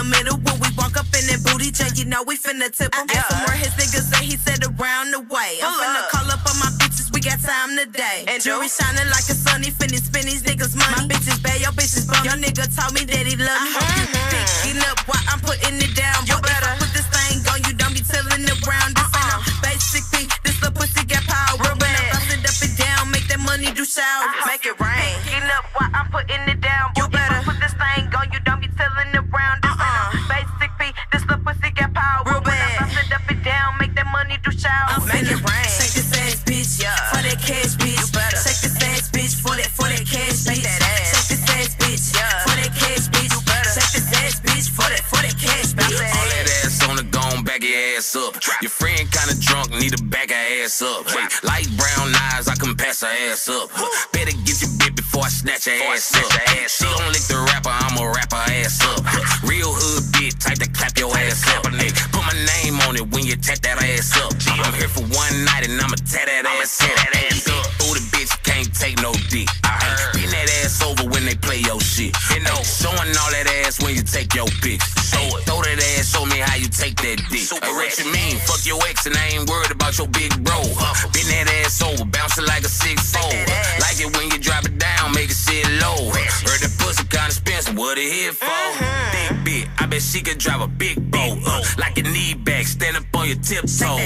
middle when we walk up in that booty jet. You know we finna tip him. And some more his niggas say he said around the way. I'm finna call up on my bitches, we got time today. And jewelry shining like a sunny, finna spend these niggas money. My bitches bad, your bitches bum. Your nigga told me that he love me. Picking up while I'm putting it down. You better put this thing on, you don't be tilling around. This ain't no basic beat, this little pussy got power. When I bust it up and down, make that money do showers. Make it rain. Picking up while I'm putting it down. You better put this thing on, you don't be tilling around. This ain't no basic beat, this little pussy got power. When I bust it up and down, make that money do showers. Make it rain. Shake this ass, bitch, for that cash, bitch. You better shake this ass, bitch, for that cash, bitch. Shake this ass, bitch, for that cash, bitch. You better shake this ass, bitch, for that cash, bitch. All that ass on the gone, back your ass up. Your friend kinda drunk, need to back her ass up. Hey, light brown eyes, I can pass her ass up. Better get your bit before I snatch her ass up. She gon' lick the rapper, I'ma wrap her ass up. Real hood bitch, type to clap your ass up. Put my name on it when you tap that ass up. I'm here for one night and I'ma tat that ass up. Through the bitch, can't take no dick. Bend that ass over when they play your shit. Showing all that ass when you take your pics. Throw that ass, show me how you take that dick. Hey, what you mean? Fuck your ex and I ain't worried about your big bro. Bend that ass over, bouncing like a 6'4". Like it when you drop it down, make it sit low. Heard that pussy kinda expensive, what it here for? Big bit, I bet she could drive a big boat. Like your knee back, stand up on your tiptoe.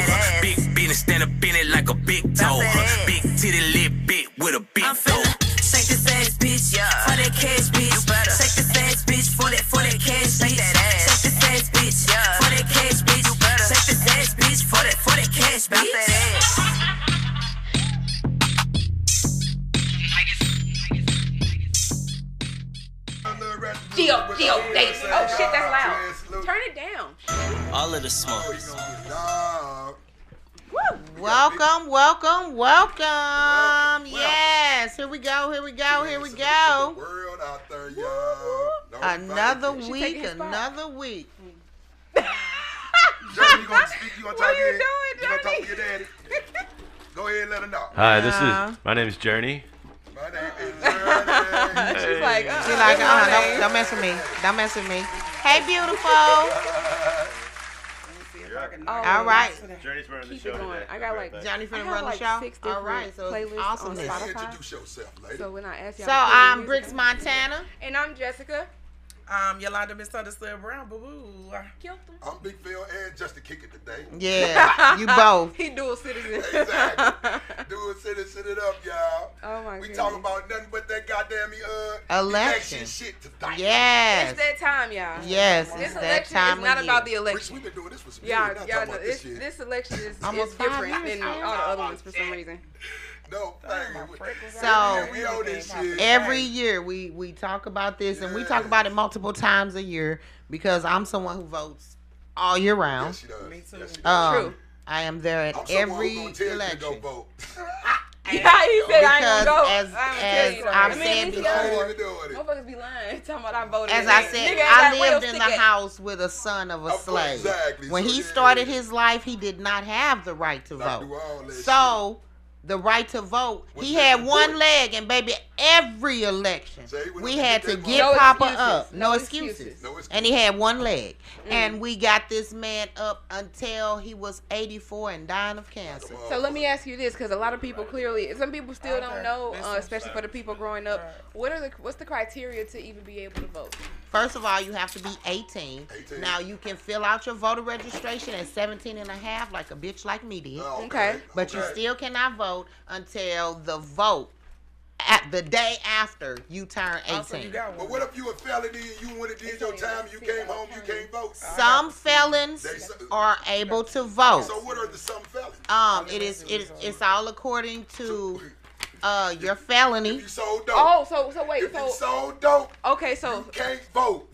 Big business, stand up in it like a big toe. Big titty lip bit with a big toe. Shake this ass, bitch, for that cash, bitch. You better shake this ass, bitch, for that cash, bitch. Shake this ass, bitch, for that cash, bitch. You better shake this ass, bitch, for that cash, bitch. Gio, Davis. Oh shit, that's loud. Turn it down. All of the smoke. Welcome. Yes, here we go. World out there, y'all. Another week. Johnny, you gonna speak? You gonna talk What are you to doing, You gonna talk Johnny? to your daddy? Go ahead and let him know. Hi, my name is Journey. My name is Johnny. She's like, Don't mess with me. Hey, beautiful. All right. Journey's running the Keep show it going. today. I got like Johnny finna I have run the like show. 6 All different right, so it's playlists awesome. on This. Spotify. Introduce yourself, lady. So when I ask y'all, So I'm Bricks Montana. and I'm Jessica. Yolanda Misunderstood Brown, boo-boo. Killed them. I'm Big Phil and just to kick it today. Yeah, you both. He dual citizen. Exactly. Do it, sit it up, y'all. Oh my god. We talking about nothing but that goddamn Election shit tonight. Yes. It's that time, y'all. Yes, This it's that election time is not of about the year. election. We've been doing this for some years. Y'all We're not know talking about this shit. this election is Almost 5 different years, than all man. the other ones for some reason. No, So we on this shit. every year we talk about this, and we talk about it multiple times a year because I'm someone who votes all year round. Yes, she does. Me too. Yes, she does. True. I am there at I'm someone every who gonna tell you to election. go vote. Yeah, he said I ain't Because gonna go. as I've I've said I ain't before, even doing it. motherfuckers be lying, talking about I voted. as and I they- said, nigga ain't I got real lived in the stick at- house with a son of a Of course, slave. exactly. When So, he yeah, started yeah. his life, he did not have the right to Not vote. do all that So the right to vote, Was he that had one important? leg, and baby, every election So he went we up had to to get get No Papa excuses. up. No No excuses. excuses. No excuses. And he had one leg. And we got this man up until he was 84 and dying of cancer. So let me ask you this, because a lot of people clearly, some people still don't Okay. know, Listen. especially for the people growing up. What's the criteria to even be able to vote? First of all, you have to be 18. 18. Now, you can fill out your voter registration at 17 and a half like a bitch like me did. Oh, Okay. But you still cannot vote until the vote at the day after you turn 18. Also, you got one. But what if you a felony and you went and did your time, you came home, you can't vote? Some felons are able to vote. So what are the some felonies? It's all according to your felony. If you sold dope. Oh, so wait, If you so sold dope, okay, you so can't vote.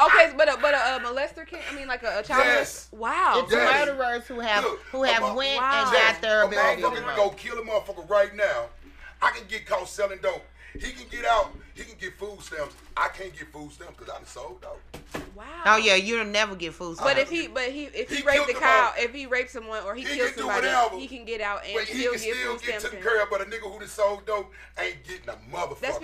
okay, but a molester can, I mean, like a child. Yes. Wow. It's Yes. murderers who have Look, went wow. and got their A ability to motherfucker can vote. go kill a motherfucker right now. I can get caught selling dope. He can get out. He can get food stamps. I can't get food stamps because I done sold dope. Wow. Oh yeah, you'll never get food But stamps. if he He raped killed the the cow, man. if he raped someone or he He killed can do somebody, whatever, he can get out and But he still can get still food get stamps. taken care of, but a nigga who done sold dope ain't getting a motherfucker. That's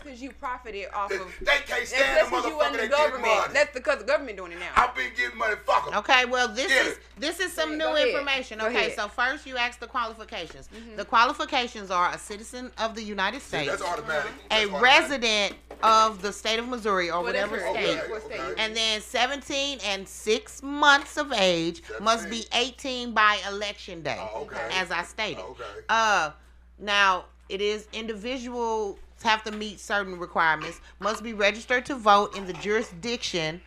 because you profited off of. They can't stand That's a because you motherfucker wasn't that the get government. money. That's because the government doing it now. I've been getting money, fuck 'em. Okay, well this Yeah. is some Go new ahead. information. Go Okay, ahead. so first you ask the qualifications. The qualifications are a citizen of the United States, That's automatic. a That's automatic. resident of the state of Missouri or Well, that's whatever her. state. Okay, What state? okay. And then 17 and 6 months of age must be 18 by election day, Oh, okay. as I stated. Oh, okay. Now it is individuals have to meet certain requirements. Must be registered to vote in the jurisdiction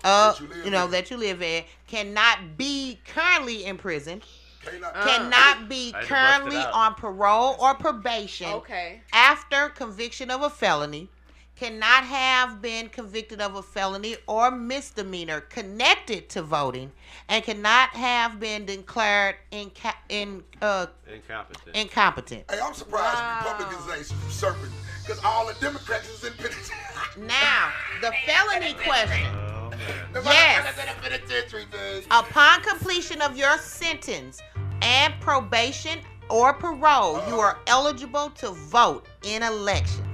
That you live in. that you live in. Cannot be currently in prison. Cannot- Cannot be I had to bust it currently out. on parole or probation Okay. after conviction of a felony. Cannot have been convicted of a felony or misdemeanor connected to voting, and cannot have been declared Incompetent. incompetent. Hey, I'm surprised Wow. Republicans ain't usurping because all the Democrats is in penitentiary. Now, the felony question. Oh man. Yes. Penitentiary, man. Upon completion of your sentence and probation or parole, you are eligible to vote in elections.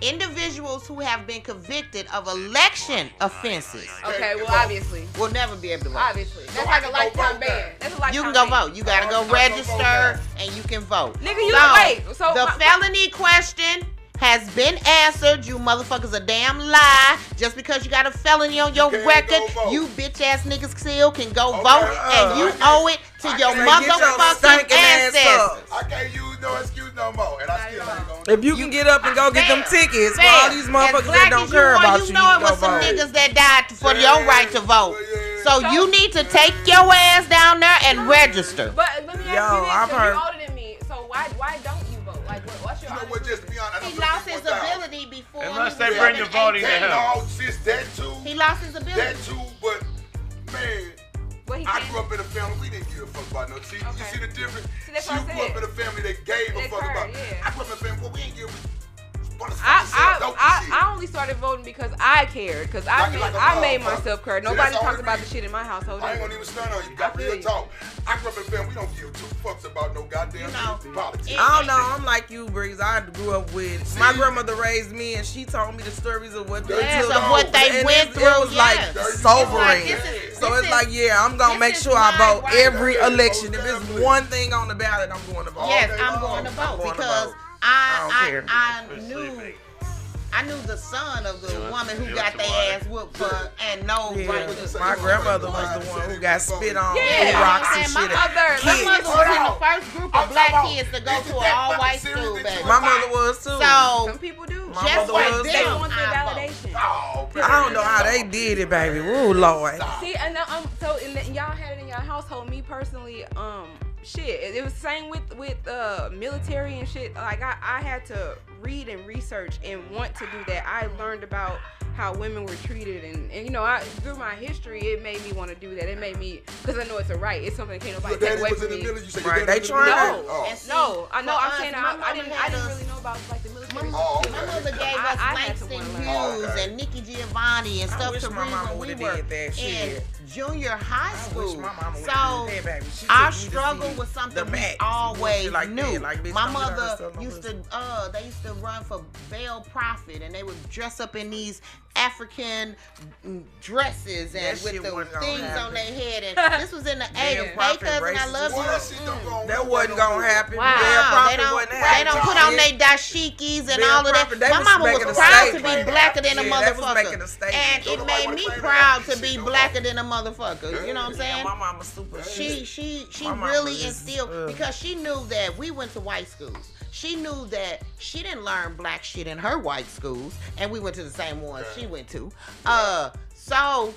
Individuals who have been convicted of election offenses Okay. Well, obviously. will never be able to vote. Obviously. That's I like a can go lifetime vote ban. now. That's a lifetime You can go ban. vote. You gotta go I can go vote register now. and you can vote. Nigga, you wait. So the felony question has been answered. You motherfuckers a damn lie. Just because you got a felony on your can't record, go vote. you bitch ass niggas still can go Okay, vote, and you I owe it to your Say, get your motherfucking stinking ass ancestors. up. I can't use no excuse no more, and I still ain't gonna. If you can get up and go get them Fair. tickets for Fair. all these motherfuckers As black that don't as care are, about you you, know it go was some vote. niggas that died for Yeah, your right to vote. yeah. So you need to take your ass down there and register. But let me ask Yo, you this: I've so heard- you're older than me, so why don't you vote? Like, what's your? You know honest what? Just to be honest, He lost his ability before. Unless he they was bring the 7, voting to 18. him. No, sis, that too. He lost his ability. That too, but man, What he I can? grew up in a family we didn't give a fuck about no. See, you Okay. see the difference? See, that's She what I grew up said. in a family that gave a They fuck cared, about. yeah. I grew up in a family where we didn't give. I I only started voting because I cared, because I made myself care. Nobody talked about the shit in my household. I ain't either. gonna even stun on you. Got I feel real you. talk. I grew up in a family we don't give two fucks about no goddamn politics. it- I don't know. I'm like you, Breeze. I grew up with my grandmother raised me, and she told me the stories of what they Yes, took of what they and went it through, was like yes. sobering. It's like, this So is- it's like, yeah, I'm gonna this make is sure I my vote right. every Yeah, election. If most it's one thing on the ballot, I'm going to vote. Yes, day I'm long. going to I'm vote going to because vote. I care. I knew the son of the woman who Give got us their some ass whooped for and no Yeah, right to my grandmother was the one who got spit on Yeah. with rocks and My shit. mother Kids. was in the first group of I'm black talking kids to about- go is to it an that all-white fucking serious school, that baby. you My mother was too. So Some people do. My just mother like was They them, want their I vote. validation. Oh, man. I don't know how they did it, baby. Ooh, Lord. See, and so y'all had it in your household. Me personally, shit, it was the same with military and shit. Like I had to read and research and want to do that. I learned about how women were treated, and you know, through my history, it made me want to do that. It made me, because I know it's a right. It's something that can't Your nobody take daddy away was in from the me. military. You said Right, your they daddy was in the trying military? to- Oh. And see, No, I know. for I'm us, saying my I mama didn't had us- really know about like the military. Oh, My okay. mother gave I us had to Langston wanna learn. Hughes Oh, okay. and Nikki Giovanni and I stuff wish to my read mama when we would've were did that in shit. junior high I wish school. my mama would've So did that, baby. She took our me to struggle see was something the we Max, always shit like knew. that. Like, bitch, My don't get her mother stuff no used pussy. to they used to run for bail profit, and they would dress up in these African dresses and That with shit the wasn't gonna things happen. on their head. And this was in the 80s. Hey, profit, cousin, I racist love Boy, you. that shit don't go on. That wasn't gonna happen. Wow. Their They profit don't, wasn't they happening. don't put on Shit. their dashikis and Their all of that. profit, they My was mama making was a proud to be statement. blacker than a Yeah, they was making a motherfucker. statement. And Don't it nobody made wanna me claim that proud to shit be no blacker than a motherfucker. You know what I'm Yeah, saying? my mama super shit. She My mama really was instilled, just, because she knew that we went to white schools. She knew that she didn't learn black shit in her white schools, and we went to the same ones she went to. So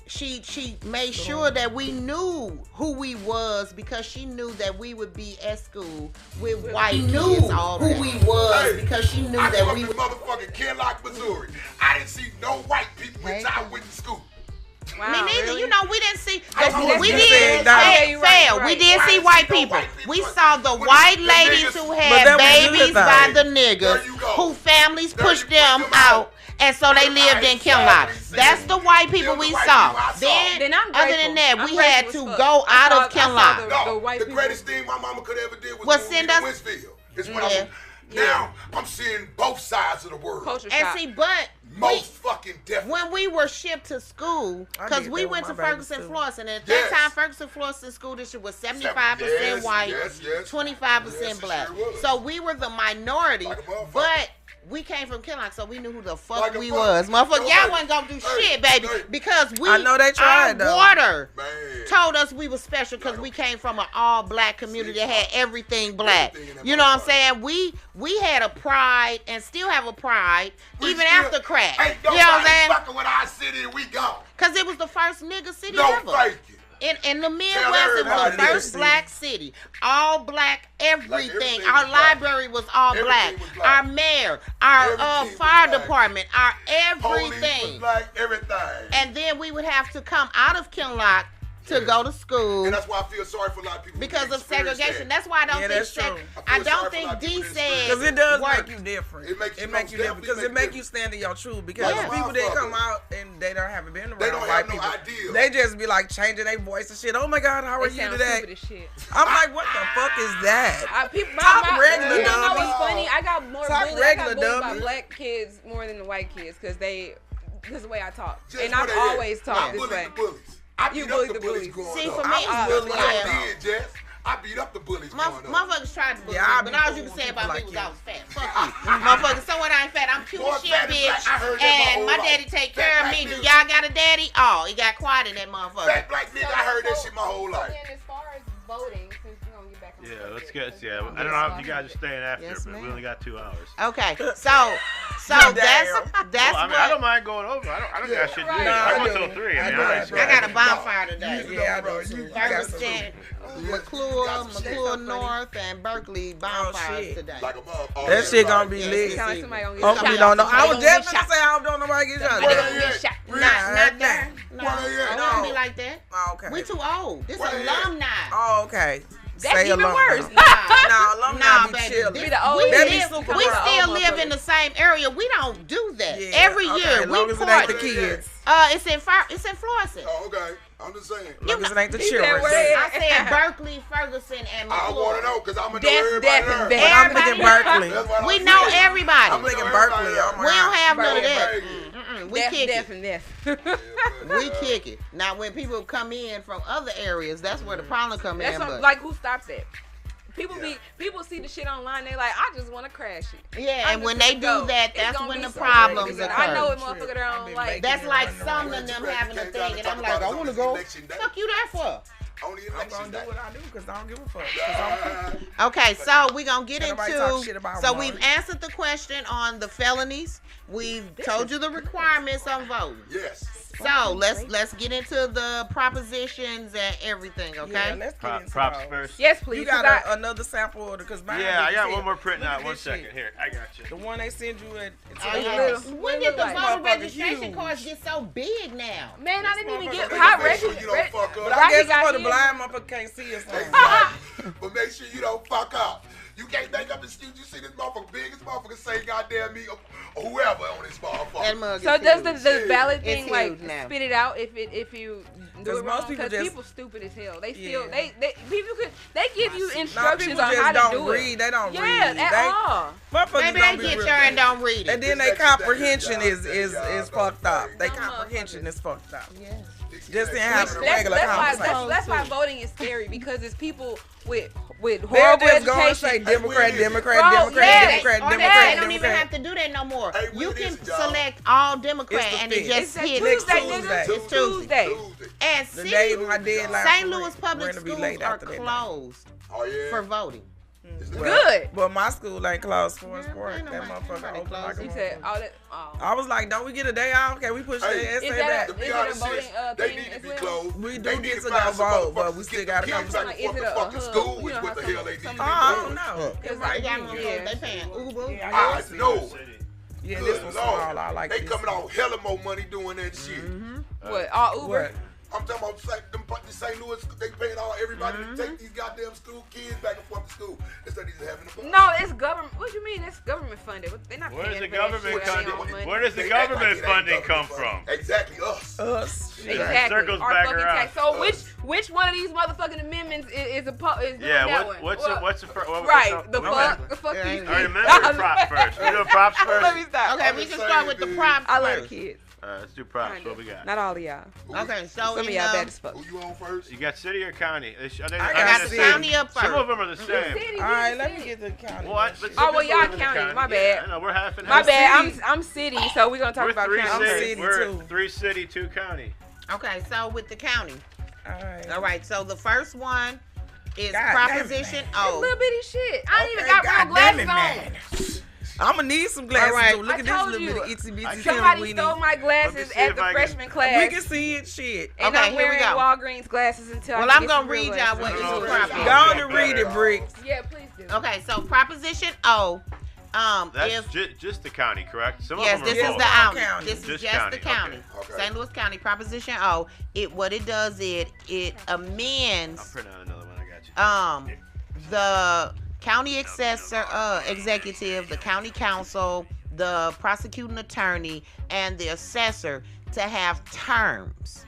she made sure that we knew who we was, because she knew that we would be at school with white kids all day. Who we was, Hey, because she knew I grew that up we in would. motherfucking Kinlock, Missouri. I didn't see no white people Hey. until I went to school. Wow, Me neither. really? You know, we didn't see. I We was did. saying that. Yeah, you're right, We you're did right. see Why white didn't see no people. white people? We saw the When white the ladies niggas- who But had that was babies good by though. the niggas There you go. who families There pushed you put them them out, out. And so they lived in Kinloch. That's the white people we saw. Then I'm other than that, we had to go out of Kinloch. The greatest thing my mama could ever do was move me to Winsfield. It's when now I'm seeing both sides of the world. And see, but most fucking definitely. When we were shipped to school, because we went to Ferguson, Florissant, and at that time, Ferguson, Florissant school district was 75% white, 25% black. So we were the minority, but we came from Kinloch, so we knew who the fuck we was. Motherfucker, y'all wasn't gonna do shit, baby, because we, I know they tried, our water told us we was special because we came from an all black community that had everything black. You know what I'm saying? We had a pride and still have a pride even after crack. You know what I'm saying? Fucking with our city, we go. Because it was the first nigga city ever. Thank you. In the Midwest, it was the first black city. All black everything. Our library was all black. Our mayor, our fire department, our everything. Was black, everything. And then we would have to come out of Kinloch to go to school. And that's why I feel sorry for a lot of people. Because of segregation. That's why I don't think I don't think D said because it does make you different. It makes you different because it makes you stand in your truth. Because people that come out and they haven't been around white people, they just be like changing their voice and shit. Oh my God, how are you today? I'm like, what the fuck is that? Top regular dummy. You know what's funny? I got more bullied by black kids more than the white kids because this is the way I talk. And I've always talked this way. I beat up the bullies growing up. See, for me, it's bullying. I did, Jess. I beat up the bullies growing up. Motherfuckers tried to bully me, but all you can say about me was I was fat. Fuck you. Motherfuckers, so what I ain't fat. I'm cute as shit, bitch. And my daddy take care of me. Do y'all got a daddy? Oh, he got quiet in that motherfucker. Fat black nigga, I heard that shit my whole life. Then as far as voting, since we're going to get back on yeah, let's get, I don't know if you guys are staying after, but we only got 2 hours. Okay, so that's well, I mean, I don't mind going over. I don't got shit to do. I go till 3. I got a bonfire today. Yeah, I know. Ferguson, McClure North, and Berkeley bonfires today. Like a motherfucker. That shit gonna be lit. Hopefully don't know. I was just gonna say I hope don't nobody get shot. Not there. No, it don't be like that. Okay. We too old. This alumni. Oh, okay. That's even worse. Nah, alumni be chilling. We still live in the same area. We don't do that. Every year we party. The kids. It's in Florissant. Oh, okay. I'm just saying. Long as it ain't the children. I said Berkeley, Ferguson, and McClure. I want to know because I'm going to know everybody there. I'm thinking Berkeley. We know everybody. I'm thinking Berkeley. We don't have none of that. We kick it. We kick it. Now, when people come in from other areas, that's where the problem come in. Like, who stops that? People see the shit online. They like, I just want to crash it. Yeah, and when they do that, that's when the problems occur. I know a motherfucker that don't like. That's like some of them having a thing, and I'm like, I want to go. Fuck you there for? I'm gonna do what I do because I don't give a fuck. Okay, so we're gonna get into. So we've answered the question on the felonies. We've told you the requirements on voting. Yes. So let's get into the propositions and everything, okay? Yeah, let's get into props first. Yes, please. You got another sample order because I got one more printing out. 1 second. Here, I got you. The one they send you at. When did the voter registration cards get so big now? Man, I didn't even get hot registration. But I guess it's for the blind motherfucker can't see us. But make sure you don't fuck up. You can't make up excuse. You see this motherfucker, biggest motherfucker say goddamn me or whoever on this motherfucker. So does the ballot thing like spit it out if you do it wrong? Because people stupid as hell. They still they give you instructions on how to do it. They don't read. Yeah, at all. Maybe they get your and don't read it. And then their comprehension is fucked up. Their comprehension is fucked up. Yes. Just didn't have a regular conversation. That's why voting is scary because it's people with horrible they're just education. Going to say Democrat. They don't even have to do that no more. You can select all Democrat and it just hit It's Tuesday. And St. Louis public schools are closed for voting. Good. But my school ain't closed for sport. That motherfucker open like a motherfucker. I was like, don't we get a day off? Can we push the essay back? To be honest, they need to be closed. We do get to go vote, but we still got to come back. Is it a school? Which what the hell they need? I don't know. They paying Uber. I know. Yeah, this was small. I like they coming out hella more money doing that shit. What? All Uber? I'm talking about the St. Louis, they paying everybody to take these goddamn school kids back and forth to school instead of just having a bus. No, it's government. What do you mean? It's government funded. They're not Where paying does the for that government shit. Where does the government funding come from? Exactly, us. Exactly. Circles Our back fucking around. tax. So which one of these motherfucking amendments is doing that one? What's the right? The fuck these kids. All right, remember props first. We do props first. Let me stop. Okay, we can start with the props. I love kids. Let's do props. What we got? Not all of y'all. Okay, so some of y'all bad as fuck. Who you on first? You got city or county? I got the county up first. Some of them are the same. All right, let me get the county. What? Y'all county. My bad. No, we're half and half. My bad. City. I'm city, so we're gonna talk about county. We're 3 city, 2 county. Okay, so with the county. All right. So the first one is Proposition O. Little bitty shit. I ain't even got real glasses on. I'm gonna need some glasses. Right. Look at this little bit of itsy bitty. Somebody stole my glasses at the freshman class. We can see it. Shit. And I'm wearing Walgreens glasses until I I'm gonna read y'all what is proposition. Go on and read it, Bricks. Yeah, please do. Okay, so Proposition O. That's just the county, correct? Some yes, of them this is the county. This is just the county. Okay. St. Louis County Proposition O. What it does it amends. I'll print out another one. I got you. The county executive, the county counsel, the prosecuting attorney, and the assessor to have terms.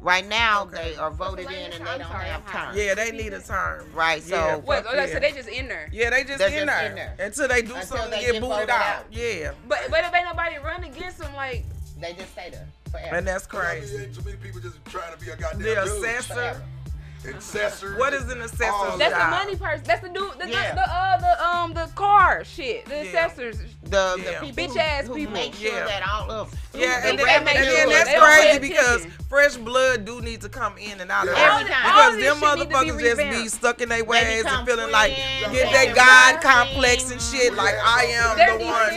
Right now, they are voted in and they don't have terms. Yeah, they need a term. Right, so. So they just in there. Yeah, they just in there. Until they do something and get booted out. Yeah. But if ain't nobody run against them, like. They just stay there forever. And that's crazy. Ain't too many people just trying to be a goddamn The assessor. Assessor. What is an assessor? That's the money person. That's the dude. The car shit. The assessors. The people bitch ass who people. make sure that all of. And then that's crazy because fresh blood do need to come in and out of every time. Because them motherfuckers just be stuck in their ways and feeling like get that God complex and shit. Like I am the one.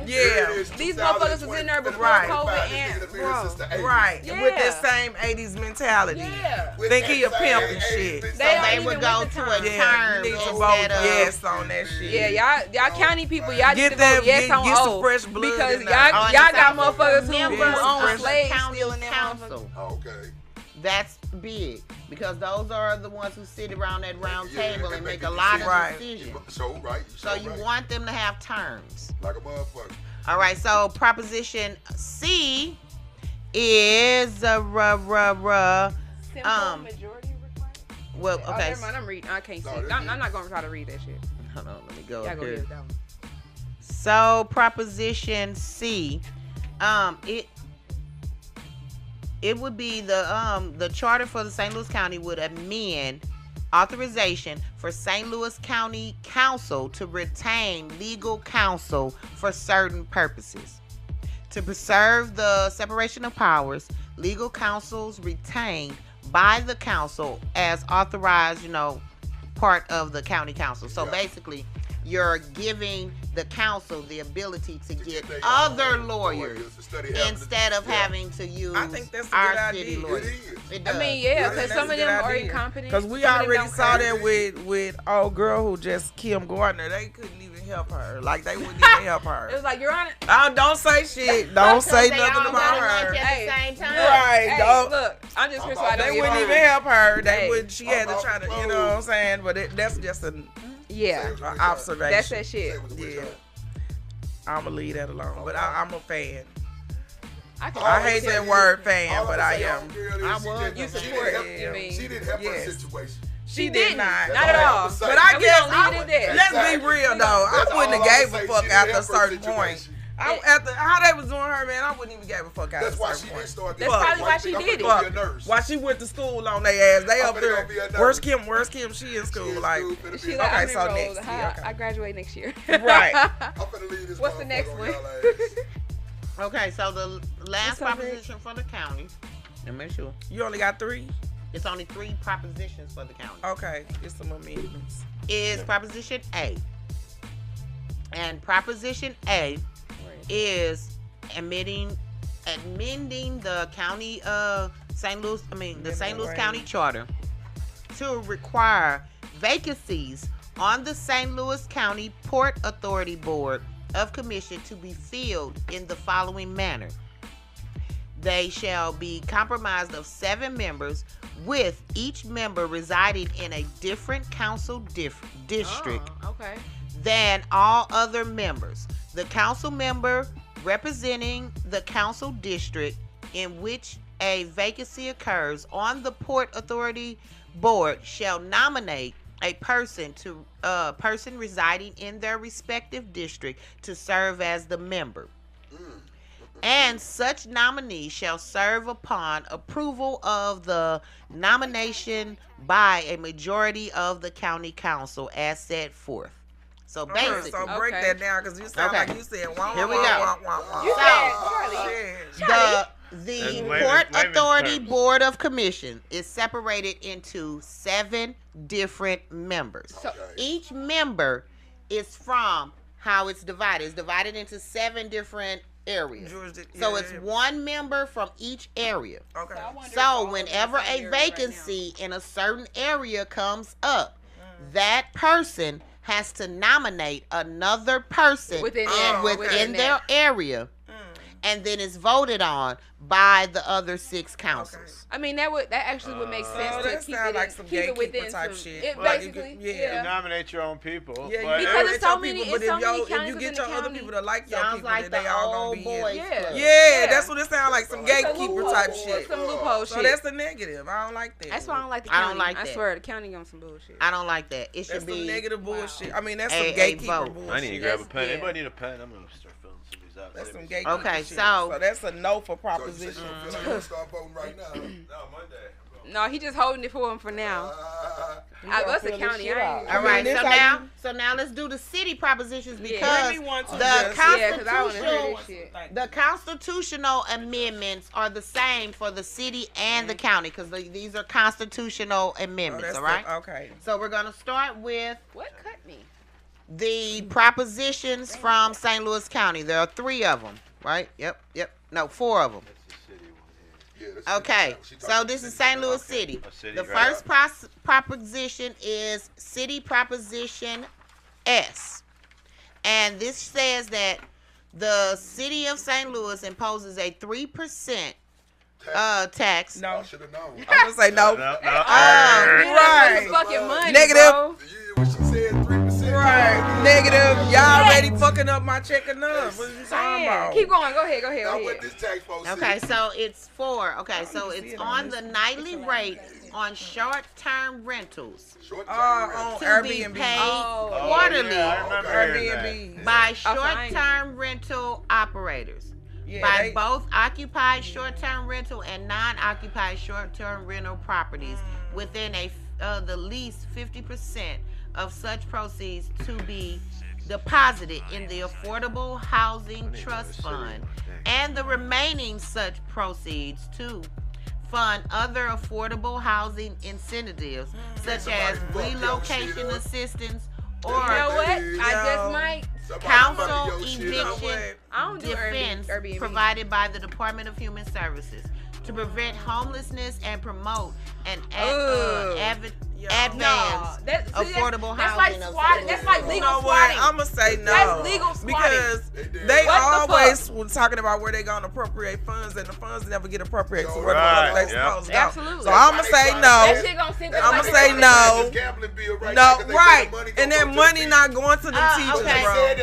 Yeah. These motherfuckers was in there before COVID and right. With that same 80s mentality. Yeah. Think he a pimp and shit. So they would go to a term. You need to vote yes on that shit. Yeah, y'all county people, y'all need to vote yes on get some O. fresh blood Because y'all got motherfuckers who own slaves county stealing them. council. Okay. That's big because those are the ones who sit around that round table and make a lot of decisions. So you want them to have terms. Like a motherfucker. All right, so Proposition C is Simple majority requirement. Well, okay. Never mind, I'm reading. I can't see. I'm not gonna try to read that shit. Hold on, let me go. Y'all go get it down. So Proposition C, it would be the charter for the St. Louis County would amend authorization for St. Louis County Council to retain legal counsel for certain purposes. To preserve the separation of powers, legal counsels retained by the council as authorized, part of the county council. So basically, you're giving the council the ability to get other lawyers instead of having to use our city lawyers. I mean, because some of them are incompetent. Because we already saw that with old girl who just Kim Gardner. They couldn't even help her. Like, they wouldn't even help her. It was like, Your Honor. Don't say shit. Don't say nothing about her. At the same time. Right. Look, I'm just curious why they wouldn't even help her. She had to try to, you know what I'm saying? But that's just an observation. That's that shit. Yeah. I'm going to leave that alone. But I'm a fan. I hate that word fan, but I am. You support it. She didn't help her situation. She did not. Not at all. But I guess, let's be real, though. I wouldn't have gave a fuck after a certain point. After how they was doing her, man, I wouldn't even give a fuck after a certain point. That's probably why she did it. Why she went to school on their ass. They up there. Where's Kim? She in school. Like, okay, so next year. I graduate next year. Right. What's the next one? Okay, so the last proposition for the county. Let me make sure. You only got 3? It's only 3 propositions for the county. Okay, it's some amendments. Is Proposition A. And Proposition A is amending the county of St. Louis, the St. Louis County Charter to require vacancies on the St. Louis County Port Authority Board of Commission to be filled in the following manner. they shall be comprised of 7 members, with each member residing in a different council district than all other members. The council member representing the council district in which a vacancy occurs on the Port Authority Board shall nominate a person residing in their respective district to serve as the member. And such nominee shall serve upon approval of the nomination by a majority of the county council as set forth. So basically, so break that down, because you sound like you said here we go. The Port Authority Board of Commission is separated into 7 different members. So each member is from how it's divided. It's divided into 7 different areas. So it's 1 member from each area. So whenever a vacancy in a certain area comes up, that person has to nominate another person within their area. And then it's voted on by the other 6 councils. I mean, that actually would make sense to keep it like some gatekeeper type shit. It basically, you nominate your own people. Yeah, because it's so many. But if you get your other people to like your people, then they all gonna be in. Yeah, that's what it sounds like. Some gatekeeper type shit. Some loophole shit. So that's the negative. I don't like that. That's why I don't like the county. I don't like that. I swear, the county on some bullshit. I don't like that. It should that's be some negative bullshit. I mean, that's some gatekeeper bullshit. I need to grab a pen. Anybody need a pen? I'm gonna start filling some of these out. That's some gatekeeper okay, shit. so that's a no for proposition. Start voting right now. No, Monday. No, he just holding it for him for now. That's the county. All right, so now let's do the city propositions, because the constitutional amendments are the same for the city and the county, because these are constitutional amendments. All right. Okay. So we're gonna start with what cut me. The propositions from St. Louis County. There are 3 of them, right? Yep. No, 4 of them. Okay, so this is St. Louis City. The first proposition is City Proposition S. And this says that the city of St. Louis imposes a 3% tax. No. I should have known. I'm going to say no. Right. Fucking money, negative. Bro. Yeah, when she said 3%. Right. Negative. Y'all already fucking up my check enough. What are you talking about? Keep going. Go ahead. Now what this tax force Okay, so it's 4. Okay, so it's on the nightly rate on short-term rentals. On Airbnb. Paid quarterly Airbnb. by short-term rental operators. By both occupied short-term rental and non-occupied short-term rental properties within the least 50% of such proceeds to be deposited in the Affordable Housing Trust Fund, and the remaining such proceeds to fund other affordable housing incentives such as relocation assistance or you know what? I just might. Council eviction defense provided by the Department of Human Services to prevent homelessness and promote an advanced affordable housing. That's like legal You know squatting. what? I'm going to say no. That's legal squatting. Because they always were talking about where they're going to appropriate funds, and the funds never get appropriated to where they're supposed to go. Absolutely. So I'm going to say no. That shit gonna sink I'm going to say no. No, right. And that money not going to the teachers, bro.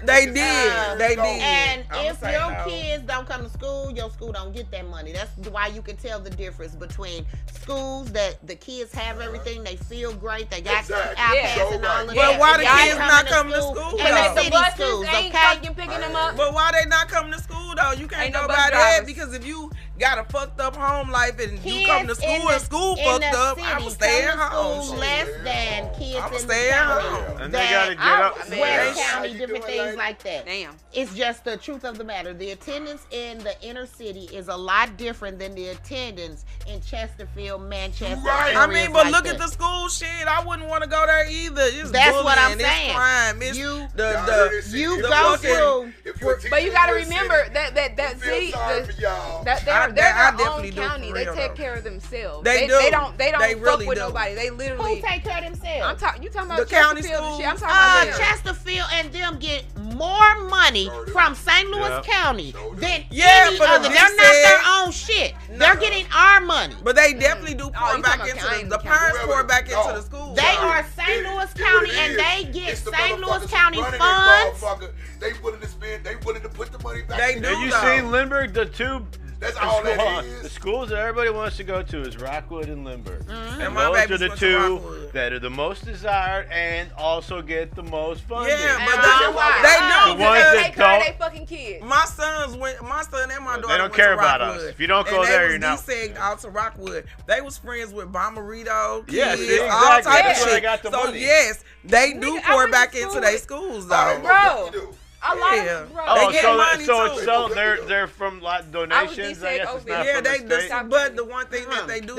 They did. They did. And if your kids don't come to school, your school don't get that money. That's why you can tell the difference between schools that the kids have everything, they feel great, they got iPads and all of that. But why the kids not coming to school? And the city schools, okay? Picking them up. But why they not coming to school though? You can't go by that, because if you got a fucked up home life and you come to school and school fucked up, I would stay at home. Less than kids I would stay at home. And they gotta get up. West County, different things like that. Damn. It's just the truth of the matter. The attendance in the inner city is a lot different than the attendance in Chesterfield, Manchester. Right. I mean, but look at the school shit. I wouldn't want to go there either. It's that's bullying, what I'm it's saying. Crime. It's you go through. But you gotta remember that city. sorry for y'all. I They're I their definitely own do. county. They take care of themselves. They do. They don't really fuck with do. nobody. They literally. Who take care of themselves? You talking about The county Chesterfield and schools? shit. I'm talking about Chesterfield and them get more money from St. Louis County than Yeah, any but other. this They're not said- their own shit. They're getting our money. But they definitely do pour you back talking into about the county. parents pour back into the schools. They are St. Louis County, and they get St. Louis County funds. They willing to spend. They willing to put the money back. They in. do. And you see Lindbergh, the two. That's all that is. The schools that everybody wants to go to is Rockwood and Lindbergh. And my Those baby's are the went to two Rockwood. that are the most desired and also get the most funding. Yeah, but why? they do. The ones because that Take care of don't- they fucking kids. My son and my daughter They don't went care to about Rockwood. us. If you don't go and there, they you're not. was desegged out to Rockwood. They was friends with Bomarito kids, Yeah, see, all exactly. type That's of where they shit. got the So money. yes, they do Nigga, I pour went to back school into their with- schools Alright, though. Bro. A lot Yeah. of bro. Oh, They get so money, so too. they're from like donations. I guess it's not Yeah, from they the state. but the one thing that they do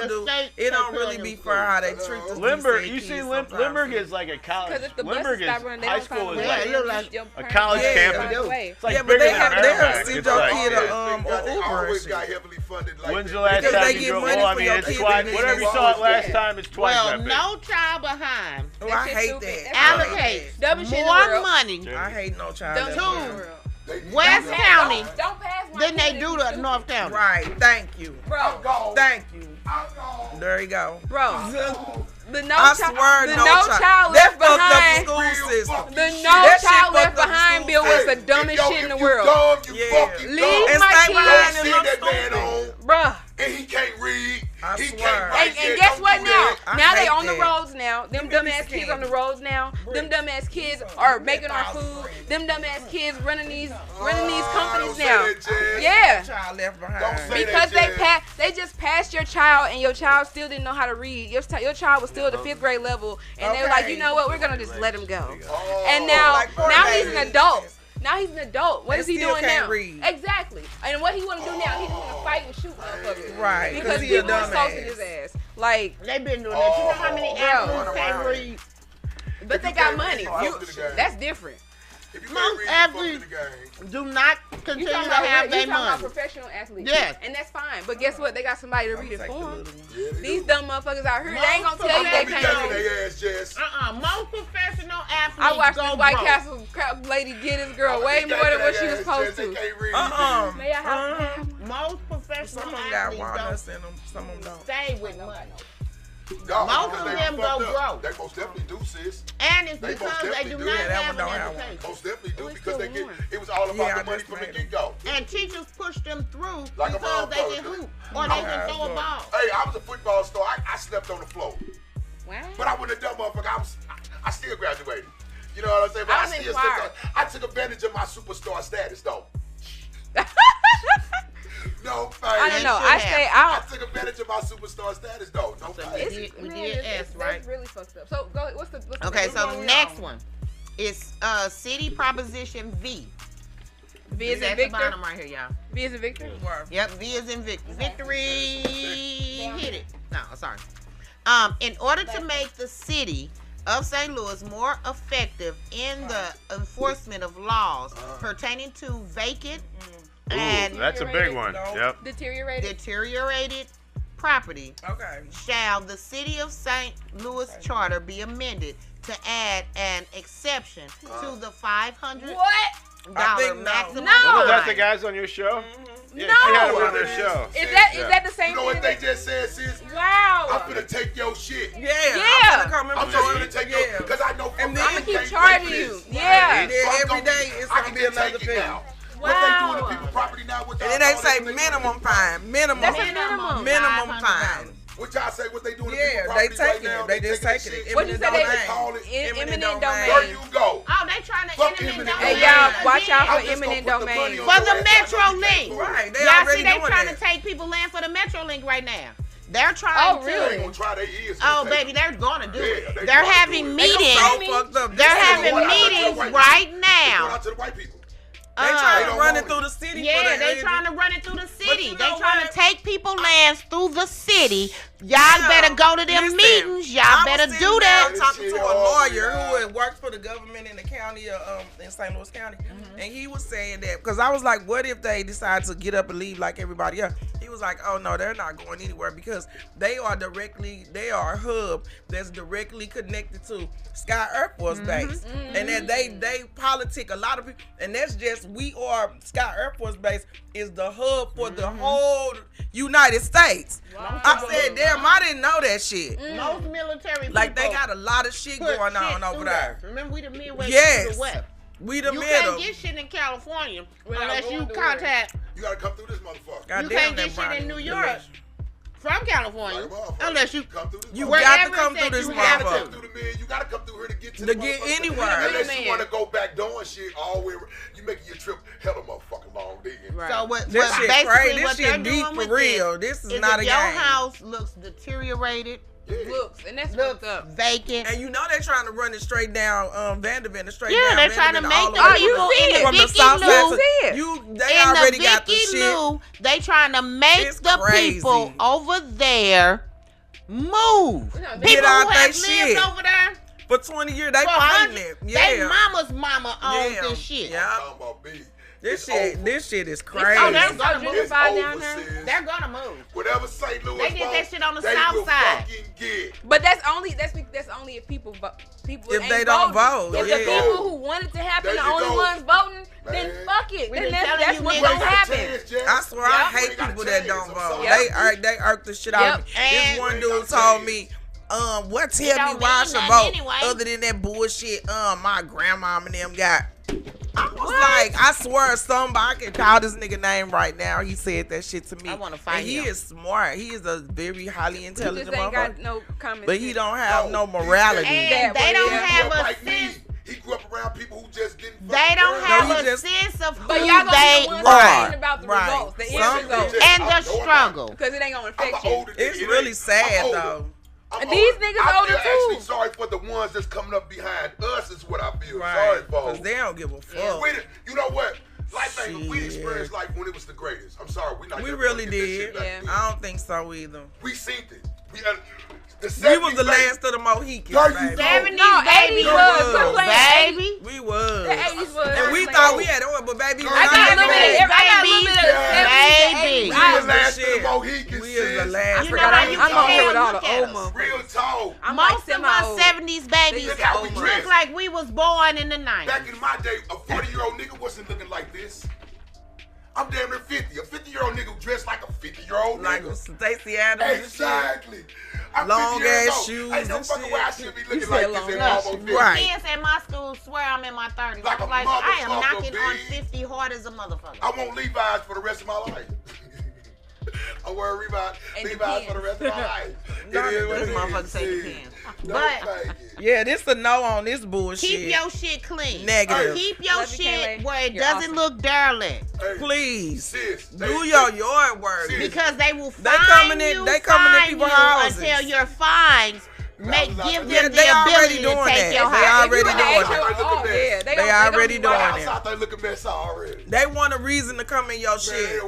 it don't really be for how they treat the Lindbergh, DCA you see, kids Lindbergh sometimes. is like a college. Because if the Lindbergh buses stop is running, they high don't school find is a way like to look like get your a parents college to campus. find a way. It's like Yeah, but bigger they than have Fairfax. sent It's your like- kid They Uber always and got shit. heavily funded. Like When's the that. last Because time they you get drove? money Well, I for mean, your it's kids twice. and then Whatever they you saw it always last get. time, it's twice Well, that big. No Child Behind Oh, I shit hate stupid. that. That's allocates Dumbest shit in the more world. money I hate No Child Dumbest Left shit in the Behind. world. West County Don't pass my than they kid do if to you North stupid. County. Right, thank you. Bro, Thank you. I'm gone. There you go. bro. The no I child, swear, the no no child. child That left fucked up the behind. school system. The Shit. no That shit child left fucked up the behind school bill was the Hey, dumbest if shit in the you world. Dumb, you Yeah. fucking Leave dumb. my stay kids. behind Don't and send look that man stupid. on, Bruh. and he can't read. I He swear. can't write. And yet. guess Don't what do now? that. I Now they hate on the that. roads now. Them Give me dumbass the kids skin. on the roads now. Them dumbass kids are making our food. Them dumbass kids running these companies Don't say now. that, Jazz. Yeah. Child Left Don't Behind. say Because that, they just passed your child and your child still didn't know how to read. Your child was still at the 5th grade level, and they were like, Okay. you know what, we're gonna just let him go. Oh. And now Like he's an babies. adult. Now he's an adult. What And is he still doing can't now? read. Exactly. And what he want to do now? He just want to fight and shoot motherfuckers. Right, Because 'cause he a people insulted dumbass. his ass. Like, They been doing that. You know how many bro. athletes can't read? but they got money. That's different. If you Most can't read, you athletes fuck with the game. do not You continue talking to have about, their you talking about money. professional athletes. Yes. And that's fine. But guess what? They got somebody to read it for them. Yeah, they These do. dumb motherfuckers out here, they ain't gonna tell you they Don't be down can't read. their ass, Jess. Most professional athletes I watched go this White broke. Castle lady get this girl way more than what she was supposed They to. can't read. May I have Most professional Some of them got athletes walnuts in them. Some of them don't. stay with money. No, Most because of they them fucked go up. broke. They most definitely do, sis. And it's They most because they definitely do do. not Yeah, that have one an don't have education. Most definitely do We because they still get. won. It was all Yeah, about I the money just from the made get go. And teachers push them through Like a because they motherfucker. can hoop or they can throw a ball. Hey, I was a football star. I slept on the floor, Wow. but I wasn't a dumb motherfucker. I still graduated. You know what I'm saying? But I was still inspired. I took advantage of my superstar status, though. No face. I don't know. should I have. stay I out. took advantage of my superstar status, though. No face. We Man, did it's- S, right? That's really fucked up. So go. What's the Okay, what's so the the one next we on? one is City Proposition V. V is It's in at the Victor. bottom right here, y'all. V is in Victor. Yep, V is in Victor. Victory. Hit it. No, sorry. In order to make the city of St. Louis more effective in the enforcement of laws pertaining to vacant and That's a big one. Yep. deteriorated property, Okay. shall the City of St. Louis Charter be amended to add an exception to the $500 What? I think no. maximum No. Was that the fine. guys on your show? Yeah, No. she had them on their show. Is that Yeah. the same You know what they thing? just said, sis? I'm Wow. finna take your shit. Yeah. Yeah. I'm gonna come I'm and just join gonna it. take Yeah. your, because I know And for then- a I'ma fact keep you ain't charging pay for you. this. Yeah. Yeah, So I'm every gonna day be- it's I gonna can be just another take it fee. now. What they doing to Wow. people property now? What And y'all it ain't call say it? minimum fine. Minimum. That's a minimum. Minimum $500. fine. What y'all say? What they doing to Yeah, people they property taking right now? it. They just that taking it. shit. What you say What they- they call it? Eminent domain. There domain. you go. Oh, they trying to Fuck eminent eminent domain. Hey, y'all, watch out for I'm just eminent gonna put the domain. money on For your the ass. I know Metro you can't Link. afford it. Right. They Y'all already see, they doing trying that. to take people land for the Metrolink right now. They're trying Oh, to. really? They gonna try their ears. Oh, baby, they're gonna do Yeah, it. they They're gonna having do it. meetings. So fucked up. They're This having is what I- meetings white right Going now. out to the white people. They trying They to don't run want it it. through the city. Yeah, for they the trying to run it through the city. you They know trying what? to take people lands through the city. Y'all better go to them Listen, meetings. Y'all I better was do sitting that. there talking to Shit, a oh, lawyer yeah. who had worked for the government in the county of in St. Louis County, and he was saying that because I was like, what if they decide to get up and leave like everybody else? He was like, oh no, they're not going anywhere because they are a hub that's directly connected to Sky Air Force Base. And that they politic a lot of people, and that's just, Sky Air Force Base is the hub for the whole United States. Wow. I said, damn, I didn't know that shit. Most military people, like, they got a lot of shit going on over there. Remember, we the Midwest yes. to the West. We the you middle. You can't get shit in California unless you contact. You gotta come through this motherfucker. God you damn, can't get shit in New York from California unless you come through this. You got to come through this motherfucker. You gotta come through here to get to get anywhere. Unless you want to go back doing shit all the way. You making your trip hell of a motherfucking long day. Right. So what? This shit crazy. This shit deep for real. This is not a game. Your house looks deteriorated. And that's fucked up. Vacant. And you know they're trying to run it straight down Vanderbilt, straight down. Yeah, they're trying to make the from the south side. They already got the shit. They trying to make the people over there move. People who have lived over there for 20 years. They fighting it. Yeah. They mama's mama owns this shit. Yeah. This shit is crazy. Oh, they're gonna move down there. They're gonna move. Whatever St. Louis. They did that shit on the south side. But that's only if people vote. If they don't vote. If the people who want it to happen the only ones voting, then fuck it. Then that's what's gonna happen. I swear I hate people that don't vote. They irk the shit out of me. This one dude told me, tell me why I should vote other than that bullshit my grandma and them got. I was like, I swear somebody, I can call this nigga name right now. He said that shit to me. I want to find him. He is smart. He is a very highly intelligent motherfucker. Got no common but he don't have no morality. And they don't have a sense. He grew up around people who just didn't. They don't have a sense of who but y'all they are. About the results, the end results, and the struggle. Because it ain't gonna affect you. It's really sad though. And these niggas older too. I'm actually sorry for the ones that's coming up behind us is what I feel sorry for. Because they don't give a fuck. You know what? Life ain't, we experienced life when it was the greatest. I'm sorry. We really did. I don't think so either. We seen it. We was the last of the Mohicans, baby. 70s, baby. Baby. We was. The 80s was. And we thought we had oil, but baby. I got a little bit of baby. We the last of the Mohicans. We is the last. You know how you I'm can here with all the old motherfuckers. Real tall. Most of us 70s babies look like we was born in the 90s. Back in my day, a 40-year-old nigga wasn't looking like this. I'm damn near 50. A 50-year-old nigga dressed like a 50-year-old nigga. Like Stacey Adams. Exactly. Long ass shoes. Ain't no fucking way I should be looking like this at almost 50. Kids at my school swear I'm in my 30s. Like I am knocking on 50 hard as a motherfucker. I want Levi's for the rest of my life. I wear Levi's for the rest of my life. This motherfucker take the pants. But yeah, this a no on this bullshit. Keep your shit clean. Negative. Keep your shit where it doesn't look derelict. Please. Sis, do your yard work. Because they will fine you until your fines give them the ability to take your house. They already doing it. They want a reason to come in your shit.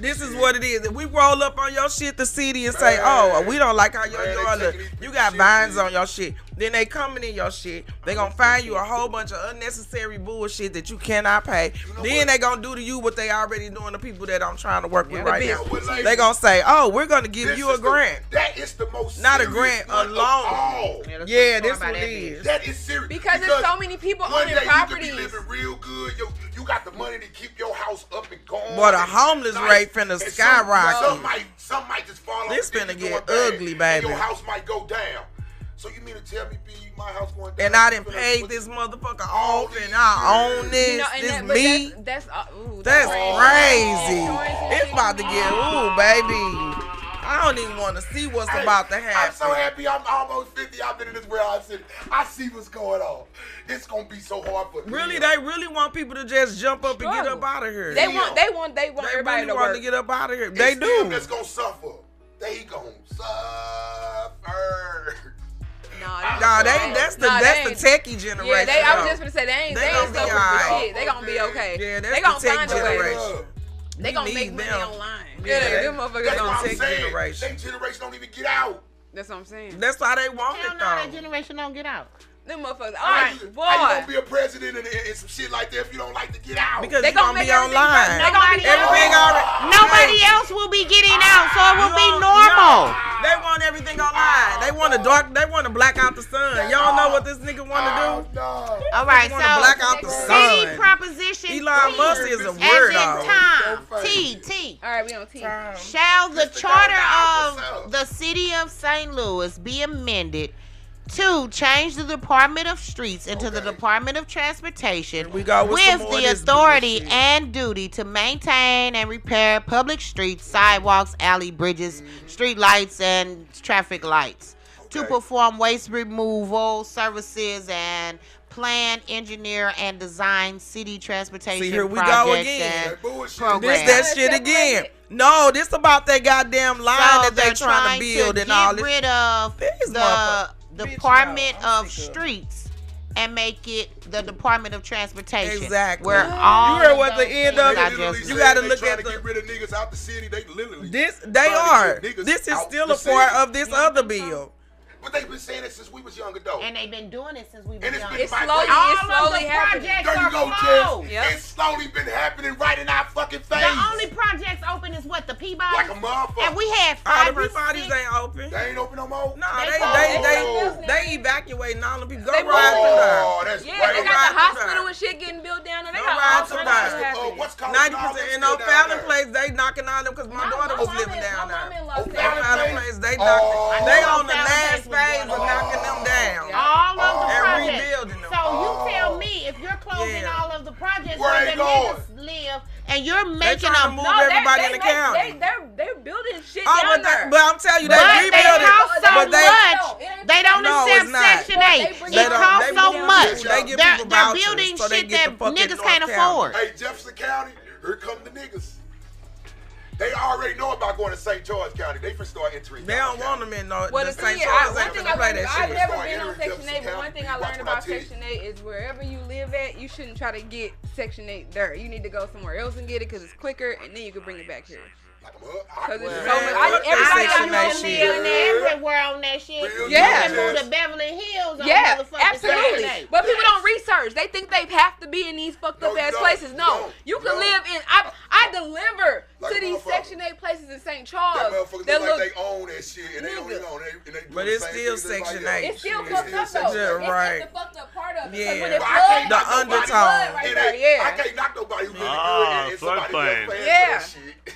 This is what it is. If we roll up on your shit, the city, and say, oh, we don't like how your yard look. You got vines on your shit. Then they coming in your shit. They gonna find you a whole bunch of unnecessary bullshit that you cannot pay. Then they gonna do to you what they already doing to people that I'm trying to work with right now. They gonna say, oh, we're gonna give you a grant. That is the most not a grant, a loan. Yeah, this what it is. That is serious. Because there's so many people owning properties. You could be living real good. You got the money to keep your house up and going. But a homeless rate finna skyrocket. Some might just fall off. This finna get ugly, baby. Your house might go down. So you mean to tell me, my house going down? And I done paid this motherfucker off, and I own this. This me. That's crazy. It's about to get baby. I don't even want to see what's about to happen. I'm so happy. I'm almost 50. I've been in this warehouse city. I see what's going on. It's gonna be so hard for me. Really, they really want people to just jump up and get up out of here. They want everybody to work. To get up out of here. They do. Them that's gonna suffer. They gonna suffer. That's the techie generation. Yeah, I was just gonna say they ain't suffering for shit. They gonna be okay. Yeah, they gonna find a way. They gonna make money online. Yeah, them motherfuckers gonna take generation. That generation don't even get out. That's what I'm saying. That's why they want it though. That generation don't get out. Them motherfuckers. All right, boy. How you gonna be a president and some shit like that if you don't like to get out? Because they gonna be online. Nobody else will be getting out, so it will be normal. They want everything online. They want to black out the sun. Y'all know what this nigga want to do? No. All right, so black out the sun. City proposition. Elon Musk is a weirdo. T. All right, we on T. Shall the charter of the city of St. Louis be amended to change the Department of Streets into the Department of Transportation with the authority and duty to maintain and repair public streets, sidewalks, alley bridges, street lights, and traffic lights, to perform waste removal services and plan, engineer, and design city transportation projects and programs. This that shit again. No, this about that goddamn line that they're trying to build and all this. Get rid of the Department of Streets and make it the Department of Transportation. Exactly. Where all you heard what the end of it. You got to look at get rid of niggas out the city. They literally. This is still a part of this other bill. But they've been saying it since we was younger, though. And they've been doing it since we was younger. It's slowly happening. There you go, Jess. It's slowly been happening right in our fucking face. The only projects open is what, the Peabody? Like a motherfucker. And we had 5 or 6. The Peabodies ain't open. They ain't open no more? No, they evacuating all the people. Go ride through there. Oh, that's great. They got the hospital and shit getting built down there. They got all kinds of happening. 90% in no Fallon place, they knocking on them because my daughter was living down there. Fallon place, they knocking. They on the last phase of knocking them down. All of the projects. Rebuilding them. So you tell me, if you're closing all of the projects where the niggas live, and you're making them move everybody in the county. They're building shit down there. But I'm telling you, they rebuilding. But they don't accept Section 8. It costs so much. They're building shit that niggas can't afford. Hey, Jefferson County, here come the niggas. They already know about going to St. George County. They first start entering. They don't want them in the St. George. I've never been on Section 8, but one thing I learned about Section 8 is wherever you live at, you shouldn't try to get Section 8 there. You need to go somewhere else and get it because it's quicker, and then you can bring it back here. Because it's so much. Everybody everywhere on that shit. Yeah. You can move to Beverly Hills. Yeah, absolutely. But people don't research. They think they have to be in these fucked up ass places. No, you can live in. I deliver to these Section 8 places in St. Charles. That look like they own that shit and they don't even own it. But it's still Section 8. It's still fucked up though. Right. It's the fucked up part of it. Yeah. The undertone. I can't knock nobody who's really good and somebody else paying for that shit.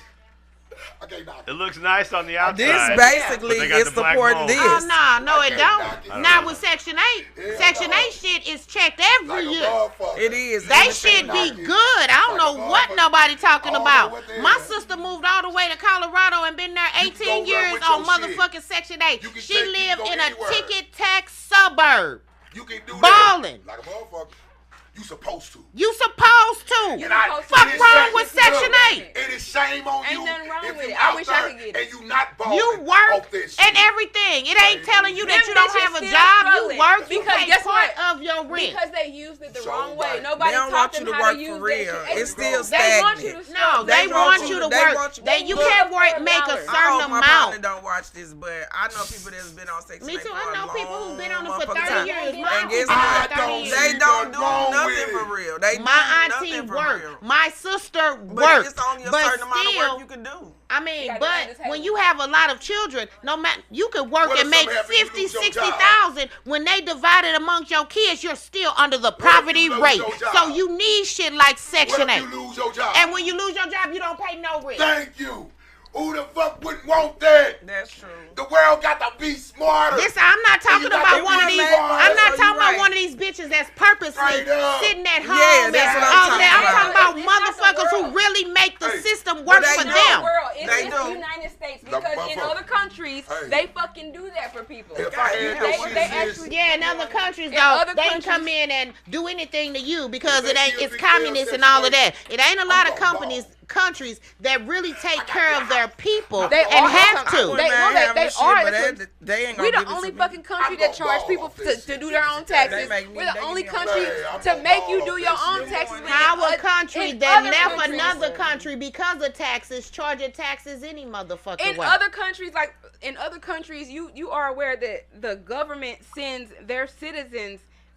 It looks nice on the outside. This basically is supporting this. Oh, no, it don't. Not with Section 8. Section 8 shit is checked every year. It is. They should be good. I don't know what nobody talking about. My sister moved all the way to Colorado and been there 18 years on motherfucking Section 8. She lived in a ticket tax suburb. You can do balling. Like a motherfucker. You supposed to. You supposed to. Fuck wrong with Section 8? It is shame on you. Ain't nothing wrong with it. I wish I could get it. And you not balling. You work and everything. It ain't telling you that you don't have a job. You work. You pay part of your rent. Because they used it the wrong way. Nobody taught them how to use that shit. It's still stagnant. No, they want you to work. You can't make a certain amount. I don't watch this, but I know people that's been on Section 8. Me too. I know people who've been on it for 30 years. And guess what? They don't do nothing for real. My auntie worked. My sister worked. It's only a certain amount of work you can do. I mean, but when you have a lot of children, no matter, you could work and make 50, 60,000. When they divide it amongst your kids, you're still under the poverty rate. So you need shit like Section 8. You lose your job? And when you lose your job, you don't pay no rent. Thank you. Who the fuck wouldn't want that? That's true. The world got to be smarter. Listen, I'm not talking about one of these. I'm not talking about one of these bitches that's purposely sitting at home. Yeah, that's what I'm talking about. I'm talking about motherfuckers who really make the system work for them. It's the United States because in other countries they fucking do that for people. If I had no shit, in other countries though, they can come in and do anything to you because it's communist and all of that. It ain't a lot of countries that really take care of their people and have to. They are. We're the only fucking country that charge people to do their own taxes. We're the only country to make you do your own taxes. Our country that left another country because of taxes, charging taxes any motherfucker way. In other countries, you are aware that the government sends their citizens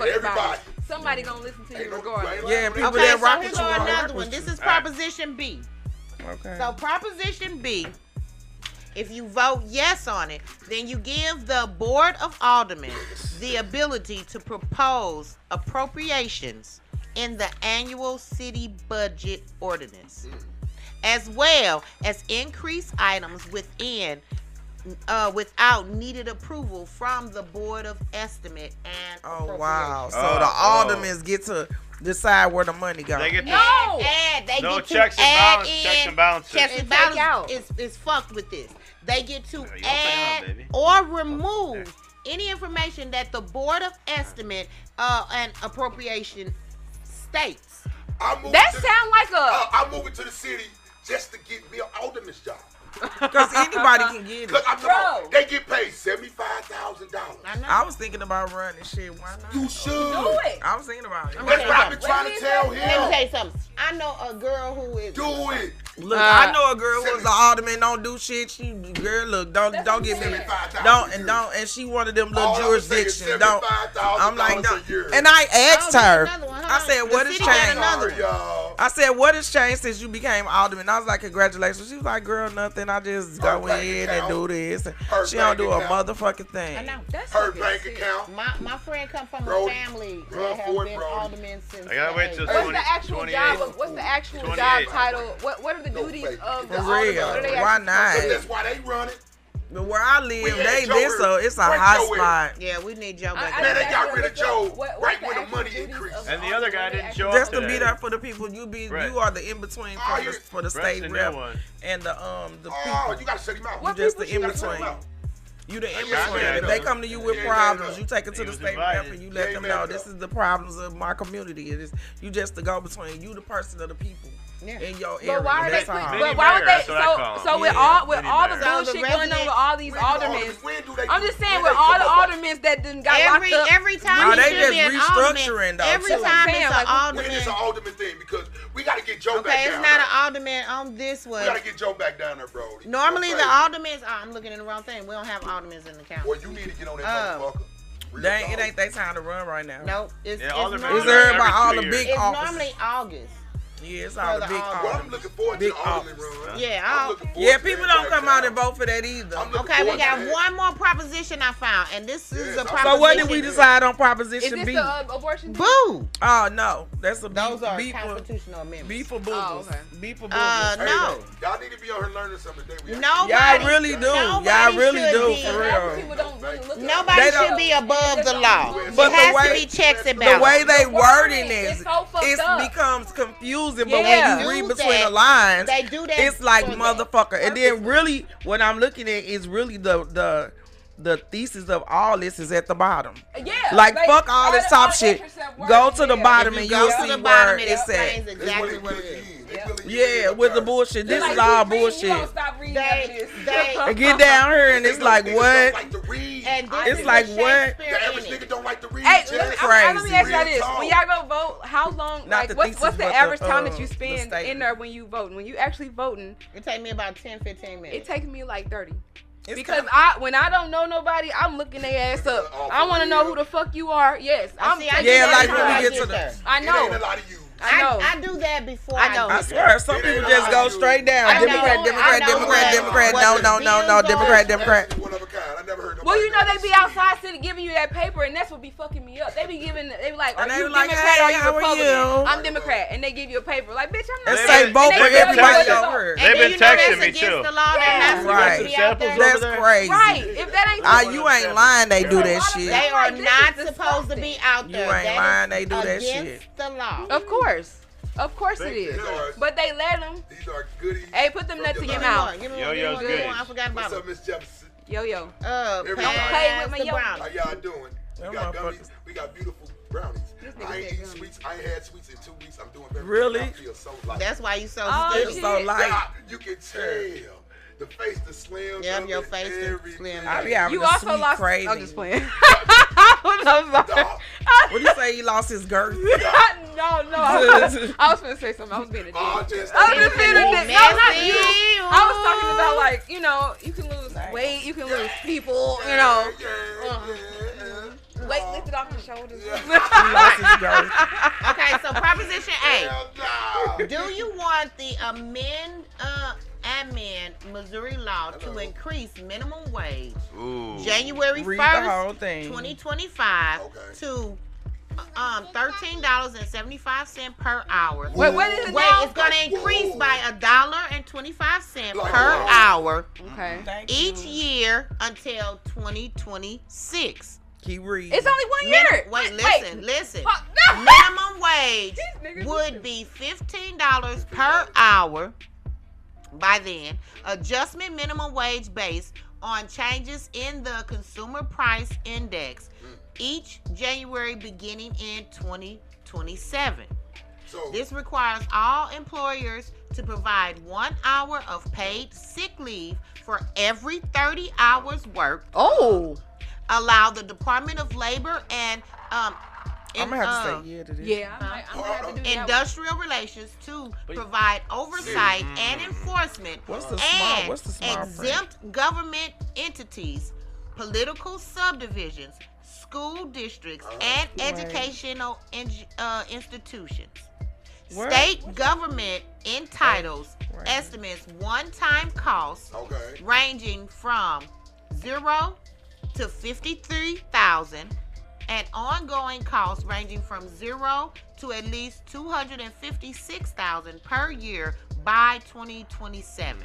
every fucking body. Somebody gonna listen to you regardless. Yeah, people okay, that rock so with here you. go another one. This is Proposition B. Okay. So Proposition B, if you vote yes on it, then you give the Board of Aldermen the ability to propose appropriations in the annual city budget ordinance, as well as increase items without needed approval from the Board of Estimate and Appropriations. Wow. So the aldermen get to decide where the money goes. They get They no get checks to and add balances. in Checks and balances. Checks and balances is fucked with this. They get to add or remove any information that the Board of Estimate and Appropriation states. That sound like I'm moving to the city just to get me an alderman's job. Because anybody can get it. Bro. They get paid $75,000. I was thinking about running shit. Why not? You should. Do it. I was thinking about it. That's what I've been trying to tell him. Let me tell you something. I know a girl who is. Do it. Look, I know a girl who's an alderman, don't do shit. She girl, look, don't get me. And she one of them little jurisdictions. Don't. I'm like, don't. And I asked her. I said, what has changed? I said, what has changed since you became alderman? I was like, congratulations. She was like, girl, nothing. I just go in and do this. And she don't do a motherfucking thing. I know. That's her bank account. My friend come from a family that has been alderman since. I gotta wait till What's the actual job? What's the actual job title? What are the duties of the alderman? Why not? That's why they run it. But where I live, it's a hot spot. Yeah, we need Joe back. Man, they got rid of Joe right when the money increased. And the other guy didn't show up just to be there for the people. You are the in between for the state rep and the people. You gotta shut him out. You just the in between. You the in between. If they come to you with problems, you take it to the state rep and you let them know this is the problems of my community. You just the go between. You the person of the people. In your area. But why would they? So with all the bullshit going on with all these aldermen, I'm just saying with all the aldermen that done got locked up. Every time they just restructuring though. Every time it's an alderman. When it's an alderman thing because we got to get Joe back down. Okay, it's not an alderman on this one. We got to get Joe back down there, bro. Normally the aldermen. I'm looking at the wrong thing. We don't have aldermen in the county. Well, you need to get on that motherfucker. It ain't their time to run right now. Nope. It's everybody all the big offices. It's normally August. Yeah, it's all the big Well, I'm looking forward to the alderman run. Yeah, people don't come out and vote for that either. Okay, we got one more proposition I found, and this is a proposition. So what did we decide on Proposition B? Is this the abortion? Boo! Oh no, that's a B. Those are B constitutional amendments. B for boogers. Oh, okay. B for boogers. No. Y'all need to be on here learning something today. Y'all really do. Y'all really do for real. Nobody should be above the law. But there has to be checks and balances. The way they wording this, it becomes confusing. But when you read between the lines, they do that. It's like motherfucker. And then really, what I'm looking at is really the thesis of all this is at the bottom. Yeah. Like fuck all this top shit. Go to the bottom and you'll see where it's at. Exactly what it is. Yeah, with the bullshit. This is all bullshit. They get down here and it's like what? It's like what? The average nigga don't like to read. Hey, let me ask y'all this: when y'all go vote, how long? What's the average time that you spend in there when you voting? When you actually voting? It takes me about 10-15 minutes. It takes me like 30. Because when I don't know nobody, I'm looking their ass up. I want to know who the fuck you are. Yes, like when we get to the. I know. I know. I do that before. I swear, some people just go straight down. Democrat. No. Democrat. Well, you know they be outside sitting giving you that paper, and that's what be fucking me up. They be like, are you Democrat or are you Republican? I'm Democrat, and they give you a paper. Like, bitch, I'm not. They say vote for everybody over. They've been texting me too. Right. That's crazy. Right. If that ain't you ain't lying. They do that shit. They are not supposed to be out there. You ain't lying. They do that shit. Against the law. Of course it is. But they let them. These are goodies. Hey, put them nuts in your mouth. Yo-yo's goodies. I forgot about What's up, Miss Jefferson? Yo. Don't play with my yo. How y'all doing? We got gummies. We got beautiful brownies. I ain't eaten sweets. I ain't had sweets in 2 weeks. I'm doing better. Really? I feel so light. That's why you so so light. Yeah, you can tell. The face, the slim. Yeah, your face is slim. I be having you a also sweet lost. craving. I'm just playing. What do you say? He lost his girth? No. I was gonna say something. I was being a dick. I was just being a dick. No, not you. I was talking about like you can lose weight, you can lose people. Weight lifted off your shoulders. He lost his girth. Okay, so Proposition A. Do you want the amend Missouri law to increase minimum wage January 1st, 2025 to $13.75 per hour? Wait, what is it Wait, now? it's going to increase by $1.25 per hour each year until 2026. Keep reading. It's only 1 year. Listen. Minimum wage would be $15 per hour by then. Adjustment minimum wage based on changes in the Consumer Price Index each January beginning in 2027. This requires all employers to provide 1 hour of paid sick leave for every 30 hours worked. Allow the Department of Labor and I'm gonna have to say to this. Yeah, I'm gonna have to do that. Industrial Relations to provide oversight and enforcement and exempt government entities, political subdivisions, school districts, and educational institutions. State government entitles estimates one-time costs ranging from 0 to $53,000 and ongoing costs ranging from 0 to at least $256,000 per year by 2027.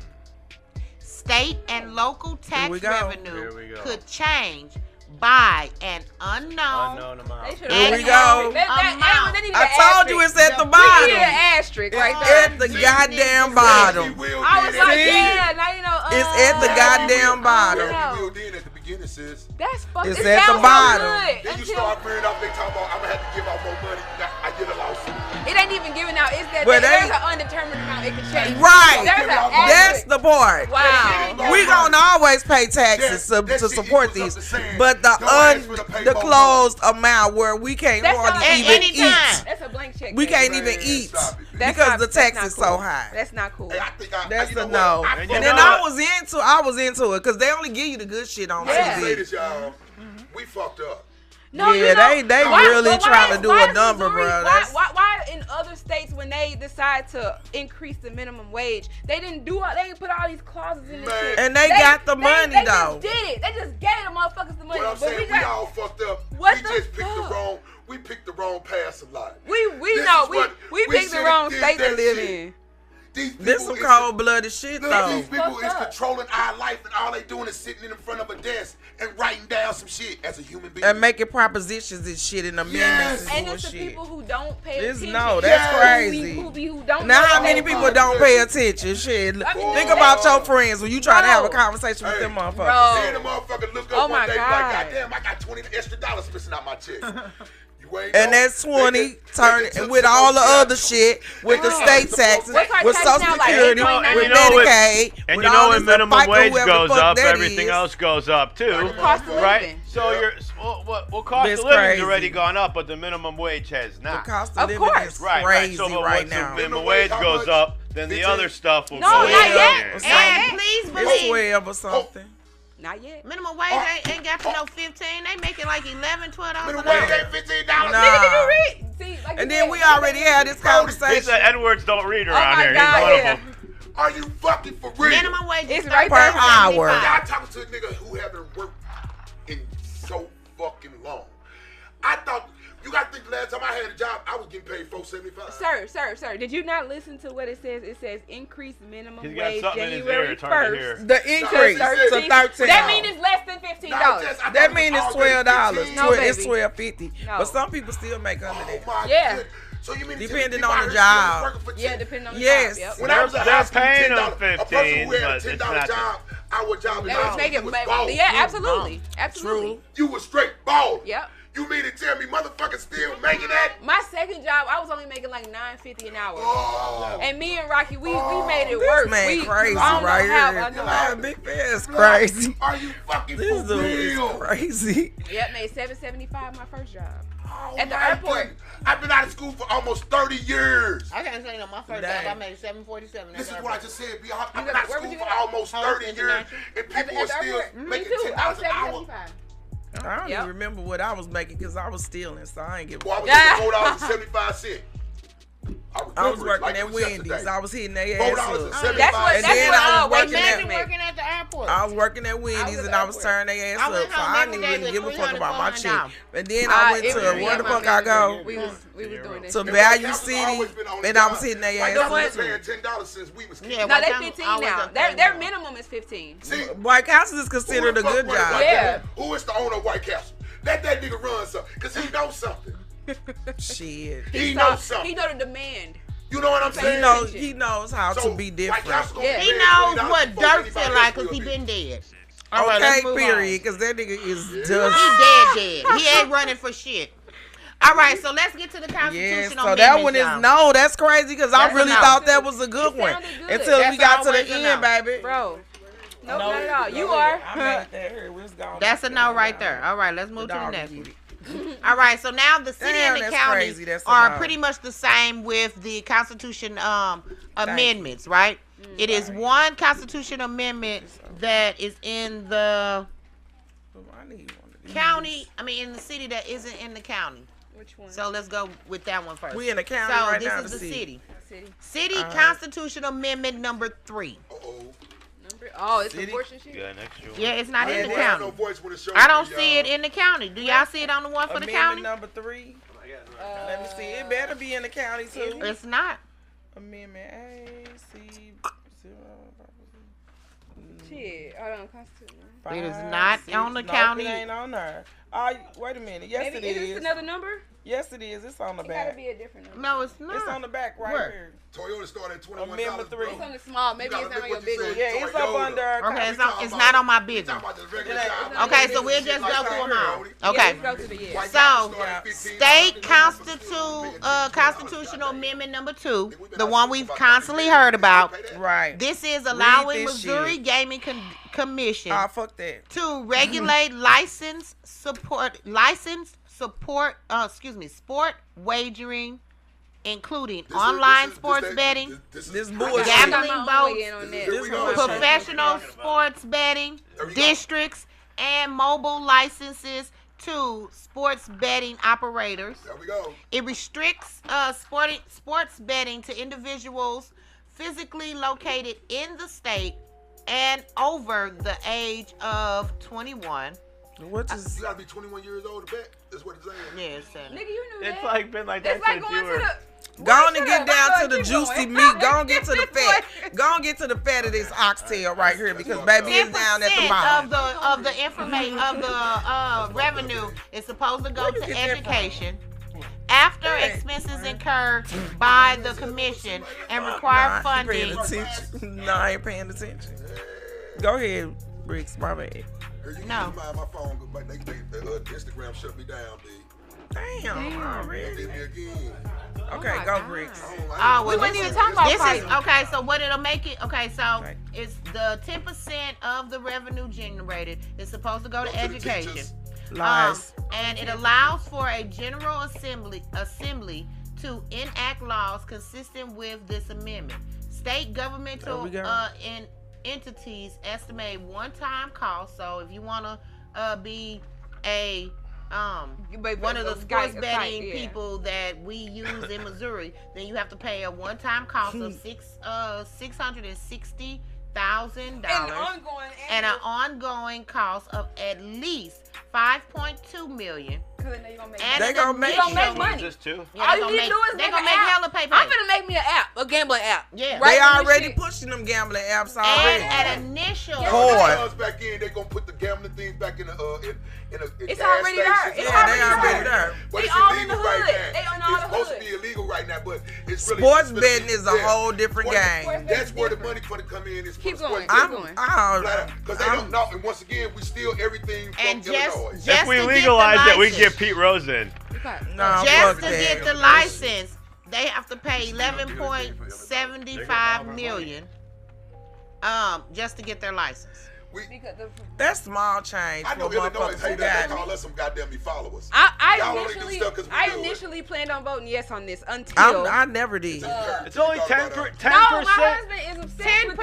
State and local tax revenue could change by an unknown amount. Here we go. I told you it's at the bottom. We need an asterisk right there. At the goddamn bottom. I was like, yeah, now you know. It's at the goddamn bottom. That's fucking. It's at the bottom. Then you start figuring out, they talk about, I'm going to have to give out more money. I get a lawsuit. It ain't even giving out. It's that But there's an undetermined amount it can change. Right. That's the part. Wow. We gonna always pay taxes to support these, but the closed amount where we can't hardly even eat. That's a blank check. We can't even eat because the tax is so high. That's not cool. That's a no. And then I was into it because they only give you the good shit on TV. We fucked up. No, they really trying to do a number, bro. Why in other states when they decide to increase the minimum wage, they didn't put all these clauses in this shit. And they got the money though. They just did it. They just gave the motherfuckers the money. What I'm saying, we all fucked up. We picked the wrong path of life. We picked the wrong state to live in. This some cold-blooded shit, though. These people is controlling our life, and all they doing is sitting in front of a desk and writing down some shit as a human being. And making propositions and shit in amendments and it's the people who don't pay attention. That's crazy. Who don't now, how many people don't pay attention? Shit. Think about your friends when you try to have a conversation with them motherfuckers. Seeing the motherfucker look up one day like, goddamn, I got $20 extra missing out my check. And that's 20 turning with all the other shit, with the state taxes, with Social Security, with Medicaid. And you know when minimum wage goes up, everything else goes up too, right? So cost of living has already gone up, but the minimum wage has not. The cost of living is crazy right now. When the minimum wage goes up, then the other stuff will go up. No, not yet. And please believe. 12 or something. Not yet. Minimum wage ain't got to no 15. They making like $11, $12. Minimum wage ain't $15. Nigga, did you read? See, like and then we already had this conversation. He said Edwards don't read around here. God, he's one of them. Are you fucking for real? Minimum wage is right per hour. Y'all talking to a nigga who haven't worked in so fucking long. I thought. You got to think the last time I had a job, I was getting paid $4.75. Sir, did you not listen to what it says? It says increased minimum wage January 1st. The increase to 13. That means it's less than $15. That means it's $12. No, it's $12.50. No. But some people still make under that. Yeah. Goodness. So you mean depending on the job. Yeah, depending on the job. Yep. When I was they're paying them $15, 15, a person who had but a it's $10 not job, our job They was making, balling. yeah, absolutely. Absolutely. You was straight balling. Yep. You mean to tell me motherfuckers still making that? My second job, I was only making like $9.50 an hour. Oh. And me and Rocky, we made it work. Man, crazy right here. Big man's crazy. Are you fucking this for dude real? Is crazy. Yep, made $7.75 my first job. Oh at the airport. Goodness. I've been out of school for almost 30 years. I can't say no. My first job, I made $7.47. This is what I just said. I've been out of school for almost 30 years, and people are still making $10 an hour. I don't even remember what I was making because I was stealing, so I ain't give a fuck. Well, I was making $4.75. I was working at Wendy's. I was hitting their ass up. That's what I was working at the airport. I was working at Wendy's and I was turning their ass up. So I didn't really give a fuck about my chick. And then I went to where the fuck I go? We was doing this. To Value City, and I was hitting their ass up. $10 since we was kids. No, they 15 now. Their minimum is 15. White Castle is considered a good job. Yeah. Who is the owner of White Castle? Let that nigga run something, because he knows something. Shit. He knows something. He know the demand. You know what I'm saying? He knows how to be different. Yeah. He knows what dirt feel like because he been dead. Okay, period, because that nigga is just... He dead. He ain't running for shit. All right, so let's get to the constitutional amendments. So that one is no. That's crazy because I really thought that was a good one until we got to the end, baby. Bro. No, not at all. You are. That's a no right there. All right, let's move to the next one. All right, so now the city and the county are pretty much the same with the Constitution amendments, right? It is one Constitution amendment that is in the county. I mean, in the city that isn't in the county. Which one? So let's go with that one first. We in the county right now. So this is the city. City Constitution Amendment number 3. Oh, it's abortion shit? Yeah, it's not in the county. I don't see it in the county. Do y'all see it on the one for the county? Number 3. Let me see. It better be in the county too. It's not. Amendment A, C, 0. Shit. Hold on, Constitution. It is not on the county. It ain't on there. Wait a minute. Yes, it is. Is this another number? Yes, it is. It's on the back. It gotta be a different number. No, it's not. It's on the back right here. Toyota started at $21. Amendment 3. It's on the small. Maybe it's not on your big one. Yeah, it's up under. Okay, it's not on my big one. Okay, so we'll just go through them all. Okay. So, state constitutional amendment number 2, the one we've constantly heard about. Right. This is allowing Missouri Gaming Commission to regulate sport wagering, including online sports betting, gambling boats, professional sports betting, districts, and mobile licenses to sports betting operators. There we go. It restricts sports betting to individuals physically located in the state and over the age of 21. What is? You gotta be 21 years old to bet. That's what it's saying. Yeah, it's saying. Nigga, you knew that. It's like been like that It's like since going you were. to the. Go on and get down to the juicy meat. Go on get to the fat. Go on get to the fat of this oxtail right here because baby it's down at the bottom. Of the information of the revenue is supposed to go to education. After expenses incurred by the commission and require funding. No, I ain't paying attention. Go ahead, Briggs. My bad. No. My phone, Instagram shut me down, B. Damn. Already. Did me again. Okay, go Briggs. We wasn't even talking about fighting. Okay, so what it'll make it? Okay, so it's the 10% of the revenue generated is supposed to go to education. And it allows for a general assembly to enact laws consistent with this amendment. State governmental entities estimate one-time cost. So if you want to be a one of the sports betting people that we use in Missouri, then you have to pay a one-time cost of $660,000 and an ongoing cost of at least $5.2 million. They gonna make money. This too. All you need to do is they gonna make hella pay. I'm gonna make me an app, a gambling app. Yeah, they already pushing them gambling apps already. And an initial. Back in, they gonna put the gambling things back in the It's already there. It's already there. But it's all in illegal the right hood. now. They on all It's the supposed hood. to be illegal right now, but it's really sports betting is a whole different game. That's where the money for to come in. Is keep going. Because they don't know. And once again, we steal everything from Illinois. If we legalize it, we can get Pete Rose in. No, just to get the license, they have to pay $11.75 million. Just to get their license. That's small change. I know Illinois hate that. They call us some goddamn followers. I initially planned on voting yes on this until I never did. It's only 10%. No, my husband is a 10%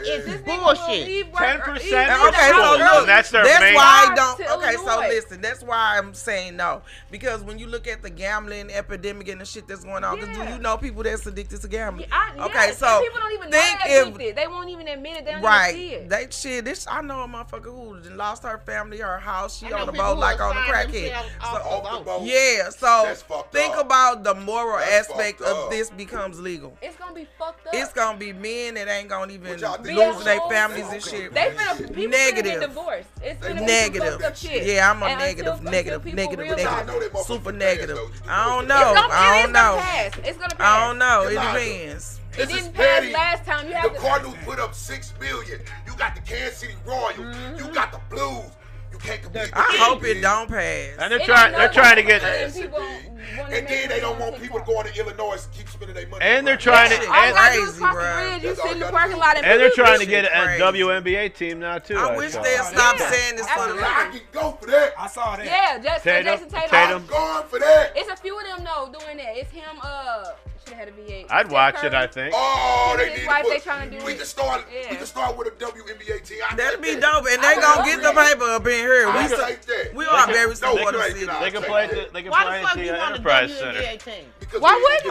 is bullshit. 10%. Okay, so look, that's their that's main. why I don't. Okay, so listen, that's why I'm saying no, because when you look at the gambling epidemic and the shit that's going on, because do you know people that's addicted to gambling? Okay, so people don't even know they're addicted. They won't even admit it. They don't even see it. They shit. This I know a motherfucker who lost her family, her house. She on the boat like on the crackhead. So think about the moral aspect of this becomes legal. It's gonna be fucked up. It's gonna be men that ain't gonna even lose their families and shit. People negative. Get divorced. It's gonna negative. Be shit. Yeah, I'm a negative. Super negative. I don't know. I don't know. It's gonna pass. I don't know. It depends. It didn't pass last time. The Cardinals put up $6 million. You got the Kansas City Royals. You got the Blues. You can't compete. I hope it don't pass. And they're trying to get. And then they don't want people to go into Illinois and keep spending their money. And they're trying to. Crazy, bro. You sit in the parking lot and they're trying to get a WNBA team now too. I wish they'd stop saying this for the I can go for that. I saw that. Yeah, Jason Tatum. I'm going for that. It's a few of them though doing that. It's him. Should have had a VA. I'd watch it. I think. Oh, they need to trying to do we can start. We can start with a WNBA team. That'd be dope, and they gonna get the paper up in here. We are very supportive. They can play at the Enterprise Center. Why wouldn't you?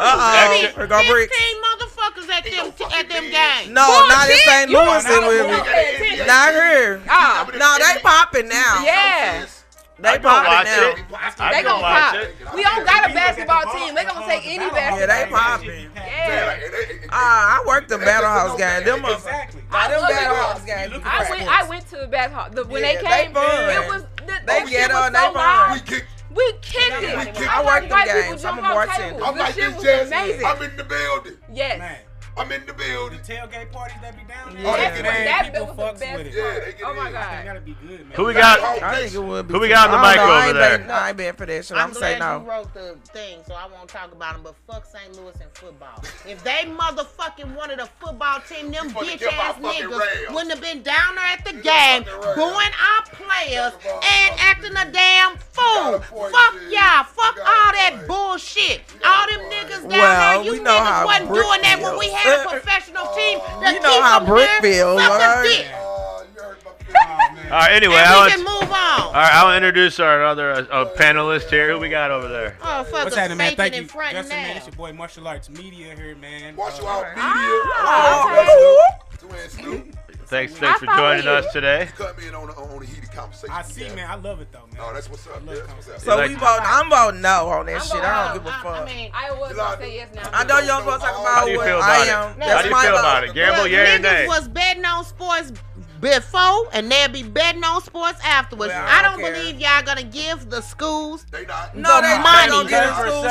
15 motherfuckers at them games. No, not in St. Louis. Not here. No, they popping now. Yeah. They popping now. They gonna pop. We don't got a basketball team. They gonna take any basketball. Yeah, they popping. Yeah. I worked the Battle House game. Them exactly. Battle House games. I went to the Battle House. When they came, it was they get on. They fun. We kicked it. I worked the games. I'm a bartender. I'm like this, Jazz. I'm in the building. Yes. Man. I'm in the building. The tailgate parties that be down there. That people was fucks the best with it. Yeah, they get oh my in. God. They gotta be good, man. Who we got? I think it would be. Who we got on the mic over there? I ain't been for that shit. I'm saying no. You wrote the thing, so I won't talk about them. But fuck St. Louis and football. If they motherfucking wanted a football team, them bitch ass niggas wouldn't have been down there at the game, booing our players and acting a damn fool. Fuck y'all. Fuck all that bullshit. All them niggas down there, you niggas wasn't doing that when we had a professional team. You know how Brick feels. All right, anyway, we can move on. All right, I'll introduce our other panelist here. Who we got over there? Oh, fuck. What's happening, man? Thank you. Justin, man, it's your boy Martial Arts Media here, man. Martial Arts Media. Thanks for joining us today. You cut me in on a heated conversation. I see, man. I love it though, man. Oh, that's what's up. Yeah, that's what's up. So we voting. I'm voting no on that shit. I don't give a fuck. I mean, I was gonna say yes now. I know y'all gonna talk about How do you feel about it? How do you feel about it? Gamble, yeah or nay? Niggas was betting on sports before, and they'll be betting on sports afterwards. Well, I don't believe y'all gonna give the schools They not. the money.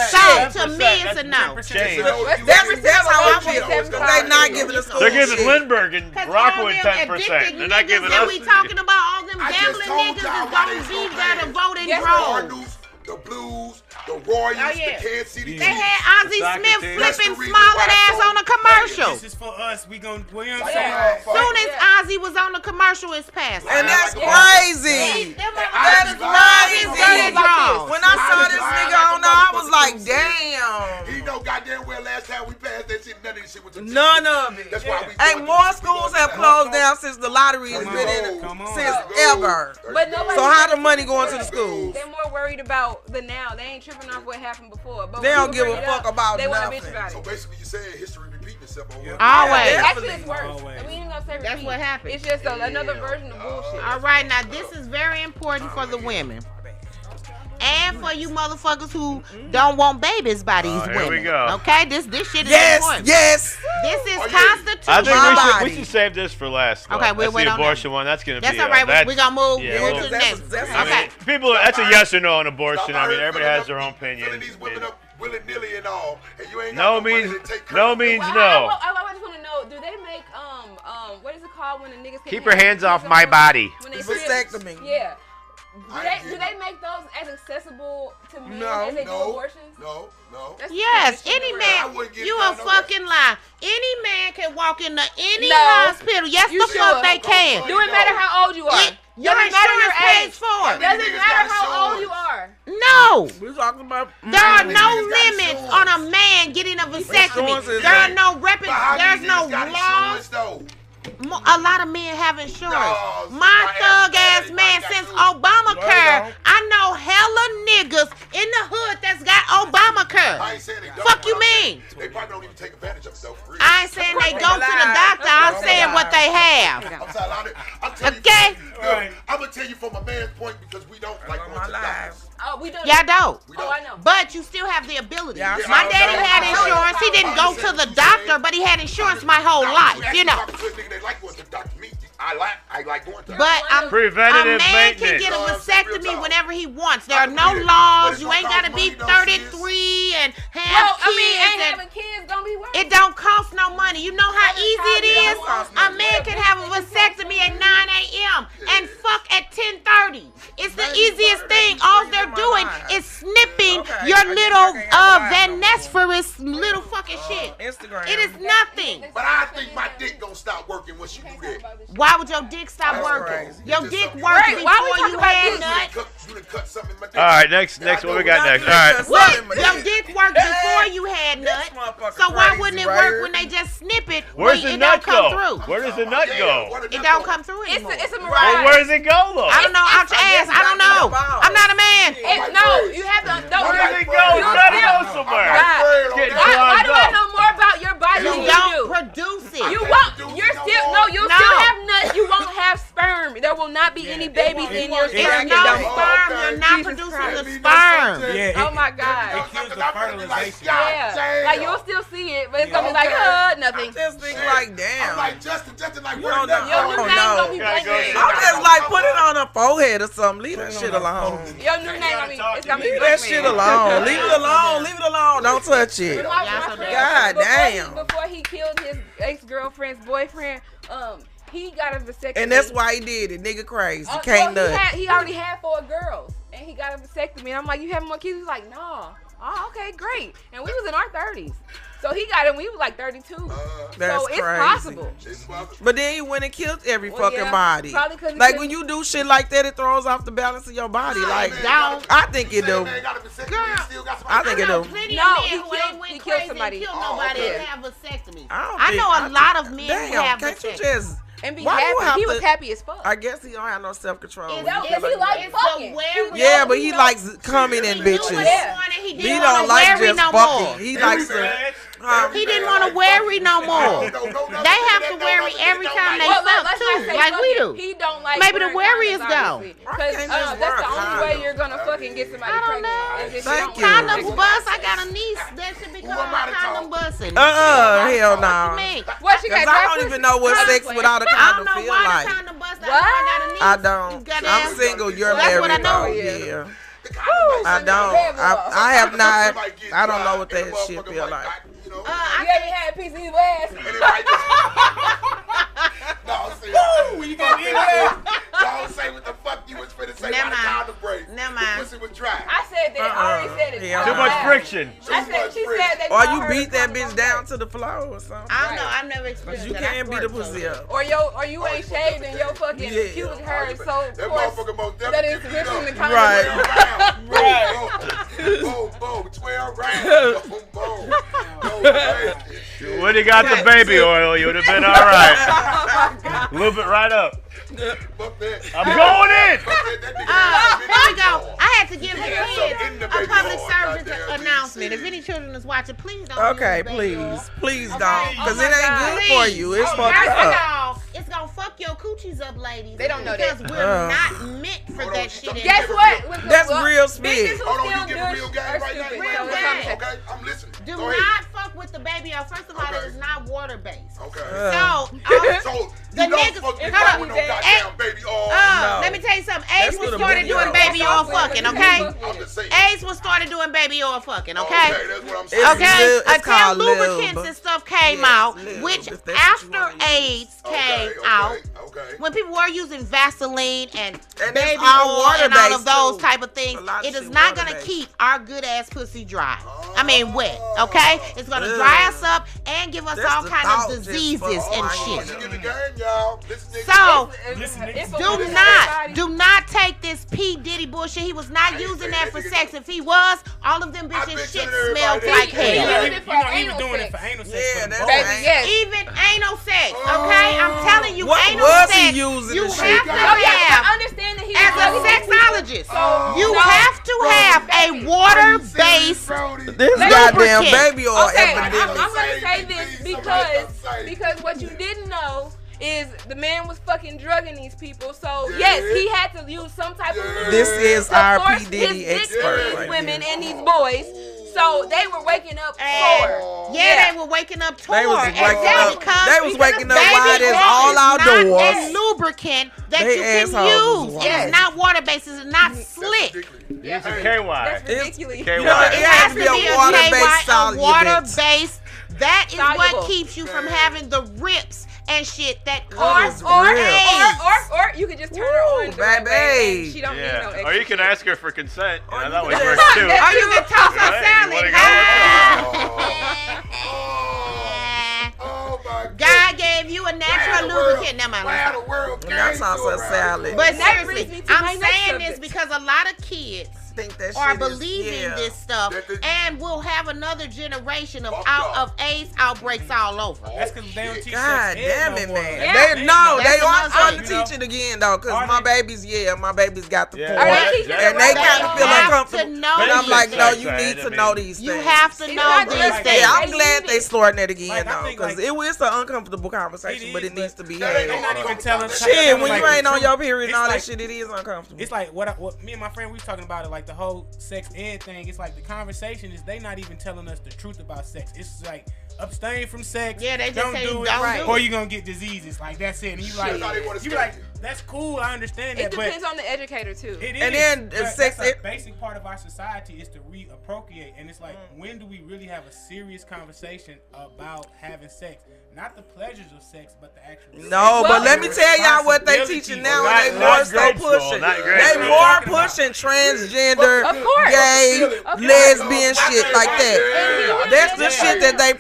So to me, it's a no. That's how I feel. They not giving the schools. They're giving Lindbergh and Rockwood 10%. They're not giving us. We talking about all them gambling niggas is gonna be there to vote in droves. The Blues, the Royals, the Kansas City. They had Ozzie Smith flipping smiling ass on a commercial. This is for us. We gonna. Soon as Ozzie was on the commercial, it's passed. And that's crazy. That is crazy. When I saw this nigga on there, I was like, damn. He know goddamn well last time we passed that shit, none of this shit was. None of it. That's why we. And more schools have closed down since the lottery has been in since ever. But nobody. So how the money going to the schools? They're more worried about the now. They ain't tripping off what happened before. But they don't give a fuck about they nothing. Want to bitch about it. So basically, you saying history repeating itself over. Always. Actually, it's worse. We ain't even gonna say repeat. That's what happened. It's just another version of bullshit. All right, now this is very important for the women. And for you motherfuckers who don't want babies by these women. Here we go. Okay, this shit is important. Yes. This is constitutional. I think we should save this for last. Though. Okay, we'll that's wait the on abortion one. That's gonna be. That's all right. We're gonna move to the next. Okay. People, that's a yes or no on abortion. I mean, everybody has their own opinion. Filling these women up willy-nilly and all, and you ain't no means no means no. I just want to know, do they make what is it called when the niggas keep your hands off my body? Vasectomy. Yeah. Do they make those as accessible to men as they do abortions? No. Yes, any man. You a fucking lie. Any man can walk into any hospital. Yes, the fuck they can. Do it matter how old you are? Your insurance pays for it. Doesn't matter how old you are. No, No. We're talking about. There are no limits on a man getting a vasectomy. There are no there's no laws. A lot of men have insurance. My thug ass man since Obamacare, I know hella niggas in the hood that's got Obamacare. Fuck you mean? They probably don't even take advantage of stuff. I ain't saying they go to the doctor. I'm saying what they have. Okay? I'm gonna tell you from a man's point because we don't like going to doctors. Oh, we don't. Y'all don't. Oh, I know. But you still have the ability. My daddy had insurance. He didn't go to the doctor, but he had insurance my whole life. You know. I like going to. But preventative a man can get a vasectomy whenever he wants. There are no laws. You ain't gotta be 33 and have kids. Having kids don't be worth it don't cost no money. You know how easy it is. A man can have a vasectomy at 9 a.m. and fuck at 10:30. It's the easiest thing. All they're doing is snipping your little Van Ness little fucking shit. Instagram. It is nothing. But I think my dick gonna stop working once you do that. Why would your dick stop working? Your dick worked before you had nut. All right, next, what we got next? All right. What? Your dick worked before you had nut. So why wouldn't it work when they just snip it? Where's the nut go? Where does the nut go? It don't come through anymore. It's a mirage. Well, where does it go though? I don't know. Out your ass. I don't know. I'm not a man. No, you have to. Where does it go? It's gotta go somewhere. Why do I know more about your body than you do? Don't produce it. You won't. You're still you'll still have nuts. You won't have sperm. There will not be any babies in your sperm. It's no sperm. You're not producing the sperm. Oh my God. It kills the fertilization. Yeah. Like you'll still see it, but it's gonna be like nothing. I just think like damn. I'm like Justin like you don't know. Your new name gonna be blank. I'm just like put it on her forehead or something. Leave that shit alone. Your new name gonna be it's gonna be leave that shit alone. Leave it alone. Leave it alone. Don't touch it. God damn. Before he killed his ex-girlfriend's boyfriend, he got a vasectomy. And that's why he did it. Nigga crazy. Can't nut. He already had 4 girls, and he got a vasectomy. And I'm like, you having more kids? He's like, no. Oh, okay, great. And we was in our 30s. So he got it when he was like 32. That's so it's crazy. Possible. But then he went and killed every fucking body. Like when you do shit like that, it throws off the balance of your body. Like, I think it do. I think it do. No, he killed somebody. He killed nobody that have vasectomy. I know a lot of men who have vasectomy. And be happy. He was happy as fuck. I guess he don't have no self-control. He like fucking. Yeah, but he likes coming in bitches. He don't like just fucking. He likes to. He didn't want to worry no more. They have to worry every time they fuck too, like we do. He don't like. Maybe the worry is gone. Because that's the only way you're gonna fucking get somebody pregnant. Thank you. Condoms bust. I got a niece that should be called condom busting. Hell no. What she got? I don't even know what sex without a condom feel like. I don't. I'm single. You're married. That's what I know. Yeah. I don't. I have not. I don't know what that shit feel like. You ever had a piece of his ass? No, you can't eat that. Don't say what the fuck you was finna say about the condom break. Never mind. The pussy was dry. I said that. I already said it. Too much friction. I said she said that. Or you beat that bitch down to the floor or something. I don't know. I've never experienced that. You can't beat the pussy up. Or you ain't shaved and your fucking pubic hair is so coarse that it's ripping the condom. Right. Boom. 12 rounds. Boom. When you got the baby oil, you would have been all right. Loop it right up. I'm going in. Here we go. I had to give the kids a public service announcement. If any children is watching, please don't. Okay, please don't, because it ain't good for you. It's fucked up. It's gonna fuck your coochies up, ladies. They don't know that. Because we're not meant for that shit. Guess what? That's real spit. Hold on, you giving real game right now? Okay, I'm listening. Do not fuck with the baby oil. First of all, it is not water based. Okay. So the niggas fuck with no goddamn baby oil. Let me tell you something. Ace was started doing baby oil fucking, okay? Ace was started doing baby oil fucking, okay? Okay, that's what I'm saying. Okay, until lubricants and stuff came out, which after AIDS came out, when people were using Vaseline and baby oil and all of those type of things, it is not gonna keep our good ass pussy dry. I mean wet, okay? It's gonna dry us up and give us all kinds of diseases and shit. So, do not take this P. Diddy bullshit. He was not using that for sex. If he was, all of them bitches shit smelled like hell. He was doing it for anal sex. Yeah, that's even anal sex. Okay, I'm telling you, what anal was sex. He using You this have shit? to have. I understand that he As a sexologist, you have to have a water-based this goddamn baby oil okay, epidemic. I'm gonna say this because what you didn't know is the man was fucking drugging these people. So yes, he had to use some type of lube This is to our force P. Diddy his dick expert in these right women here. and these boys. So they were waking up sore. Yeah, they were waking up tore. They was waking up. Because They was waking up baby wide as oil all is outdoors. not a lubricant that They you can assholes was use. It is not water-based. It's not slick. It's a KY. That's ridiculous. KY. You know, it has to be a water-based solid. Water-based. That is what Soluble. keeps you from having the rips and shit that Or cause you could just turn her on, the right way, and she don't need no extra. Or you can ask her for consent. Or That you would can work just- too. Or you can toss her salad. Oh my God. God gave you a natural lubricant. Never mind. That sounds like salad. But that brings seriously, me to my I'm next saying this subject. because a lot of kids think that are shit is- believing yeah. this stuff, That- and we'll have another generation of Fucked up. AIDS outbreaks all over. That's because they don't teach God sex damn ed it, no more. man. Yeah. They That's are another starting to thing. teach it again though, cause Are my they? babies got the Yeah. point. Are they teaching And it they right kind now? of feel You have uncomfortable. to know And I'm these like, no, things. you need to I know mean, these You things. have to It's know not these just things. Yeah, I'm They glad need they it. starting it again Like, I though, think, because like- it was an uncomfortable conversation, It but is, it needs to be That had. ain't They're not even telling us. Shit, when like, you ain't the on truth. your period and It's all like- that shit, it is uncomfortable. It's like what me and my friend we was talking about it, like the whole sex ed thing. It's like the conversation is they not even telling us the truth about sex. It's like abstain from sex. Yeah, they just don't say do it, don't do or it. you're gonna get diseases. Like that's it. And you like, That's how they wanna you scare like, you. that's cool. I understand It that, but depends on the educator too. it is. And then but sex that's a ed- basic part of our society is to reappropriate, and it's like when do we really have a serious conversation about having sex? Not the pleasures of sex, but the actual. No, Well, but let me tell y'all what they responsibility. teaching now, Not- and they not more so grade school, pushing. not grade They school. more pushing transgender, Of course. gay, Of course. lesbian shit like that. Yeah. That's the shit that they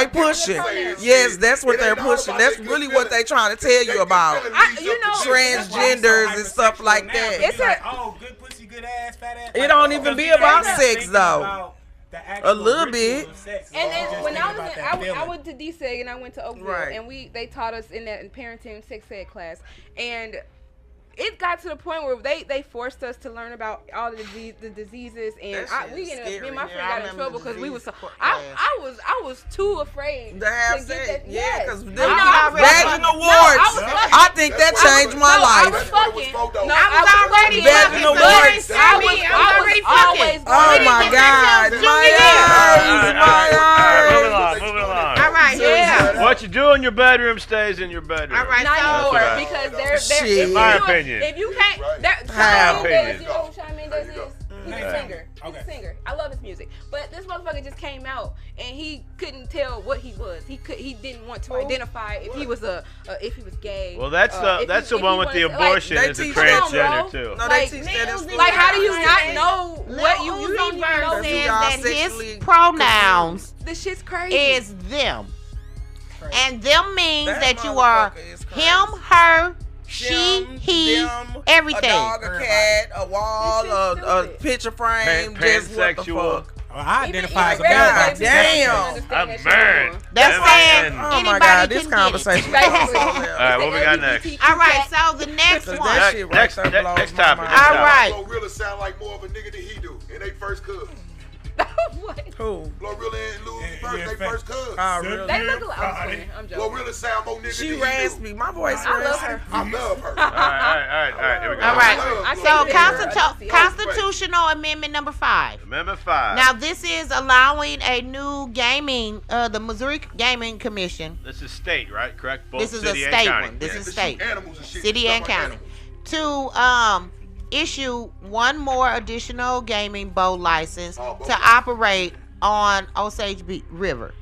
pushing. Yes, that's what they're pushing. That's really what they trying to tell you about. Transgenders and stuff like that. It's like, oh, good pussy, good ass, fat ass. It don't even be about sex, though. About the A little actual bit. ritual of sex. And Don't then just when think I was about in, that I feeling. went to DSEG and I went to Oakville, Right. and they taught us in that parenting sex ed class, and it got to the point where they forced us to learn about all the diseases, and That shit me is and scary. my friend Yeah, I got in remember trouble the because we was so disease I was too afraid To have get sex, that. yeah, Yes. because I know, I was vaginal fucking- warts. No, I was I think that changed my I was life. fucking. No, I was already Vaginal fucking, but warts. I was already fucking. Oh my God, my eyes, Moving my eyes. along, moving along. All right, Yeah. What you do in your bedroom stays in your bedroom. All right, Not so anymore That's because what they're Shit. if In my you- opinion. If you can't, How? Shawn Mendes, you know who Shawn Mendes is? He's a Okay. singer. He's Okay. a singer. I love his music, but this motherfucker just came out and he couldn't tell what he was. He didn't want to identify if he was if he was gay. Well, that's the one with the abortion They is a teach- transgender Come too. No, Like, they teach that in school. like, how do you not know Lil what you don't Uzi even Vert know? says y'all that sexually his pronouns This shit's crazy. is them. And them means that you motherfucker are is crazy. him, her, she, Them, he, them, everything. A dog, a cat, a wall, This a shit's stupid. picture frame, Pan- just what the pansexual. fuck. I identify as a Even God man. regular damn. babies don't I'm understand that shit married. anymore. That's Am I saying in? Oh my anybody God, this can get conversation. Right. is so All right, what we got next? All right, so the next Cause one. that shit right Next- there next- blows next my topic. mind. Next All topic. right. Glorilla sound like more of a nigga than he do, and they first cousin. What? Who? Glorilla and Louis Yeah, first, yeah, they fact. first cousins. Oh, really? They look alike. I'm playing. I'm joking. Glorilla sound more nigga She than he raspy. do. My voice I love raspy. her. I love her. All right. Here we go. All right. I So can't stand her. constitutional amendment number 5. Amendment 5. Now this is allowing a new gaming, the Missouri Gaming Commission. This is state, right? Correct. Both This is a city and state county. one. This Yeah, is to state, shoot animals and shit, city and stuff like county, to issue one more additional gaming boat license Oh, boat to license. operate on Osage River.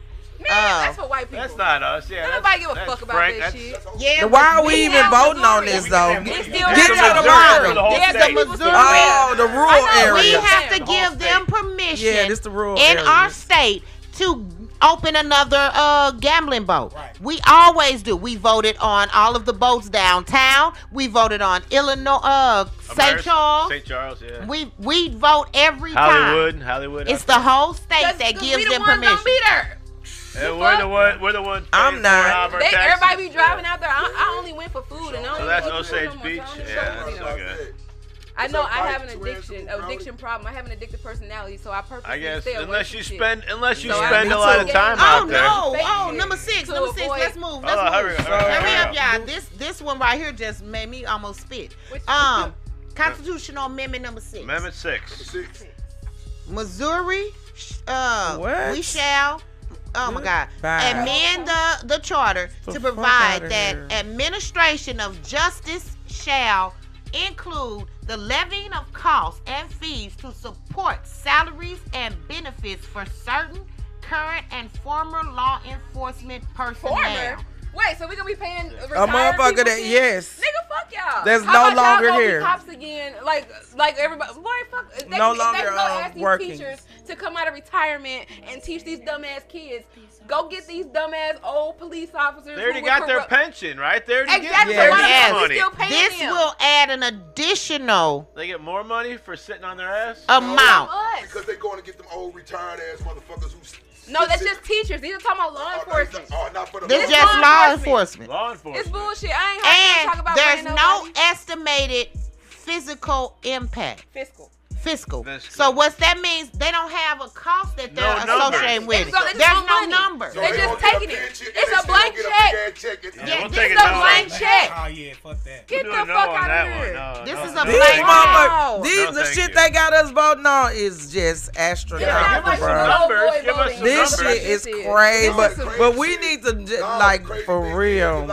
Man, that's for white people. That's not us. Yeah. Nobody give a that's fuck about Frank, that that's- shit. Yeah, Why are but we we even have voting on Missouri. this though? It's Get still to the Missouri. bottom. The whole There's state. the Missouri. Oh, the rural I know, area. We have to The whole give them state. permission Yeah, this the rural in area. our state to open another gambling boat. Right. We always do. We voted on all of the boats downtown. We voted on Illinois, St. Charles. St. Charles, yeah. We vote every time. Hollywood. It's the whole state that gives them permission. We're the ones. I'm not. Everybody be driving out there. I only went for food and so that's Osage Beach. Yeah, that's okay. I know I have an addiction problem. I have an addictive personality, so I purposely stay away unless you spend a lot of time out there. Oh, number six. Let's move. Hurry up, y'all. This one right here just made me almost spit. Constitutional Amendment number 6. Amendment 6. Missouri, we shall. Oh my God! Amend the charter to provide that administration of justice shall include the levying of costs and fees to support salaries and benefits for certain current and former law enforcement personnel. Wait, so we gonna be paying a motherfucker that yes? Nigga, fuck y'all. That's no longer here. Cops again, like everybody. Boy, fuck. They no longer ask these working. Teachers to come out of retirement and teach these dumbass kids. Go get these dumbass old police officers. They already got their pension, right? They already exactly. get money. This will add an additional. They get more money for sitting on their ass. Amount because they're going to get them old retired ass motherfuckers who. No, that's just teachers. These are talking about law enforcement. Not for the this just law enforcement. Law enforcement. It's bullshit. I ain't heard you talk about there's no estimated physical impact. Fiscal. So what that means, they don't have a cost that they're associated with it. There's no number. They're just taking it. It's a blank check. Yeah, this is a blank check. Oh yeah, fuck that. Get the fuck out of here. This is a blank check. The shit they got us voting on is just astronomical, bro. This shit is crazy, but we need to like for real.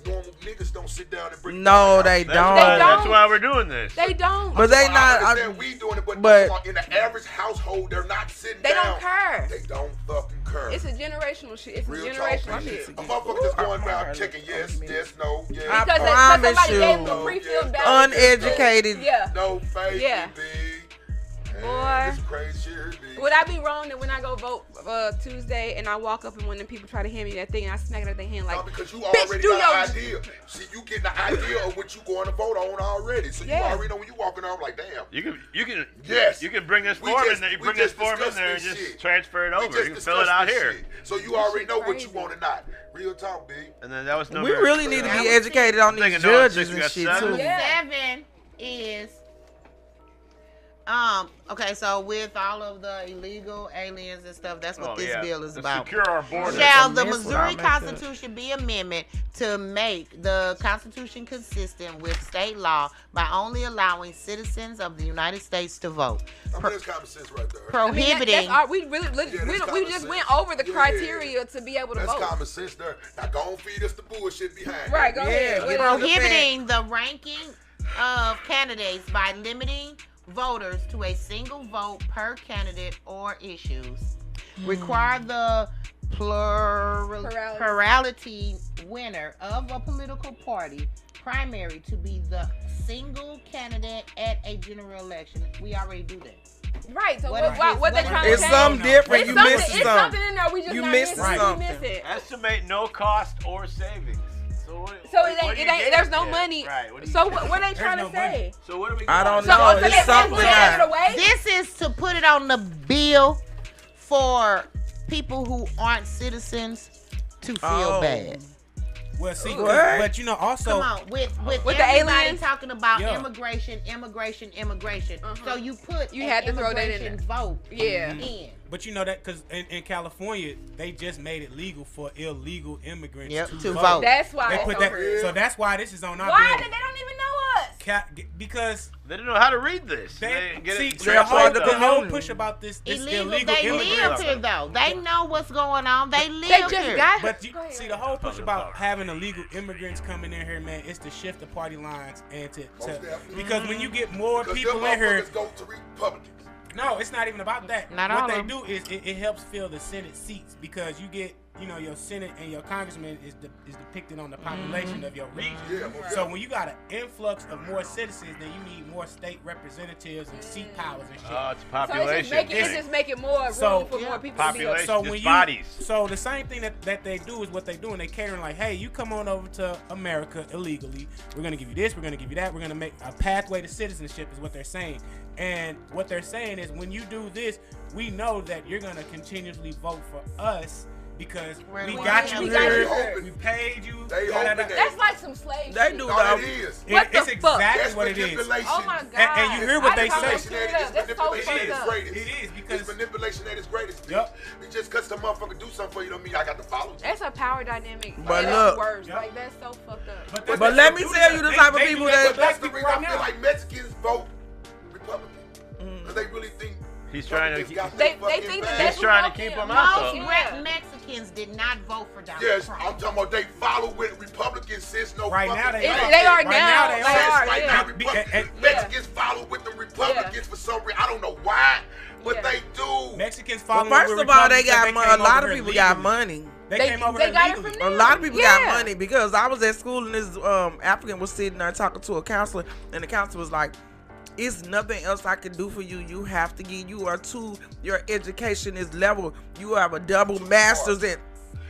Normal niggas don't sit down and bring they don't. That's why we're doing this. They don't. But they not. I understand we doing it, but in the average household, they're not sitting down. They don't care. They don't fucking care. It's a generational shit. It's real a generational shit. A motherfucker just going around checking yes, no, yes. I promise you, uneducated. Yeah. No faith. Yeah. Boy, would I be wrong that when I go vote Tuesday and I walk up and when the people try to hand me that thing and I smack it out their hand like, because you already got an idea. See, you getting the idea of what you going to vote on already. So you already know when you walking out like, damn. You can bring this form in there. You bring this form in there and just transfer it over. You can fill it out here. So you already know what you want or not. Real talk, B. And then that was we really need to be educated on these judges and shit too. 7 is. Okay, so with all of the illegal aliens and stuff, that's what this bill is about. Secure our borders. Shall the Missouri Constitution be amendment to make the Constitution consistent with state law by only allowing citizens of the United States to vote? That's common sense right there. Prohibiting. We just went over the criteria to be able to vote. That's common sense there. Now go and feed us the bullshit behind. Right, go ahead. Prohibiting the ranking of candidates by limiting voters to a single vote per candidate or issues. Require the plurality winner of a political party primary to be the single candidate at a general election. We already do that. Right, so what they trying to It's something different. You missing something. It's something in there we just not missing. Something. Estimate no cost or savings. So it ain't. There's no money. Right. So what they trying to say? So what are we? I don't know. It's something. This is to put it on the bill for people who aren't citizens to feel bad. Well, see, but you know, also come on with the aliens talking about immigration. So you had to throw that in vote. In. But you know that because in California they just made it legal for illegal immigrants to vote. That's why they put that. So that's why this is on our bill. Why did they don't even know us? Because they didn't know how to read this. The whole push about this illegal they live here though. They know what's going on. They live here. But see, the whole push about having illegal immigrants coming in here, man, is to shift the party lines and to because when you get more people in here, go to Republicans. No, it's not even about that. Not what all they of them. do is it helps fill the Senate seats because you get your Senate and your congressman is depicted on the population of your region. So when you got an influx of more citizens, then you need more state representatives and seat powers and shit. It's population. So it's just making more room for more people to be there. So when bodies. So the same thing that they do is what they do, and they catering like, hey, you come on over to America illegally. We're gonna give you this. We're gonna give you that. We're gonna make a pathway to citizenship is what they're saying. And what they're saying is when you do this, we know that you're gonna continuously vote for us. Because we got you here, we paid you. That's like some slave They do that. It's exactly what it is. Oh my God. And you hear what they say. It's manipulation at its greatest. It is because it's manipulation at its greatest. Yep. Just because some motherfucker do something for you don't mean I got to follow you. That's a power dynamic. But look, worse. Like that's so fucked up. But let me tell you the type of people that. That's the reason I feel like Mexicans vote Republican. Because they really think. He's trying to. They think that he's trying to keep them out. Most Mexicans did not vote for Donald Trump. Yes, I'm talking about they follow with Republicans since no. Right now they are. They are now. Mexicans follow with the Republicans for some reason. I don't know why, but they do. Mexicans follow. Well, first of all, they got money. A lot of people got money. They came over they got it from A lot of people got money because I was at school and this African was sitting there talking to a counselor, and the counselor was like, "It's nothing else I can do for you. You have to get. Your education is level. You have a double master's in."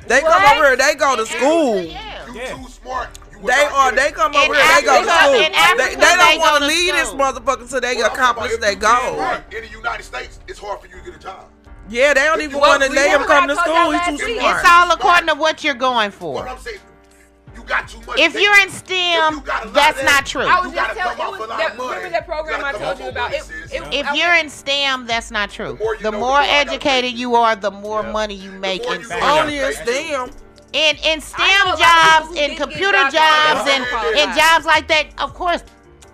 They come over here. They go to school. You too smart. They come over here. They go to school. They don't want to leave this motherfucker till they accomplish their goal. In the United States, it's hard for you to get a job. Yeah, they don't even want to let him come to school. He's too smart. It's all according to what you're going for. What I'm saying. You got too much. If you're in STEM, that's not true. I was just telling you, remember that program I told you about? If you're in STEM, that's not true. The more educated you are, the more money you make in STEM. Only in STEM. In STEM jobs, in computer jobs, and jobs like that, of course,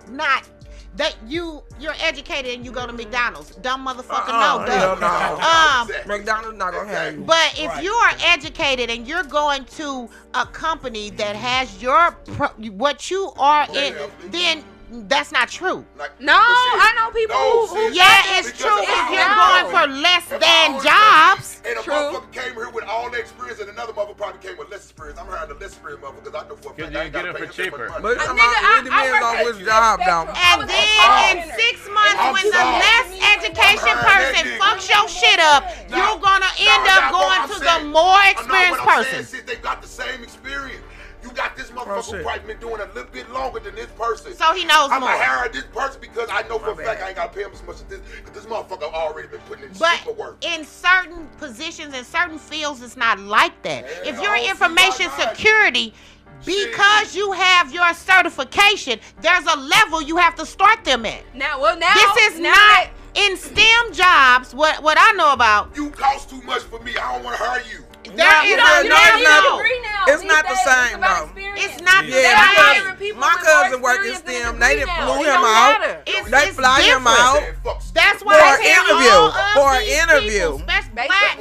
not. That you're educated and you go to McDonald's. Dumb motherfucker, no. McDonald's not gonna have you. But if you are educated and you're going to a company that has what you are in, then that's not true. No, I know people who it's true if you're going for less than jobs. And a motherfucker came here with all the experience and another motherfucker probably came with less experience. I'm hiring the less experience motherfucker because I know for a fact I ain't got to pay him for money. But it depends on which job though. And then in 6 months when the less education person fucks your shit up, you're gonna end up going to the more experienced person. They got the same experience. You got this motherfucker who probably been doing a little bit longer than this person. So he knows I'm more. going to hire this person because I know for a fact I ain't got to pay him as much as this. Because this motherfucker already been putting in super work. But in certain positions, in certain fields, it's not like that. Yeah, if you're in information security, because you have your certification, there's a level you have to start them at. This is not in STEM jobs, what I know about. You cost too much for me. I don't want to hire you. It's not the same though. It's not the same. My cousin worked in STEM. They didn't flew him out. They fly him out. That's why for an interview. Black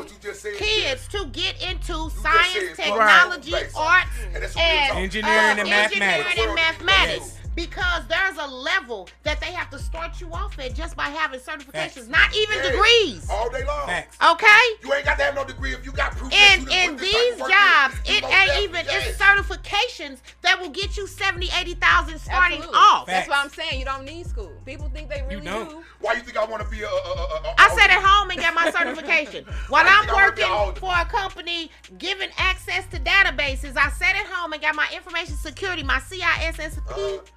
kids to get into science, technology, arts, and engineering and mathematics. Because there's a level that they have to start you off at just by having certifications, not even degrees. All day long. Okay? You ain't got to have no degree if you got proof. In these jobs, it ain't even, it's certifications that will get you 70, 80,000 starting off. That's what I'm saying. You don't need school. People think they really do. Why you think I want to be I sat at home and got my certification. While I'm working for a company giving access to databases, I sat at home and got my information security, my CISSP.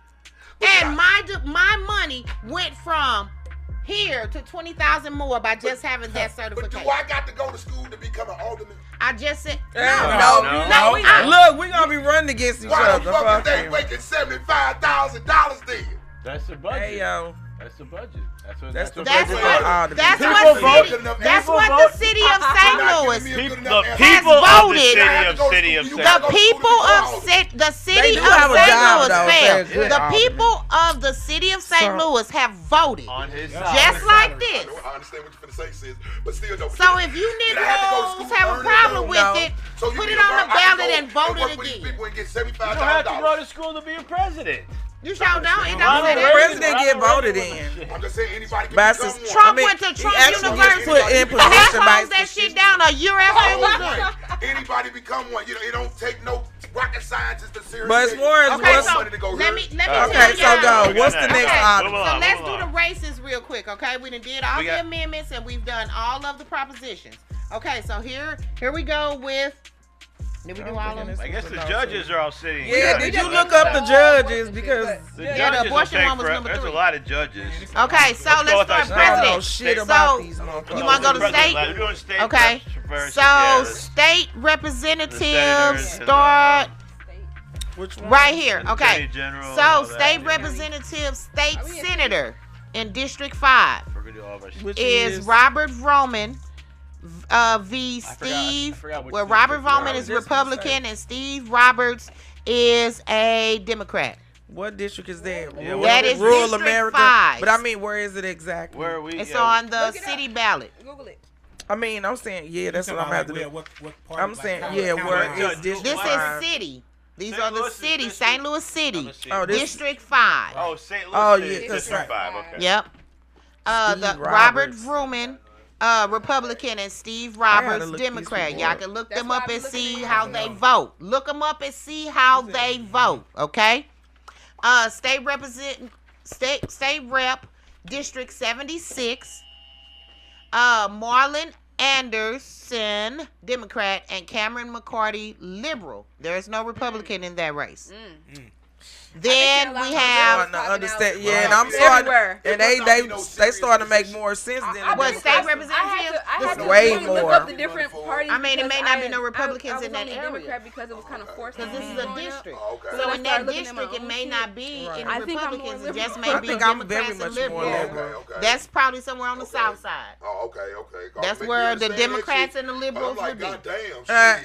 And my money went from here to 20,000 more by just having that certification. But do I got to go to school to become an alderman? I just said no. Look, we're gonna be running against each other. Why the fuck they making $75,000 then? That's the budget. Hey yo. That's the budget. That's what the city of St. Louis has voted. The people of the city of St. Louis have voted just like this. I understand what you're finna say, sis, but still don't. So if you Negroes have a problem with it, put it on the ballot and vote it again. You don't have to go to school to be a president. You sure don't. It don't say that. The president get voted in. I'm just saying anybody can become one. Trump went to Trump University. They closed that shit down a year after it was done. Anybody become one. You know, it don't take no rocket scientists to seriously. But as far as let me okay, so go. What's the next item? So let's do the races real quick, okay? We done did all the amendments and we've done all of the propositions. Okay, so here we go with. Did we do all of them? I guess the judges are all sitting. Yeah, did you look up the judges? Because the abortion one was number 3. There's a lot of judges. Okay, so let's start president. So you want to go to state? We're doing state. Okay. So state representatives start right here. Okay. So state representative, state senator in District 5 is Robert Roman. V. Steve, where Robert Roman is Republican and Steve Roberts is a Democrat. What district is that? That is rural America. 5. But I mean, where is it exactly? Where are we? It's on the city ballot. Google it. I mean, I'm saying, that's what I'm having to do. What part I'm saying, where is District 5? This is city. These are the cities. St. Louis City. Oh, District 5. Oh, St. Louis City. Yeah, District 5. Okay. Yep. The Robert Ruman. Republican and Steve Roberts, Democrat. Y'all can look them up and see how they vote. Look them up and see how they vote. Okay. State rep, District 76. Marlon Anderson, Democrat, and Cameron McCarty, Liberal. There is no Republican in that race. Then we have understand. Yeah, and I'm starting, and they starting to make more sense than what state representatives. I had to way look more. up the different parties. I mean, it may not be no Republicans in that area. Democrat because it was kind of forced. Because this is a district. So in that district, it may not be any Republicans. It just may be Democrats and liberals. That's probably somewhere on the south side. Oh, okay. That's where the Democrats and the liberals would be. Goddamn,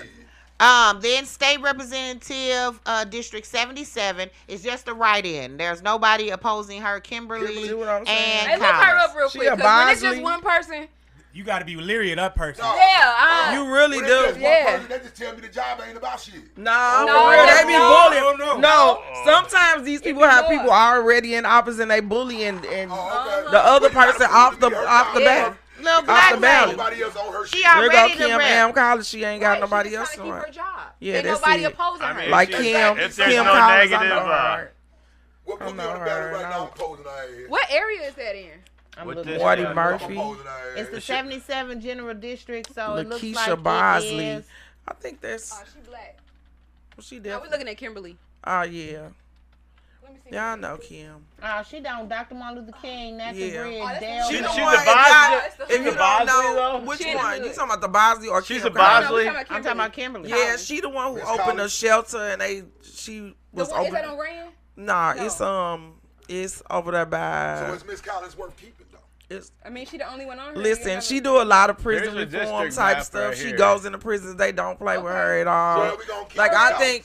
then state representative District 77 is just a write-in. There's nobody opposing her, Kimberly and Collins. Hey, look her up real quick, because when it's just one person, you got to be leery of that person. No. Yeah, you really do. Yeah. They just tell me the job ain't about shit. No, they be bullying. No, sometimes these people have people already in office and they bully and the other person off the bat. Little black lady. She already Kim Am Collins. She ain't got nobody else on her. Yeah, ain't that's nobody it. opposing her. Like Kim no Collins. negative, I know her. What area is that in? Marty Murphy. It's the 77 General District, so it looks like Bosley. it is. I think that's. Oh, she black. She we're looking at Kimberly. Oh, yeah. Y'all know Kim. She don't. Dr. Martin Luther King, Natural Bridge, Dale. She's the Bosley. If you don't know which one, you talking about the Bosley or she's Kim? The Bosley. I'm talking about Kimberly. Yeah, she the one who opened a shelter and she was open. Is that on Rand? Nah, it's over there by. So is Miss Collins worth keeping though? I mean, she the only one on her. Listen, she do a lot of prison reform type stuff. Right, she goes into prisons. They don't play with her at all. So I think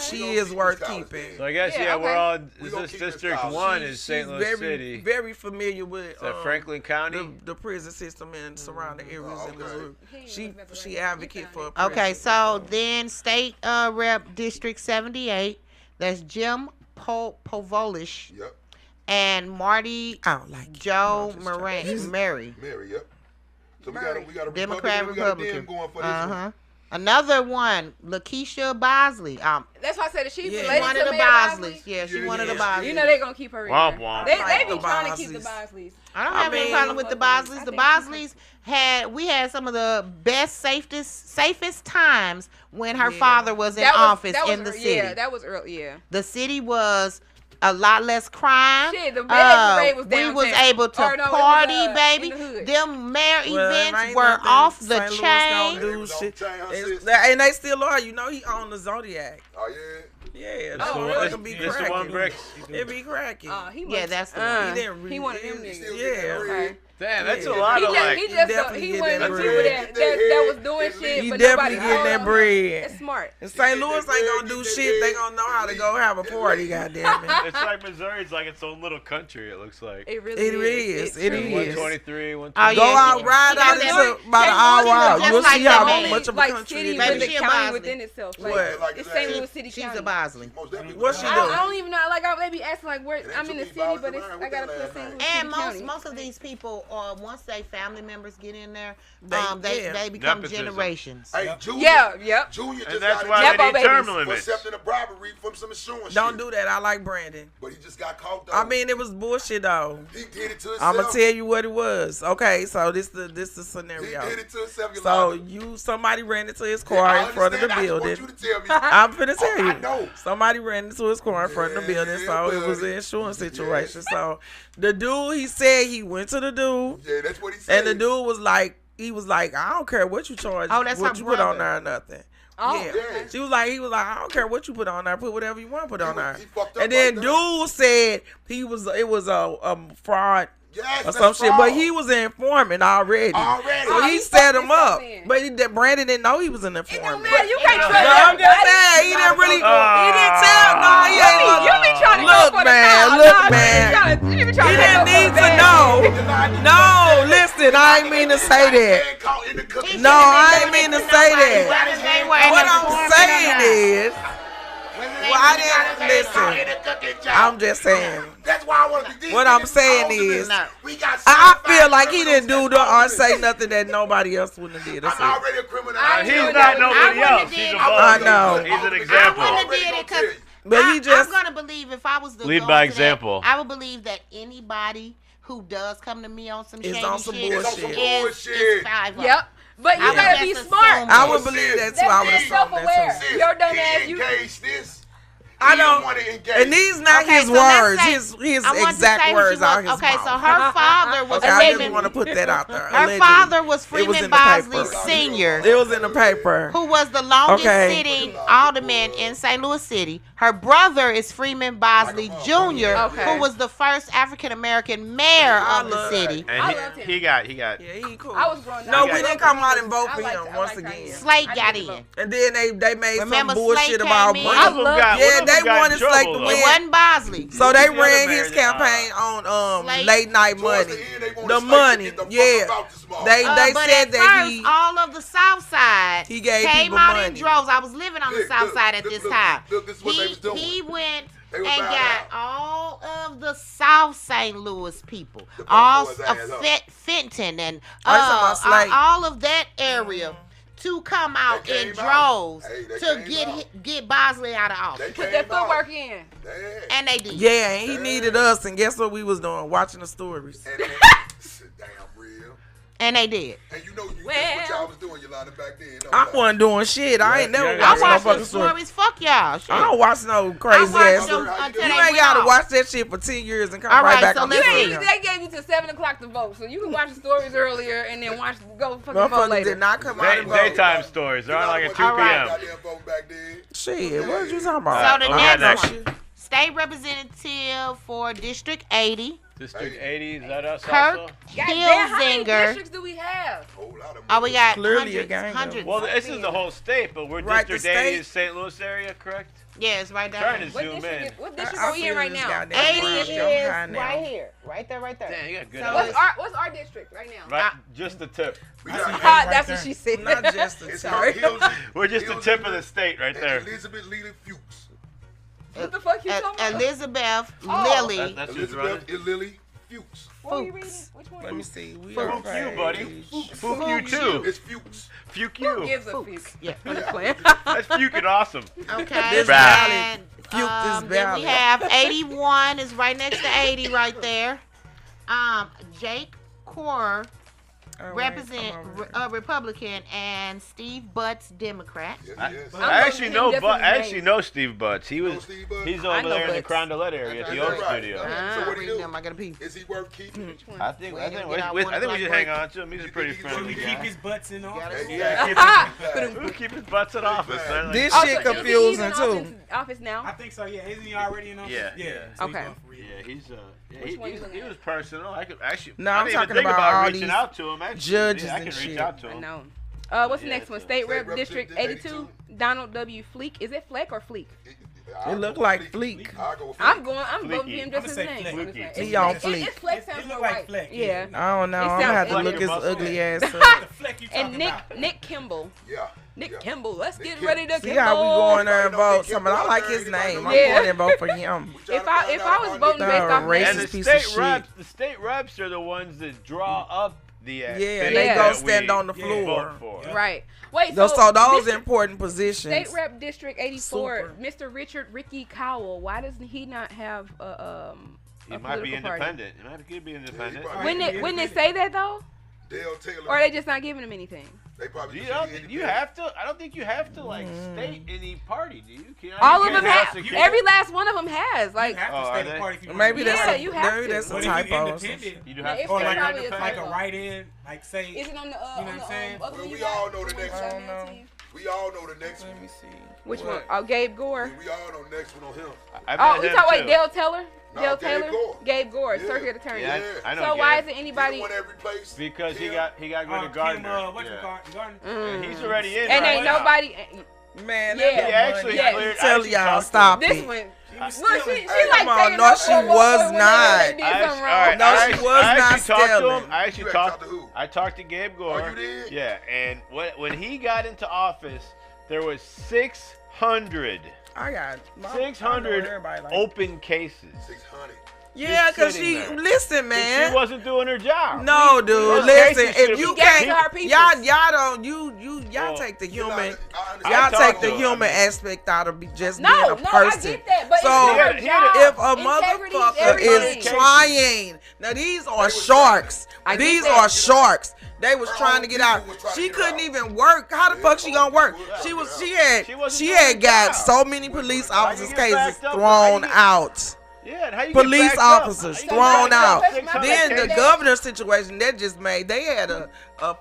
she is worth keeping. So I guess we're all. This District 1 is St. Louis City. Very familiar with Franklin County, the prison system and surrounding areas in Missouri. She advocate for. Okay, so then state rep District 78. That's Jim Povolish. Yep. And Marty Joe Mary, yep. So we got a Democrat Republican going for this one. Another one, Lakeisha Bosley. That's why I said that she's one of the Bosleys. Yeah, she's one of the Bosleys. You know they're gonna keep her in there. They be trying to keep the Bosleys. I don't have any problem with the Bosleys. The Bosleys had some of the best, safest times when her father was in office in the city. Yeah, that was early. Yeah, the city was a lot less crime. Shit, the parade was downtown. We was able to party, baby. Them mayor events were off the chain. And they still are. You know, he owned the Zodiac. Oh, yeah? Yeah. It be cracking. One brick. It be cracking. That's the one. He wanted them niggas. Yeah. Okay. Damn, that's a lot of like. He one of the people that was doing shit, he but definitely nobody getting that bread. It's smart. And St. Louis ain't gonna do shit. They gonna know how to go have a party. Goddamn it. It's like Missouri's like its own little country. It looks like. It really is. It is. 123, 123. Go out, ride out into about an hour out. You'll see how much of a country it is. Like city county within itself. It's St. Louis City County. She's a Bosley. What she do? I don't even know. Like they be asking like where I'm in the city, but I gotta put St. Louis City County. And most of these people, once they family members get in there, they become generations. Hey, Junior, Junior just got why they need term limits. Accepting a bribery from some insurance. Don't do that. I like Brandon. But he just got caught though. I mean, it was bullshit though. He did it to himself. I'm gonna tell you what it was. Okay, so this the scenario. He did it to himself. So somebody ran into his car in front of the building. I want you to tell me. I'm finna tell you. I know. Somebody ran into his car in front of the building, so it was an insurance situation. So the dude, he said he went to the dude. Yeah, that's what he said. And the dude was like, I don't care what you charge, what you put on there or nothing. Oh, yeah. He was like, I don't care what you put on there, put whatever you want to put on there. And then dude said it was a fraud. Yes, or some shit, but he was an informant already. So he set him up. But Brandon didn't know he was an informant. You can't trust I'm just saying, he didn't really, he didn't tell. No, he ain't. You be trying to look, man. He didn't need to know. No, listen, I ain't mean to say that. No, I ain't mean to say that. What I'm saying is, I didn't listen. I'm just saying. That's why I want to be. What I'm saying is, I feel like he didn't do or say nothing that nobody else wouldn't have did. I'm already a criminal. He's not nobody else. He's above. I know. He's an example. I wouldn't have did it because I'm gonna believe if I was the lead by example. I would believe that anybody who does come to me on some shady bullshit is 5. Yep. But you gotta be smart. I would believe that too. I would assume that too. Your dumb ass, you. I don't. And these not his words. His exact words are his Okay, so her father was. I just want to put that out there. Her father was Freeman Bosley Sr. It was in the paper. Who was the longest sitting alderman in St. Louis City. Her brother is Freeman Bosley Jr., who was the first African American mayor of the city. And he got. Yeah, he cool. I was growing up. No, we didn't come out and vote for him once again. Slate got in. And then they made some bullshit about they wanted Slate to win. It wasn't Bosley. So they ran his campaign on late night money. The money, yeah. They said that he all of the South Side he gave came people out money. in droves. I was living on the South Side at this time. He went and got all of the South St. Louis people, all of Fenton and all of that area. To come out in droves to get Bosley out of office. Put that footwork in. And they did. Yeah, and he needed us, and guess what we was doing? Watching the stories. Damn real. And they did. And you know what y'all was doing, Yolanda, back then. I wasn't doing shit. I ain't never watched no fucking stories. Fuck y'all. Shit. I don't watch no crazy ass. You ain't gotta watch that shit for 10 years and come right back on They gave you till 7 o'clock to vote, so you can watch the stories earlier and then go fucking vote later. Did not come out and vote. Daytime stories. They're on like at 2 p.m. Shit, what are you talking about? So the next one, state representative for District 80. District 80, is that us Kirk also? How many districts do we have? Oh, we got clearly hundreds. Well, this is the whole state, but we're District 80 is St. Louis area, correct? Yeah, it's right there. Trying to zoom in. What district are we in right now? 80 is right here. Right there. Damn, you got good what's our district right now? Right, just the tip. That's what she said. Not just the tip. We're just the tip of the state right there. Elizabeth Lily Fuchs. What the fuck you talking about? Elizabeth Lily. That's Elizabeth Lily Fuchs. What are you reading? Which one? Let me see. Fuck you, buddy. Fuck you too. It's Fuchs. Fuck you. Who gives a fuck? Yeah. That's fucking awesome. Okay. This valid. Fuke is Then we have 81 is right next to 80 right there. Jake Core represent Republican, and Steve Butts, Democrat. I actually know Steve Butts. He's over there in the Crondolette area at the Oak Studio. So what do you do? I gotta pee. Is he worth keeping? I think we should hang on to him. He's a pretty friendly guy. Keep his butts in office. Who keep his butts in office? This shit confusing too. Office now? I think so. Yeah, isn't he already in office? Yeah. So okay. He was personal. I could actually. No, I I'm didn't even talking think about all reaching these out to him. Actually. judges I and can reach shit. out to him. I know. What's the next one? State Rep District 82, Donald W. Fleek. Is it Fleck or Fleek? It look like Fleek. I'm voting for him just his name. He on Fleek. It's Fleck sounds more right. Fleck. Yeah. I don't know. I'm gonna have to look his ugly ass up. And Nick Kimball. Yeah. Nick Kimball. Let's get ready to See how we go in there and vote. Somebody, I like his name. I'm going to vote for him. If I was voting based off racist piece of shit. The state reps are the ones that draw up the they go stand on the floor. Right. Wait, so those important positions. State Rep District 84, Mr. Richard Ricky Cowell. Why doesn't he not have he might be independent. He might be independent. Wouldn't they say that though? Dale Taylor. Or are they just not giving him anything? They probably you have to. I don't think you have to state any party. Do you? All of them have. Every last one of them has. Like, you have to state a party. Maybe that's you have to. That's a typo. You do have to. Or like a write-in, like say. Is it on the? You know what I'm saying? Well, we all know the next one. We all know the next one. Let me see. Which one? Oh, Gabe Gore. We all know the next one on him. You talking about Dale Taylor? No, Gabe Gore, circuit attorney. Yeah, I know. So why isn't anybody? Because he got rid of Gardner. Mm. He's already in. And ain't nobody. Man, he actually cleared. Tell y'all stop this it. one. Look, she like on, no, she was not. No, she was not stealing. I actually talked to who? I talked to Gabe Gore. Oh, you did? Yeah, and when he got into office, there was 600 open cases. 600. Yeah, because listen, man. She wasn't doing her job. No, dude, listen. If you can't, y'all take the human, aspect out of just being a person. I get that, but so if a motherfucker is trying, now these are sharks. These are sharks. They was trying to get out. She couldn't even work. How the fuck she gonna work? She had got so many police officers' cases thrown out. Yeah, police officers thrown out. Then the governor's situation that just made, they had a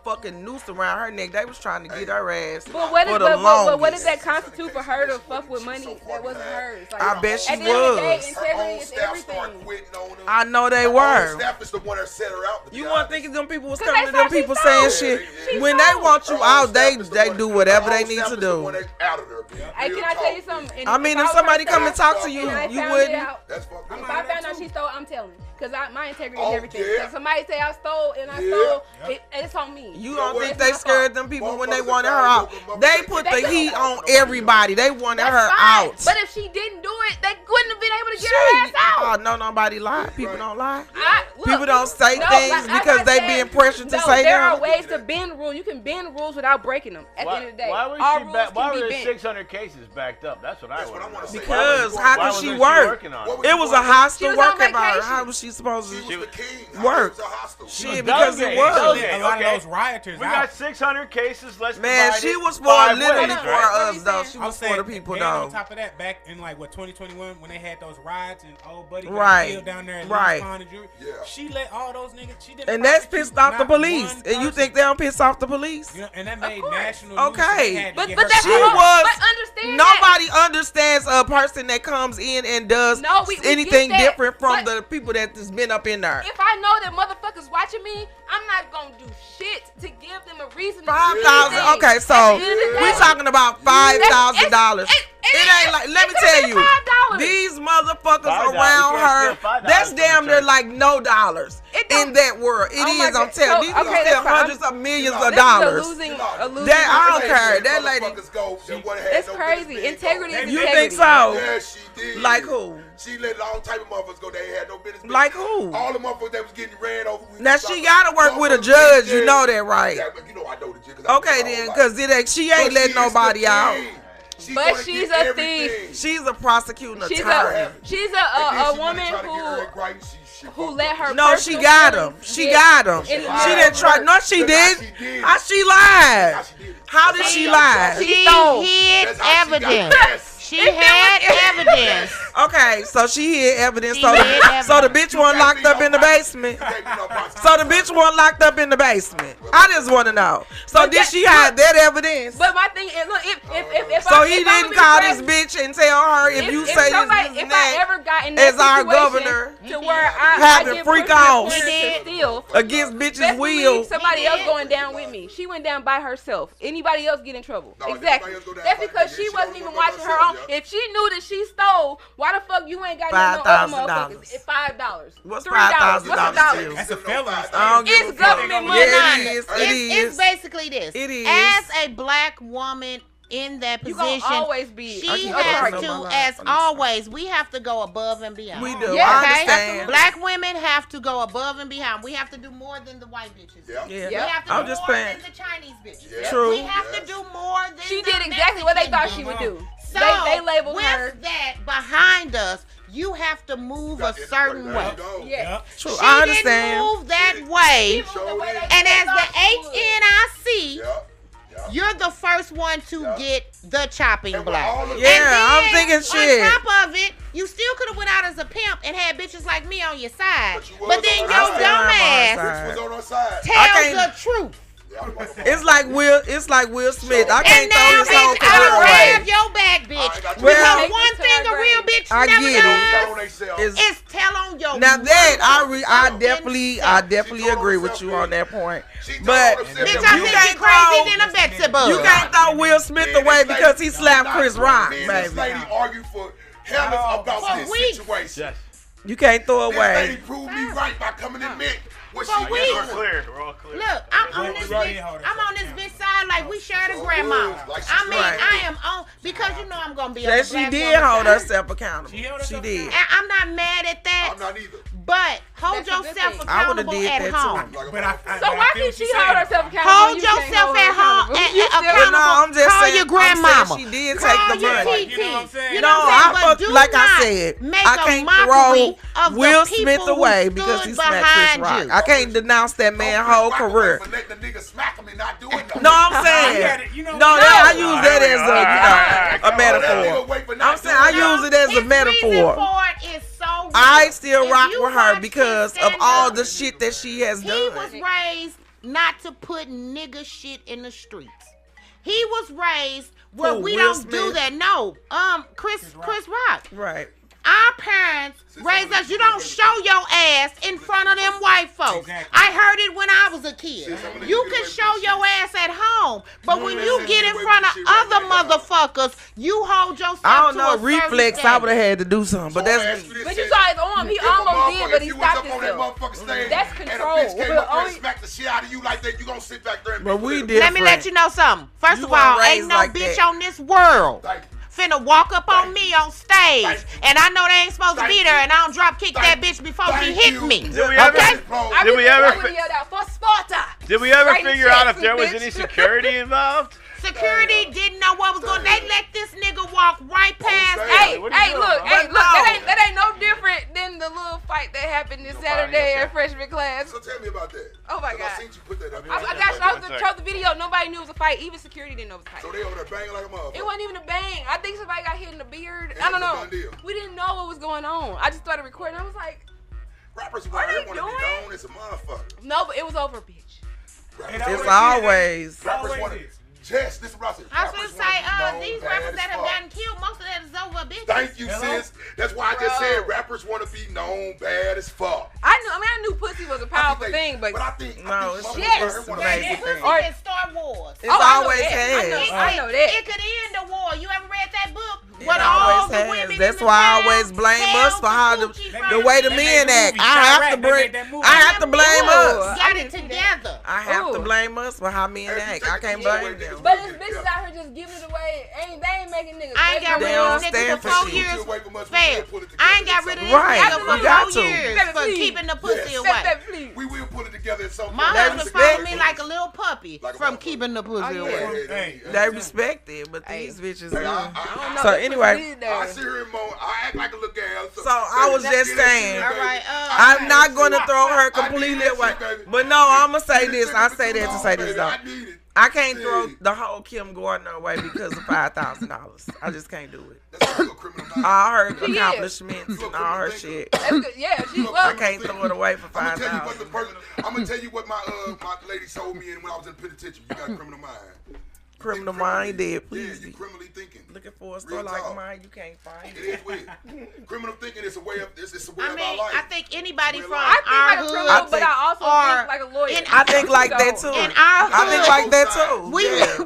fucking noose around her neck. They was trying to get her ass. But what did that constitute for her to fuck with money that wasn't hers? Like, I bet she was. At the end of the day, integrity is everything. I know they were. Staff is the one that set her out. You weren't thinking them people was coming to them people saying shit. When they want you out, they do whatever they need to do. Hey, can I tell you something? I mean, if somebody come and talk to you, you wouldn't. If I found out she stole, I'm telling. Because my integrity is everything. If somebody say I stole and I stole, it's on me. You don't think they scared them people when they wanted her out? They put the heat on everybody. They wanted her out. But if she didn't do it, they couldn't have been able to get her ass out. Oh, no, nobody lied. People don't lie. People don't say things because they being pressured to say them. There are ways to bend rules. You can bend rules without breaking them. At the end of the day, why were there 600 cases backed up? That's what I want to say. Because how could she work? It was a hostile work environment. How was she supposed to work? Shit, because it was. A lot of those rioters. We got 600 cases. Let's man, she was for literally for us though. She was for the people though. On top of that, back in like 2021 when they had those riots and old buddy got killed down there in Pond and Jewelry, she let all those niggas. She didn't. And that's pissed off the police. And you think they don't piss off the police? You know, and that made national. Okay, but she was. Nobody understands a person that comes in and does anything different from the people that's been up in there. If I know that motherfuckers watching me, I'm not gonna do shit to give them a reason. $5,000. Okay, so we talking about $5,000. It ain't like, let me tell you, these motherfuckers around her, that's damn near like no dollars in that world. It is, I'm telling you, these are still hundreds of millions of dollars. I don't care. That lady, it's crazy. Integrity is integrity. You think so? Yeah, she did. Like who? She let all type of motherfuckers go. They had no business. Like who? All the motherfuckers that was getting ran over. Now she gotta work with a judge. You know that, right? Yeah, but you know I know the judge. Okay then, cause she ain't letting nobody out. But she's a thief. She's a prosecuting attorney. She's a woman who let her. No, she got him. She got him. She didn't try. No, she did. How she lied? How did she lie? She hid evidence. She had evidence. Okay, so she hid evidence. So the bitch wasn't locked up in the basement. So the bitch wasn't locked up in the basement. I just want to know. So did she hide that evidence? But my thing is, look, if so he didn't call this bitch and tell her if you say if I ever got in that as our governor to where I having freak offs steal against bitches' will. Somebody else going down with me. She went down by herself. Anybody else get in trouble? Exactly. That's because she wasn't even watching her own. If she knew that she stole, why the fuck you ain't got no other motherfuckers? $5. What's $5,000? That's a felony. It's government money. It's basically this. It is. As a black woman in that position, always be. She has to, as always, we have to go above and beyond. We do. Yeah, I understand. Black women have to go above and beyond. We have to do more than the white bitches. Yeah. We have to do more than the Chinese bitches. Yeah. True. We have to do more than she did exactly what they thought she would do. So they labeled her. With that behind us, you have to move a certain way. Yeah. True. She I understand. didn't move that way. And as the HNIC, you're the first one to get the chopping block. Yeah, I'm thinking shit. On top of it, you still could have went out as a pimp and had bitches like me on your side. But then your dumb ass tells the truth. It's like Will Smith. I can't throw this whole career away. I have your back, bitch. Because one thing a real bitch never does is tell on your. Now that I definitely agree with you on that point. But bitch, I think crazy than a Betsy bug. You can't throw Will Smith away because he slapped Chris Rock, baby. This lady argued for hell about this situation. You can't throw away. This lady proved me right by coming in mid. We're all clear. Look, I'm on this bitch side like we share the grandma. I am on because you know I'm gonna be on the black she did hold herself accountable. She did. And I'm not mad at that. I'm not either. But hold yourself accountable at home. So why can't she hold herself accountable? Hold yourself at home accountable. No, I'm just call saying, your grandmama. She did take the money. You know what I'm saying? Like I said, I can't throw Will Smith away because he smacked Chris Rock. I can't denounce that man's whole career. No, I'm saying, I use that as a metaphor. I'm saying I use it as a metaphor. I still rock with her because of all the shit that she has done. He was raised not to put nigga shit in the streets. He was raised where we don't do that. No, Chris Rock. Right. Our parents raised us. You don't show your ass in front of them white folks. Exactly. I heard it when I was a kid. You can show your ass at home, but when you get in front of other motherfuckers, you hold yourself to I don't know, a reflex. I would have had to do something, but that's me. But you saw his arm. He almost did, but he stopped himself. That's control. And a bitch came up there and smacked the shit out of you like that. You gonna sit back there and but we did. Let me let you know something. First of all, ain't no bitch on this world finna walk up on me on stage, and I know they ain't supposed to be there, and I don't drop kick that bitch before she hit me. Did we ever figure out if there was any security involved? Security didn't know what was going on. They let this nigga walk right past. Hey, look, that ain't no different than the little fight that happened this Saturday at freshman class. So tell me about that. Oh my God. I seen you put that up. I showed the video. Nobody knew it was a fight. Even security didn't know it was a fight. So they over there banging like a motherfucker. It wasn't even a bang. I think somebody got hit in the beard. I don't know. We didn't know what was going on. I just started recording. I was like, rappers want to be known as a motherfucker. No, but it was over, bitch. It's always. Rappers want to. Yes, this is what I said. I was going to say, these rappers that have gotten killed, most of that is over, bitch. Thank you, sis. That's why I just said rappers want to be known bad as fuck. I knew pussy was a powerful thing, but I think it's amazing thing. Or it's Star Wars. It's always has. I know that. It could end the war. You ever read that book? What all the women That's why I always blame us for how the way the men act. I have to blame us. Got it together. I have to blame us for how men act. I can't blame them. But these bitches out here just giving it away. They ain't making niggas. I ain't got rid of these niggas for 4 years. Fair. I ain't got rid of these niggas for 4 years for keeping the pussy away. We will put it together at some point. My husband followed me like a little puppy from keeping the pussy away. They respect it, but these bitches. So anyway, I see her in mode. I act like a little girl. So I was just saying, I'm not gonna throw her completely away. But no, I'm gonna say this. I say that to say this though. I can't throw the whole Kim Gardner away because of $5,000. I just can't do it. All her accomplishments and all her shit. Yeah, I can't throw it away for $5,000. I'm gonna tell you what my lady told me when I was in the penitentiary. You got a criminal mind. Criminal mind dead, please. Yeah, you criminally thinking. Looking for a store like mine, you can't find it. It is weird. Criminal thinking is a way of it's a way of our life. I think anybody from our hood, but I also think like a lawyer. I think like that too. In our hood, I think like that too.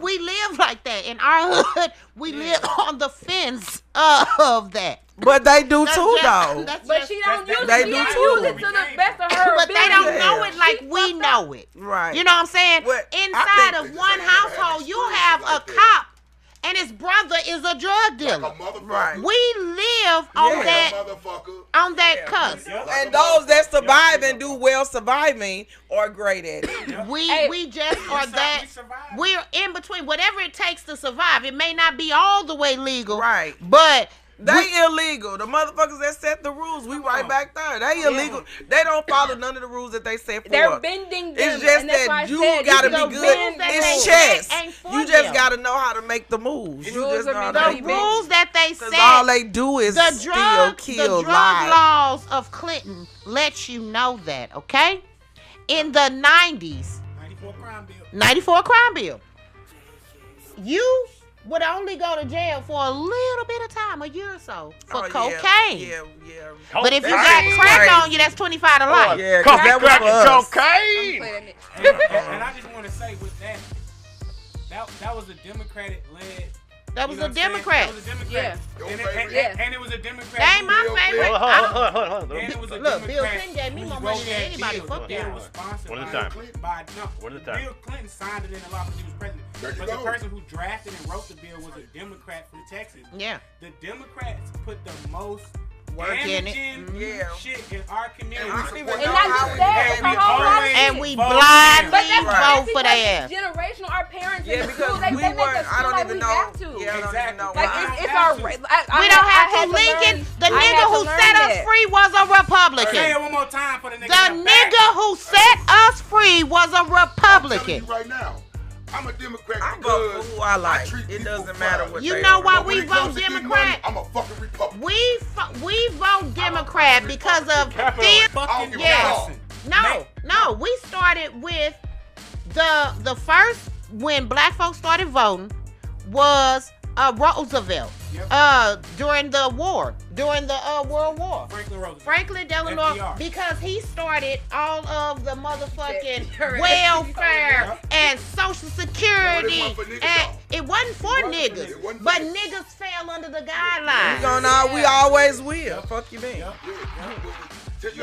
We live like that. In our hood, we live on the fence of that. But they do too, though. But she don't use it. They do too. To the best of her but they don't know it like we know it. Right. You know what I'm saying? Inside of one household, you have a cop and his brother is a drug dealer. Right. We live on that cusp. And those that survive and do well surviving are great at it. We just are that. We're in between. Whatever it takes to survive. It may not be all the way legal. Right. But they illegal. The motherfuckers that set the rules, we right back there. They illegal. They don't follow none of the rules that they set for. They're bending them. It's just that you gotta be good. It's chess. You just gotta know how to make the moves. You just know the rules that they set. All they do is steal, kill, the drug laws of Clinton let you know that. Okay, in the 90s, 94 crime bill. You would only go to jail for a little bit of time, a year or so, for cocaine. Yeah. But if you got crack on you, that's 25 to life. Yeah, crack and cocaine. And I just want to say with that was a Democratic-led. That was a Democrat. That was a Democrat. Yeah. And it was a Democrat. That ain't my favorite. Hold on. And it was a Look, Bill Democrat Clinton gave me more money than anybody. Fuck that. that. One at a time. Bill Clinton signed it into law because he was president. But the person who drafted and wrote the bill was a Democrat from Texas. Yeah. The Democrats put the most work in it. Shit in our community. And we blindly vote for their ass. Generational, our parents. Yeah, because we weren't. I don't even know. Yeah, I don't even know. Like it's our. We don't have to. Lincoln, the nigga who set us free was a Republican. Say it one more time for the nigga. The nigga who set us free was a Republican. Right now. I'm a Democrat. I vote for who I like. It doesn't matter what you know why we vote Democrat? I'm a fucking Republican. We vote Democrat because of fear. Yes. No. We started with the first when black folks started voting was Roosevelt. Yep. During the World War. Franklin Delano, because he started all of the motherfucking welfare and Social Security, and it wasn't for niggas, but niggas fell under the guidelines. We always will. Fuck you, man. That's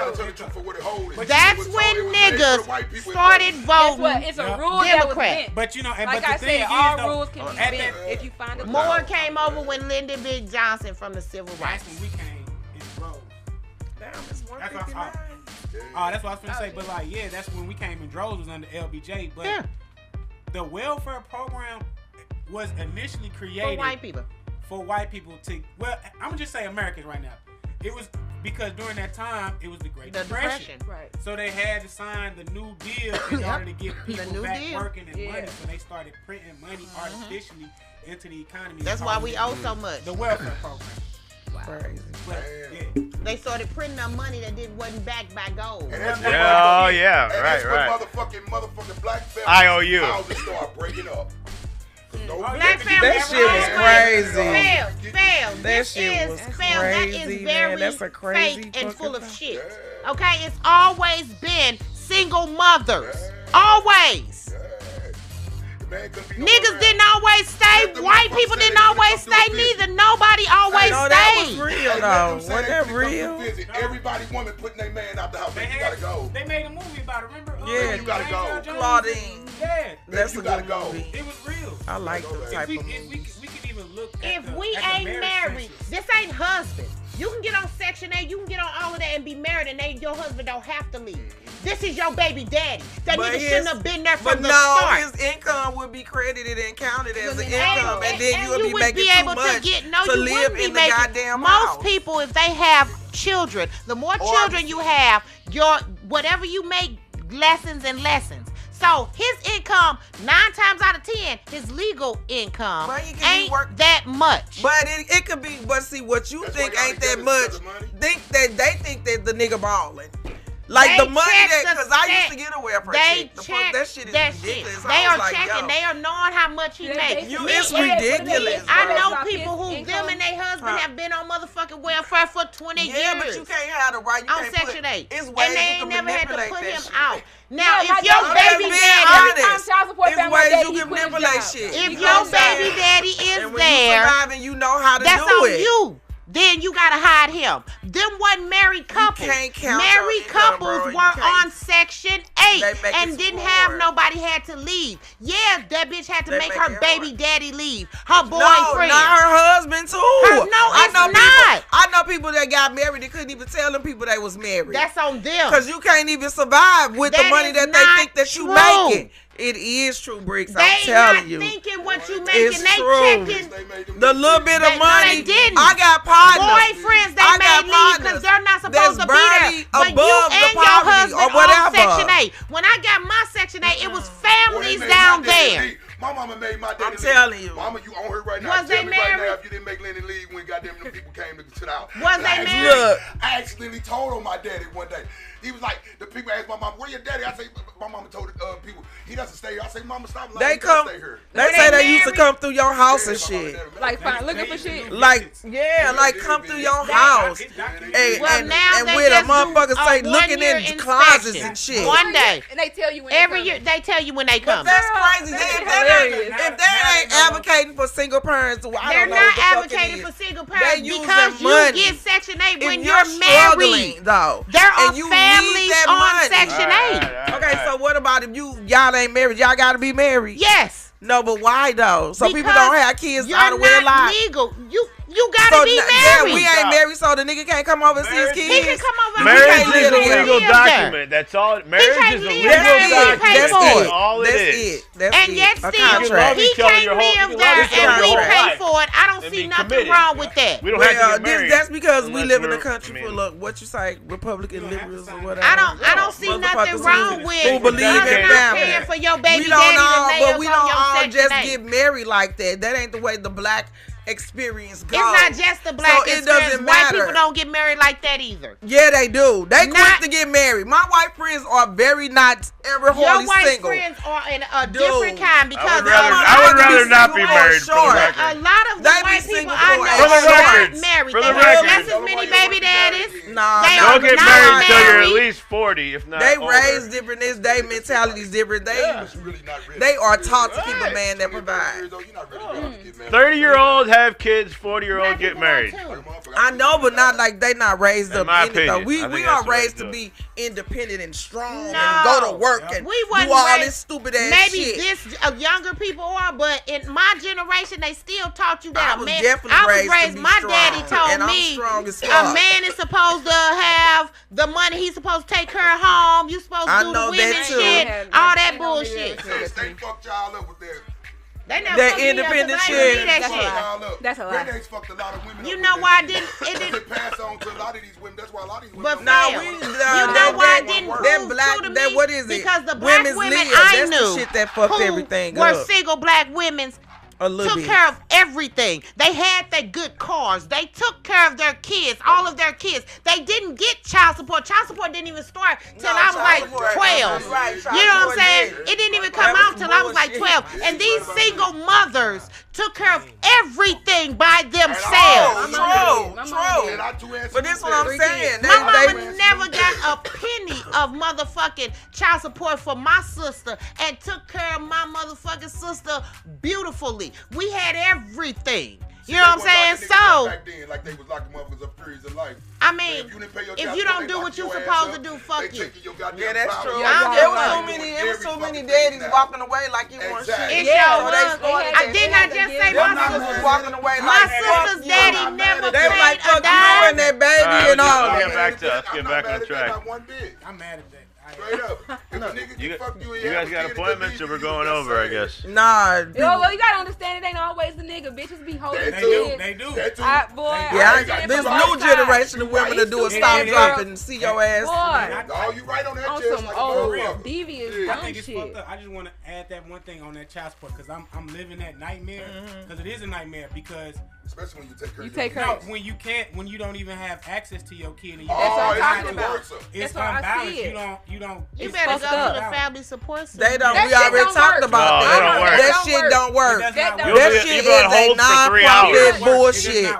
when niggas started voting. It's a rule Democrat. But you know, like I said, all rules can be bent if you find it. More came over when Lyndon B. Johnson from the Civil Rights. That's when we came in droves. Damn, it's 159. That's what I was gonna say. But that's when we came in droves was under LBJ. But the welfare program was initially created for white people to. Well, I'm gonna just say Americans right now. It was because during that time it was the Great Depression. Right. So they had to sign the New Deal in order to get people back working and money. So they started printing money artificially into the economy. That's why we owe so much. The welfare program. Wow. Crazy. But, they started printing our money that wasn't backed by gold. Right. Motherfucking black families. IOU. Houses start breaking up. Black family. That shit was crazy. That shit was crazy. That is very That's a crazy fake and full of shit. Okay, it's always been single mothers. Always. Niggas didn't always stay. White people didn't always stay neither. Nobody always stayed. That was real. No, wasn't that real? Everybody woman putting their man out the house. You gotta go. They made a movie about it, remember? Yeah, you gotta go. Claudine. Yeah. That's you a gotta good go. movie. It was real. I like the type of We could even look at If we ain't married, this ain't husband. You can get on Section 8, you can get on all of that and be married, and your husband don't have to leave. This is your baby daddy. That nigga shouldn't have been there from the start. His income would be credited and counted as an income, and then you would be making too much to live in the goddamn house. Most people, if they have children, the more children you have, whatever you make lessons and lessons. So his income, 9 times out of 10, his legal income ain't that much. But it could be. But see, what you think ain't that much? They think that the nigga balling. Like the money because I used to get a welfare check. That shit is ridiculous. They are checking. They are knowing how much he makes. It's ridiculous. I know people who them and their husband have been on motherfucking welfare for 20 years. Yeah, but you can't have the right. You on Section 8. It's ways and they you ain't can never had to manipulate put him shit. out. Now, if your baby daddy, it's ways you can manipulate shit. If your baby daddy is there, and you know how to do it. That's on you. Then you gotta hide him. Them wasn't married couples. Married couples were on Section 8 and didn't have nobody had to leave. Yeah, that bitch had to make her baby daddy leave. Her boyfriend. No, not her husband too. I know people that got married that couldn't even tell them people they was married. That's on them. Because you can't even survive with the money that they think that you making. It is true, Bricks. I'm telling you. They not thinking what you making. It's they true. checking the little bit of money. No, they didn't. I got partners. Boyfriends they made leave because they're not supposed to be there. But you and your husband on Section 8. When I got my Section 8, it was families down there. My mama made my daddy I'm telling you. Mama, you on her right now. Was they married? Right now, if you didn't make Lenny leave when goddamn them people came to sit out. Was they married? Look, I accidentally told on my daddy one day. He was like, the people asked my mom, where your daddy? I say, my mama told people, he doesn't stay here. I say, mama, stop lying. Stay here. They say they used to come through your house and shit. Like, looking for shit? Like come through your house. And with a motherfucker say, looking in closets and shit. One day. And they tell you when every year, they tell you when they come. But that's crazy. If they ain't advocating for single parents, they're not advocating for single parents because you get Section 8 when you're married. Though. There are families on Section 8. Okay, so what about if y'all ain't married? Y'all gotta be married. Yes. No, but why though? So people don't have kids out of wedlock. Legal. You gotta be married. Yeah, we ain't married, so the nigga can't come over and see his kids. He can come over. Marriage is a legal document. That's all. Marriage is a legal document. That's all it is. And yet still, he can't live there and we pay for it. I don't see nothing wrong with that. We don't have to get married. That's because we live in a country full of what you say, Republican liberals or whatever. I don't see nothing wrong with who believe in family. For your baby daddy but we don't all just get married like that. That ain't the way the black experience goes. It's not just the black experience. It doesn't matter. White people don't get married like that either. Yeah, they do. They quick to get married. My white friends are very not ever wholly single. Your white friends are in a different kind because I would rather not be married. A lot of the white people I know are not married. They have just as many baby daddies. Don't get married until you're at least 40, if not They older. raised different. Their mentality's different. They are taught to keep a man that provides. 30-year-old have kids, 40-year-old get married. I know, but not like they not raised up in it though. We are raised to be independent and strong and go to work and do all this stupid ass maybe shit. Maybe this younger people are, but in my generation, they still taught you that. I was raised my daddy told me a man is supposed to have the money. He's supposed to take care of home. You supposed to do the women shit, all that bullshit. They fucked y'all up with their that independent shit. That's a lie. Fucked a lot of women. You know why it didn't pass on to a lot of these women. That's why a lot of these women. But you know why it didn't prove true to me? What is it? Because the black women I knew the shit that fucked everything were up. Single black women. Took care of everything. They had their good cars. They took care of their kids, all of their kids. They didn't get child support. Child support didn't even start till I was like 12. Right, you know what I'm saying? It didn't even come out till I was like 12. And these single mothers took care of everything by themselves. True. But this is what I'm saying. My mama never got a penny of motherfucking child support for my sister and took care of my motherfucking sister beautifully. We had everything. You know what I'm saying? So back then, like they was locking motherfuckers up periods of life. I mean, if you don't do what you supposed to do, fuck you. Yeah, that's true. There was too many daddies walking away like you want shit. I did not just say my sister was walking away. My sister's daddy never paid a dime. And that baby and all. Get back on track. I'm mad at that. Straight up. If a nigga can fuck you, you guys got appointments, or we're going over, I guess. Nah. Well, you gotta understand, it ain't always the nigga. Bitches be holding They do. Yeah, this new generation of women to do a stop, drop, and see your ass. Oh, you right on that. On some old devious dumb I think it's shit. fucked up. I just want to add that one thing on that child support, because I'm living that nightmare, because it is a nightmare, because especially when you take care of when you don't even have access to your kid. And you that's what I'm talking about. It's that's unbalanced. You don't. You better go to the family support center. They don't. We already talked about that. That shit don't work. That shit is a non-profit bullshit.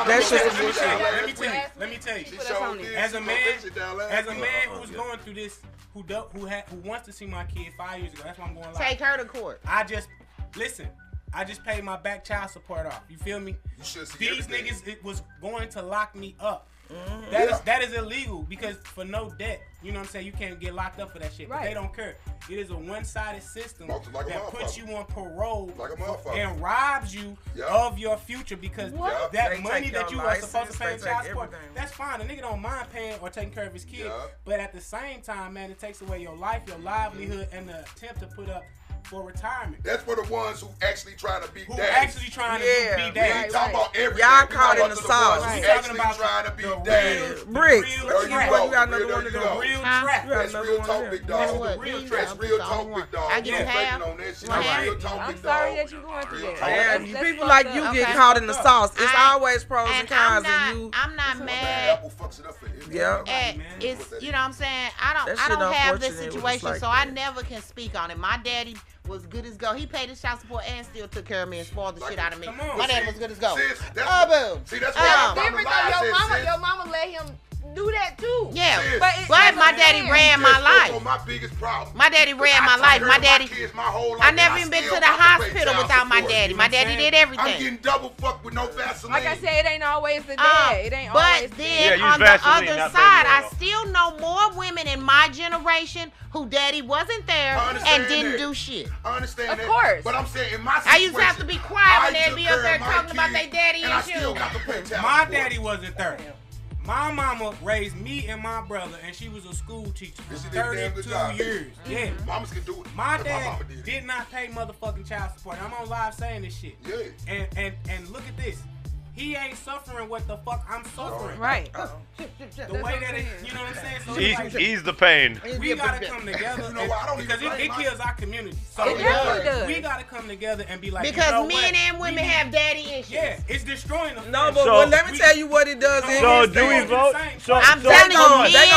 That's just bullshit. Let me tell you. As a man who's going through this, who wants to see my kid 5 years ago. That's why I'm going live. Take her to court. I just paid my back child support off. You feel me? These niggas was going to lock me up. That is illegal, because for no debt, you know what I'm saying, you can't get locked up for that shit. But they don't care. It is a one-sided system that puts you on parole and robs you of your future, because that money that you are supposed to pay in child support, that's fine. The nigga don't mind paying or taking care of his kid, but at the same time, man, it takes away your life, your livelihood, and the attempt to put up for retirement. That's for the ones who actually trying to be daddies. We ain't talking about everything. Y'all caught in the sauce. We talking about trying to be daddies. Bricks. There you go. You got another one of them. Real trap. That's real talk, big dog. That's real talk, big dog. I get half. I'm sorry that you're going through that. Yeah, people like you get caught in the sauce. It's always pros and cons. I'm not mad. Apple fucks it up for everybody. Yeah. It's, you know what I'm saying? I don't have this situation, so I never can speak on it. My daddy was good as go. He paid his child support and still took care of me and spoiled the shit out of me. My dad was good as go. Boom. See, that's why your mama let him do that too. Yeah, but my daddy ran my life. My biggest problem. My daddy ran my life. My daddy. I never even been to the hospital without my daddy. My daddy did everything. I'm getting double fucked with no Vaseline. Like I said, it ain't always the dad. It ain't always. But then on the other side, I still know more women in my generation who daddy wasn't there and didn't do shit. I understand that. Of course. But I'm saying in my situation, I used to have to be quiet when they'd be up there talking about their daddy and shit. My daddy wasn't there. My mama raised me and my brother, and she was a school teacher for 32 years. Yeah. Mamas can do it. My dad did not pay motherfucking child support. I'm on live saying this shit. Yeah. And look at this. He ain't suffering what the fuck I'm suffering. Right. The way that it, you know what I'm saying? So ease the pain. We gotta come together because it kills our community. So it does. We gotta come together and be like, because you know men and women have daddy issues. Yeah, it's destroying them. No, but let me tell you what it does. So do we vote? I'm telling you, men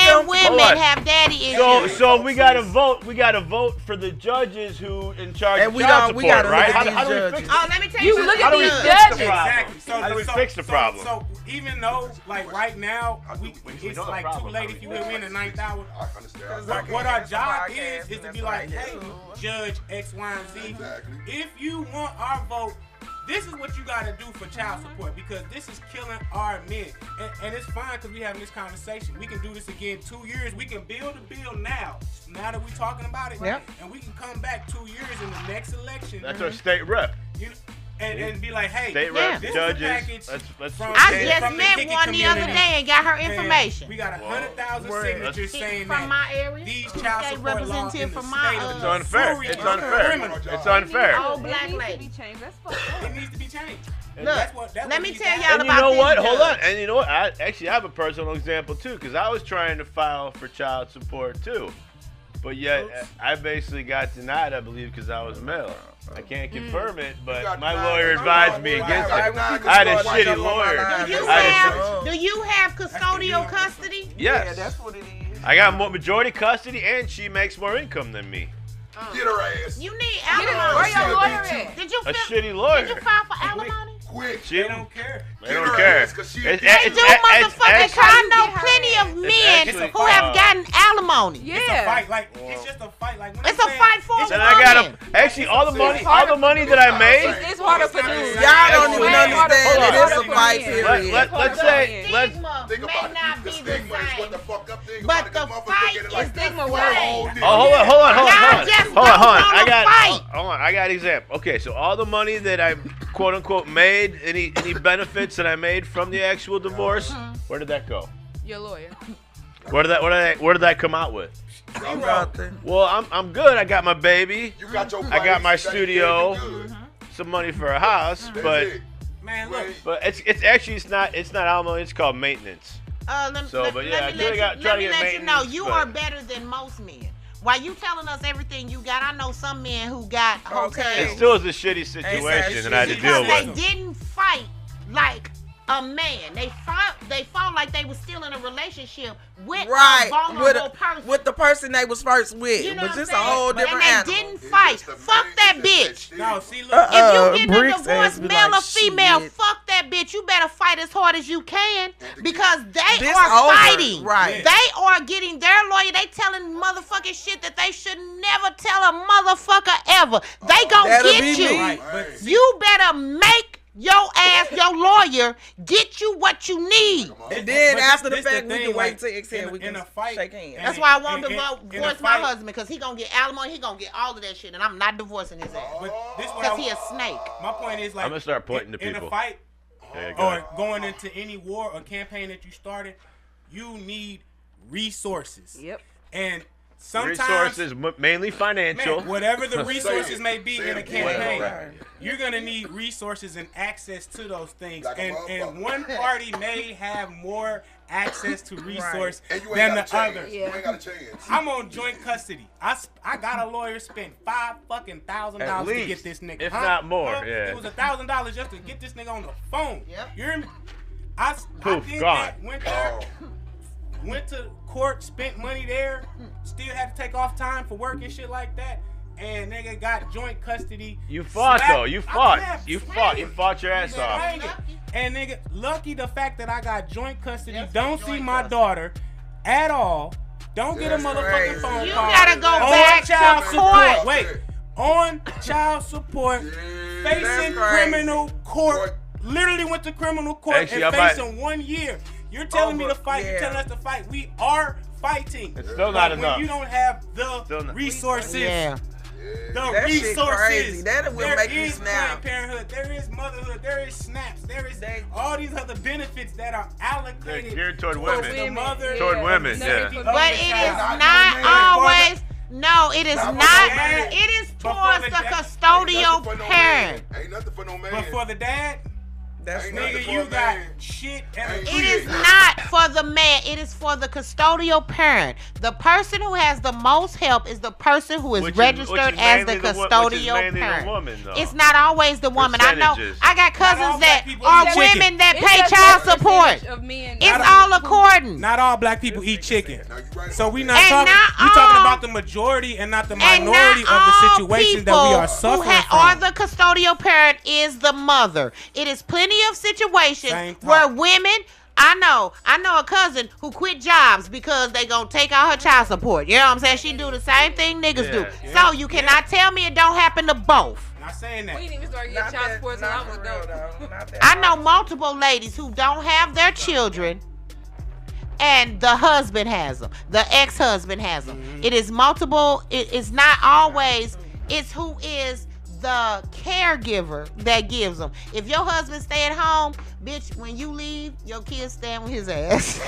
and women have daddy issues. So we gotta vote. We gotta vote for the judges who in charge of child support, right? How do we fix it? Oh, let me tell you. Look at these judges. Exactly. How do we fix the problem? So even though, like right now, it's like too late if you hit me in the 9th hour. What our job is to be like, hey, Judge X, Y, and Z. If you want our vote, this is what you gotta do for child support, because this is killing our men. And it's fine because we having this conversation. We can do this again 2 years. We can build a bill now that we're talking about it. Yep. And we can come back 2 years in the next election. That's our state rep. And be like, hey, state rep, this judges. Is I just met one the other day and got her information. We got 100,000 signatures saying from my area. These child support laws in the state. It's unfair. It's unfair. It's unfair. Old black lady. It needs to be changed. Look, let me tell y'all about this. And you know what? Hold on. And you know what? I actually have a personal example too, because I was trying to file for child support too. But yet, I basically got denied, I believe, because I was male. I can't confirm it, but my lawyer advised me against it. I had a shitty lawyer. Do you have custodial custody? Yes. Yeah, that's what it is. I got majority custody, and she makes more income than me. Get her ass. You need alimony. Where your lawyer at? A shitty lawyer. Did you file for alimony? Quick. They don't care. They don't care. They do, motherfucker. I know plenty of men who have gotten alimony. Yeah. It's a fight. Like, it's just a fight. Like, it's a fight for a woman. Actually, all the money that I made. It's harder for dudes. Y'all don't even understand it is a fight period. Let's say, think about it. The stigma is what the fuck up thing. But the fight is stigma the word. same. hold on. I got an example. Okay, so all the money that I quote unquote made, any benefits that I made from the actual divorce, where did that go? Your lawyer. Where did that come out with? Well, I'm good. I got my baby. You got your I got my studio. Some money for a house, but man, look. But it's not alimony. It's called maintenance. Let me let you know you are better than most men. While you telling us everything you got, I know some men who got hotels. It still is a shitty situation that I had to deal with. They didn't fight like a man. They fought like they was still in a relationship with a vulnerable person. With the person they was first with. You know was just a whole different animal. And they didn't fight. Fuck that bitch. No, see, look. If you get a divorce, male or female, fuck that bitch. You better fight as hard as you can because they are fighting. Right. They are getting their lawyer. They telling motherfucking shit that they should never tell a motherfucker ever. They gonna get you. Right. You better make your lawyer get you what you need. And then after the fact, we can wait till exhale. We can shake hands. That's why I want to divorce my husband, because he gonna get alimony, he gonna get all of that shit, and I'm not divorcing his ass. Because he a snake. My point is, like, I'm gonna start pointing to people. In a fight or going into any war or campaign that you started, you need resources. Yep. And sometimes resources, mainly financial. Man, whatever the resources may be in a campaign, you're gonna need resources and access to those things. And one party may have more access to resource than the other. You ain't got a chance. I'm on joint custody. I got a lawyer spent $5,000 to get this nigga. If not more, It was $1,000 just to get this nigga on the phone. Yep. You hear me? I did gone. that. Went there. Went to court, spent money there, still had to take off time for work and shit like that, and nigga got joint custody. You fought though. You fought your ass off. And nigga, lucky the fact that I got joint custody, don't see my daughter at all, don't get a motherfucking phone call. You gotta go back child to support. court. Wait, on child support, facing criminal court. Literally went to criminal court and facing 1 year. You're telling me to fight. You're telling us to fight. We are fighting. It's still not enough. When you don't have the resources. Yeah. The resources. That will make you snap. Planned Parenthood. There is motherhood. There is snaps. There is all these other benefits that are allocated geared toward women. The mother. Toward women. Yeah. But it is not always. No, it is not. It is towards the custodial parent. Ain't nothing for no man. But for the dad. Nigga, you got shit and a It is not for the man. It is for the custodial parent. The person who has the most help is the person who is registered as the custodial parent. Woman, it's not always the woman. I know. I got cousins that are women that pay child support. It's all according. Not all black people eat chicken. So we not talking. We talking about the majority and not the minority of the situation that we are suffering from. Or the custodial parent is the mother. It is plenty of situations where women, I know a cousin who quit jobs because they gonna take out her child support. You know what I'm saying? She do the same thing niggas do. So you cannot tell me it don't happen to both. Not saying that. We didn't even start getting child support until I was adult. I know multiple ladies who don't have their children and the husband has them. The ex-husband has them. Mm-hmm. It is multiple. It's not always. It's who is the caregiver that gives them. If your husband stay at home, bitch, when you leave, your kids stand with his ass.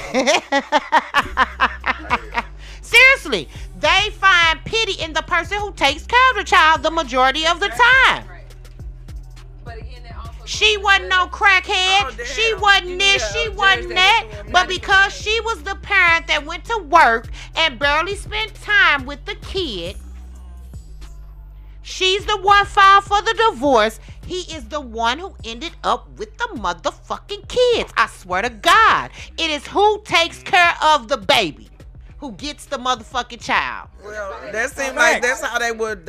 Seriously, they find pity in the person who takes care of the child the majority of the time. But again, she wasn't no crackhead. She wasn't this. She wasn't that. But because she was the parent that went to work and barely spent time with the kid, she's the one filed for the divorce. He is the one who ended up with the motherfucking kids. I swear to God. It is who takes care of the baby who gets the motherfucking child. Well, that seems like that's how they would,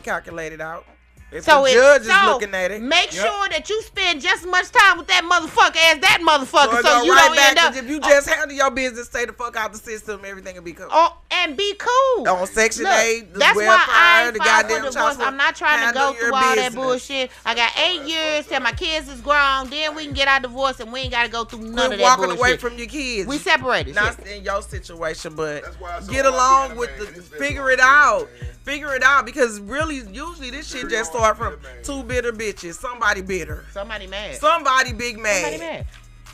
calculate it out. If the judge is looking at it, make sure that you spend just as much time with that motherfucker as that motherfucker, so you right don't end up. If you just handle your business, stay the fuck out the system, everything will be cool. And be cool. On Section 8, the that's welfare, why I the filed goddamn for divorce. I'm not trying to go through all that bullshit. I got 8 years till my kids is grown. Then we can get our divorce, and we ain't got to go through none of that walking bullshit. away from your kids. We separated. Not in your situation, but get along with the. Figure it out. Figure it out, because really, usually this shit just start from two bitter bitches. Somebody bitter. Somebody mad. Somebody big mad. Somebody mad.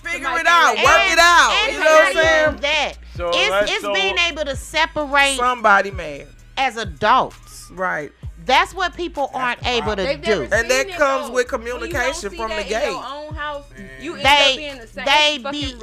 Figure it out. Work it out. And you know what I'm saying? That. It's being able to separate somebody mad as adults. Right. That's what people aren't able to do. And that comes with communication from the gate. Your own house, you end up being the same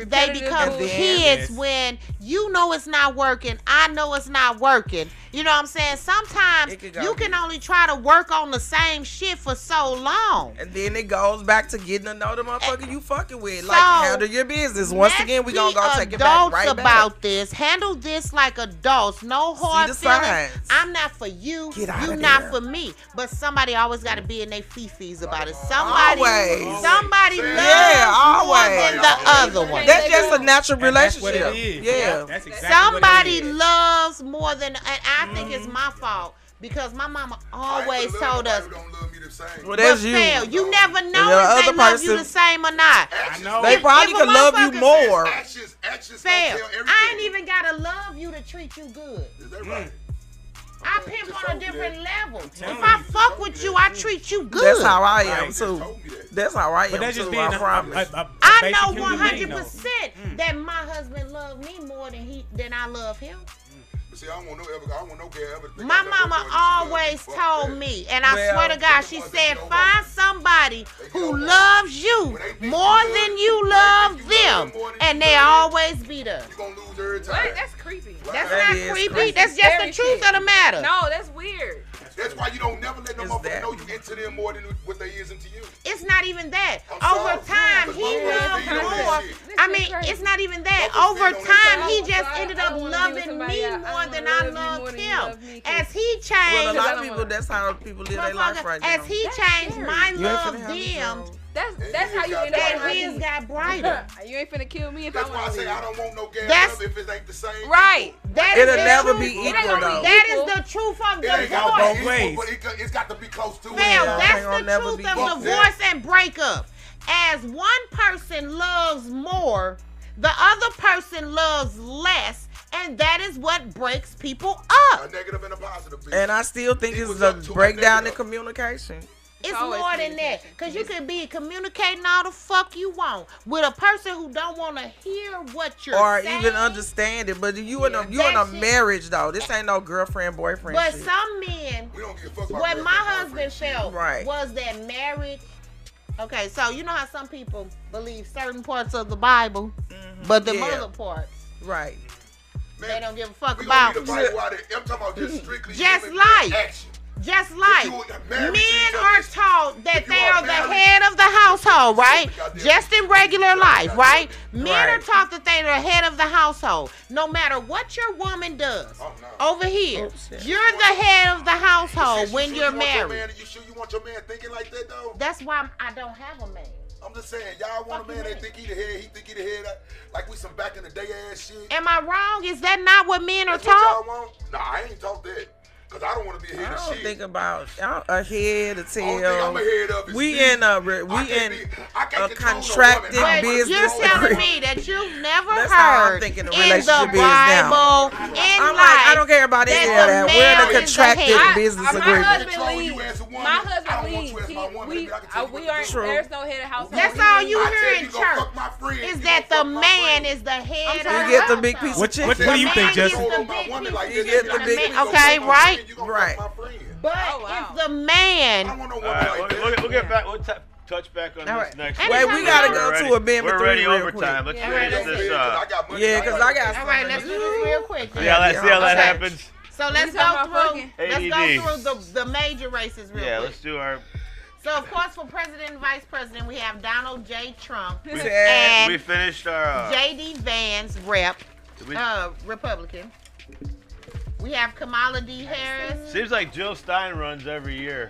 they become kids when you know it's not working. I know it's not working. You know what I'm saying? Sometimes you can only try to work on the same shit for so long. And then it goes back to getting to know the motherfucker you fucking with. Like, handle your business. Once again, we gonna go take it back right back. About this. Handle this like adults. No hard feelings. I'm not for you. You not for me. But somebody always got to be in their fifis about it. Somebody loves more than the other one. That's just a natural relationship. That's what it is. Yeah. That's exactly somebody loves more than, and I think it's my fault. Because my mama always told us, well, that's you. You never know if they love you the same or not. I know. They probably could love you more. Actions I ain't even got to love you to treat you good. Is that right? I pimp on a different level. If I fuck with you, I treat you good. That's how I am too. That's how I am. But that's too, just being I know 100% that my husband loves me more than I love him. See, I don't want no girl ever. My mama always told me, and I swear to God, she said, find somebody who loves you more than you love them, and they always be there. You gonna lose every time. What? That's creepy. That's not creepy. That's just the truth of the matter. No, that's weird. That's why you don't never let no motherfucker know you into them more than what they is into you. It's not even that. Over time, he loved more. I mean, it's not even that. Over time, he just ended up loving me more than I loved him. As he changed, well, a lot of people, that's how people live their life right now. As he changed my love them. That's how you end up. And his got brighter. You ain't finna kill me if I want to. That's why I say I don't want no gas if it ain't the same. Right. It'll never be equal though. That is the truth of divorce. Both ways. But it's got to be close to it. That's the truth of divorce and breakup. As one person loves more, the other person loves less. And that is what breaks people up. A negative and a positive. And I still think it's a breakdown in communication. It's more than that. Because you can be communicating all the fuck you want with a person who don't want to hear what you're saying. Or even understand it. But you in a marriage, though. This ain't no girlfriend, boyfriend But shit. Some men, what my husband felt was that marriage. Okay, so you know how some people believe certain parts of the Bible, but the other parts. Right. Man, they don't give a fuck about. I'm talking about just strictly Just like men are taught that they are the head of the household, right? Just in regular life, right? Men are taught that they are the head of the household. No matter what your woman does, over here, you're the head of the household when you're married. You sure you want your man thinking like that, though? That's why I don't have a man. I'm just saying, y'all want a man that think he the head, he think he the head, like we some back in the day ass shit. Am I wrong? Is that not what men are taught? What y'all want? Nah, I ain't taught that. Cause I don't want to be a head of shit. I don't think about a head, a tail. I'm a head of we in a contracted business. You're telling me that you've never heard in the Bible, in life, I don't care about any of that. We're in a contracted business agreement. My husband leaves. We aren't. There's no head of household. That's all you hear in church. Is that the man is the head of the household. You get the big piece of chicken. What do you think, Justin? You get the big piece. Okay, right. Right. But if the man, we'll get back. We'll touch back on this next. Wait, we gotta go to a band. We're ready overtime. Let's finish this up. Yeah, because I got. All right, let's do this real quick. Yeah, let's see how that happens. So let's go through the major races real quick. Yeah, let's do our. So of course, for president and vice president, we have Donald J. Trump and we finished our J.D. Vance, Republican. We have Kamala D. Harris. Seems like Jill Stein runs every year.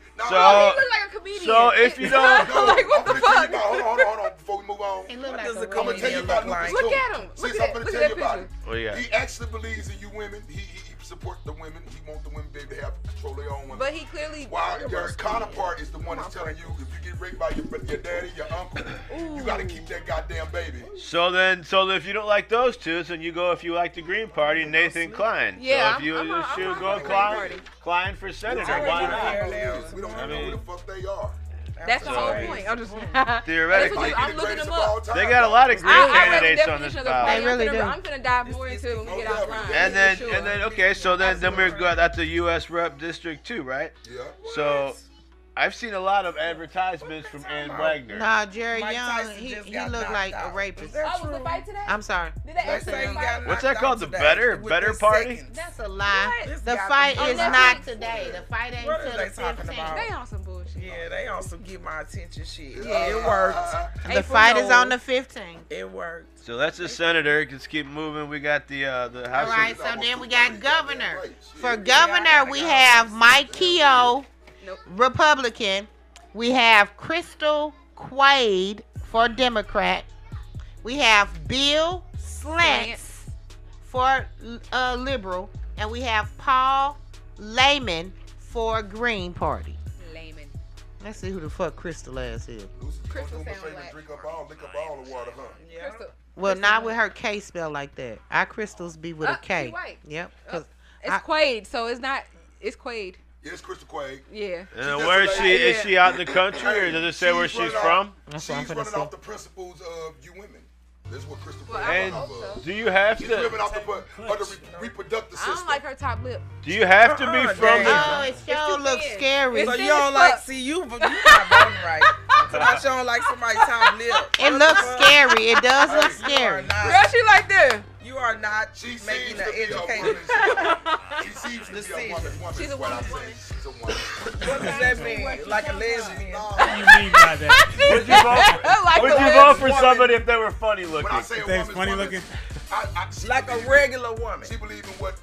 No, he look like a comedian. So if you don't, like what the fuck? Hold on. Before we move on, what does a comedian look like? Look at him. See, I'm gonna tell you about it. Oh yeah. He actually believes in you women. He support the women. He wants the women to be able to have control of their own women. But he clearly. While your counterpart is the one that's telling you if you get raped by your daddy, your uncle, you got to keep that goddamn baby. So if you don't like those two, then you go if you like the Green Party, Nathan Klein. Yeah, so if you should go Klein for senator, why not? We don't even know who the fuck they are. That's the whole point. I'm just theoretically. I'm looking them up. They got a lot of great candidates on this file. They really do. I'm gonna dive more into it when we get offline. And then okay, so then we're good. That's the U.S. Rep District 2, right? Yeah. So I've seen a lot of advertisements from Ann Wagner. Nah, Jerry Young, he looked like a rapist. Oh, was the fight today? I'm sorry. Did they say he got What's that called? The Better Party? That's a lie. The fight is not today. The fight ain't till the 15th. They on some bullshit. Yeah, they on some get my attention shit. Yeah, it worked. The fight is on the 15th. It worked. So that's the senator. Let's keep moving. We got the House. All right, so then we got governor. For governor, we have Mike Keogh. Nope. Republican. We have Crystal Quaid for Democrat. We have Bill Slants for Liberal. And we have Paul Layman for Green Party. Layman. Let's see who the fuck Crystal ass is. Crystal sound black. Drink up all the water, huh? Yeah. Well, not with her K spelled like that. Our Crystals be with a K. White. Yep. It's Quaid, so it's not. It's Quaid. Yeah, it's Crystal Quaid. Yeah. And where is she? Is she out in the country, or does it say where she's from? She's running off the principles of you women. That's what Crystal Quaid And is. do you have She's to? living off the reproductive system. I don't like her top lip. Do you have to be from? Oh, it sure looks scary. So you don't like? See, you not voting right. So you don't like somebody's top lip. It looks scary. It does look scary. Girl, she like this. You are not making an educated. She seems to be a woman. She's a woman. She's a woman. What does that mean? Like a lesbian? What do you mean by that? Would you vote for somebody if they were funny looking? When I say a They woman's funny woman, looking? Like a regular woman. She believes in what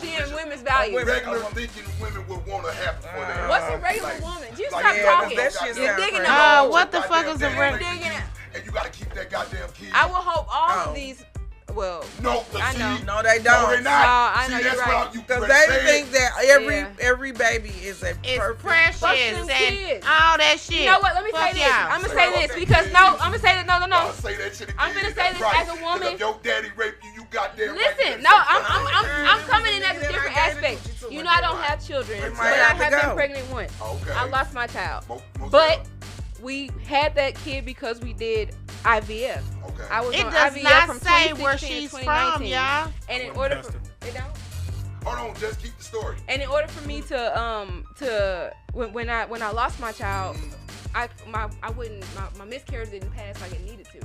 She in women's values. regular thinking women would want to happen for them. What's a regular woman? You stop Like, talking. that shit's You're not digging fair. the hole. What the fuck is a You're regular? digging it. And you got to keep that goddamn kid. I will hope all of these. Well, No, I know. No, they No, don't. they're not. I know, you're right. Because they think that every baby is a It's perfect. precious Fuck and them kids. all that shit. You know what? Let me say Fuck this. y'all. I'm gonna say this because I'm gonna say that. No. I'll say that shit again. I'm gonna say this Right. as a woman. If your daddy raped you, you goddamn Listen, no, I'm coming in as a different aspect. You know, I don't have children, but I have been pregnant once. Okay. I lost my child, Most but we had that kid because we did IVF. Okay. I was It on does IVF not from say 2016 where to she's 2019. from, y'all. And in order for it don't. Hold on, just keep the story. And in order for me to when I lost my child, my miscarriage didn't pass like it needed to.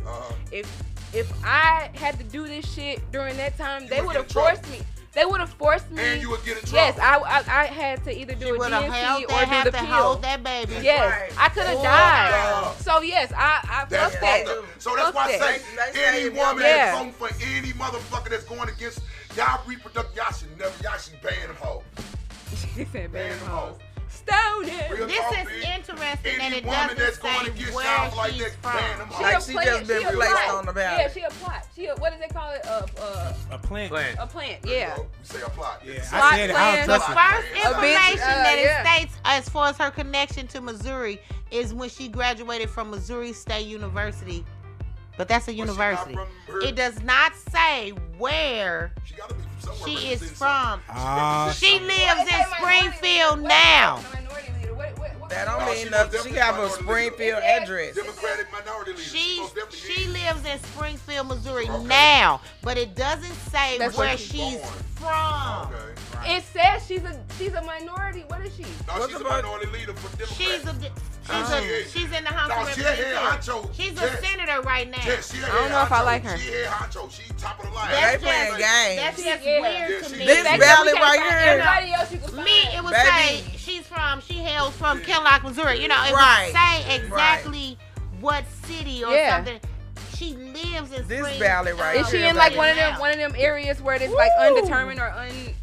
If I had to do this shit during that time, they would have forced me. They would have forced me. And you would get in trouble. Yes, I had to either do a DNC or do the pill. Hold that baby. Yes, Right. I could have Oh, died. God. So yes, I That's fuck that. fucked up. So that's Fuck why I that. say any woman Yeah. that's voting for any motherfucker that's going against y'all reproductive, y'all should ban them hoes. She said, Ban "Ban them hoes." hoes. Stone it. Real This talk, is bitch. interesting that Any it woman that's doesn't going say against where y'all like she's that, ban them from. hoes. Like she just been placed on the ballot. Yeah, she a plot. What do they call it? A plant. A plant. Yeah. We say a plot. Yeah, Plot I said it. I plan. don't The touch it. first A bitch, information that it yeah. states as far as her connection to Missouri is when she graduated from Missouri State University. But that's a university. It does not say where She gotta be from somewhere. she is representing from. Ah, She lives in Springfield now. That don't No, mean she nothing. most She got a definitely Springfield address. Democratic minority leader. She lives in Springfield, Missouri now, but it doesn't say That's where where she's born. from. Okay. It says she's a minority. What is she? No, she's a minority leader for Democrats. She's in the House No, of she a head Representatives. honcho. She's Yes. a senator right now. Yes, she a I don't head know if I honcho. like her. She head honcho. She top of the line. They playing games. That's just Yeah. weird Yeah, to she- me. This Back ballot then, we can't right find here. Everybody else you can find. Me, it would Baby. say she hails from Kinloch, Missouri. You know, it Right. would say exactly what city or Yeah. something. she lives in this valley right Is she in like one of them areas where it's like undetermined or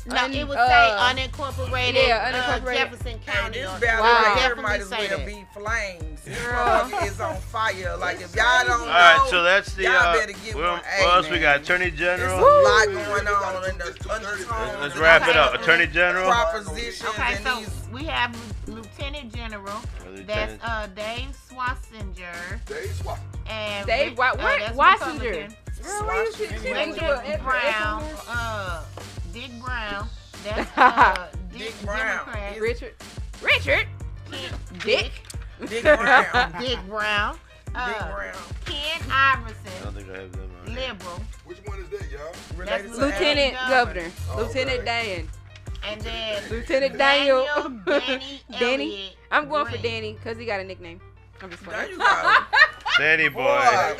No, it would say unincorporated. Yeah, unincorporated. Jefferson County. This valley right here might as well be flames. It's on fire. Like if y'all don't know, all right, so that's the. Y'all better get one. What else we got? Attorney General. There's a lot going on in the undertone. Let's wrap it up. Attorney General. Propositions and so these. we have Lieutenant General. That's Dave Swasinger. And Dave Wasinger. Dick Brown. Dick Brown. That's Dick Brown. Democrat. Richard. Dick Brown. Dick Brown. Dick Brown. Ken Iverson. I don't think I have them on. Liberal. Which one is that, y'all? That's Lieutenant Governor. Oh, Lieutenant okay. Dan. And then Lieutenant Daniel. Danny. Danny. I'm going for Green. Danny because he got a nickname. I'm just There playing. you go. Danny boy.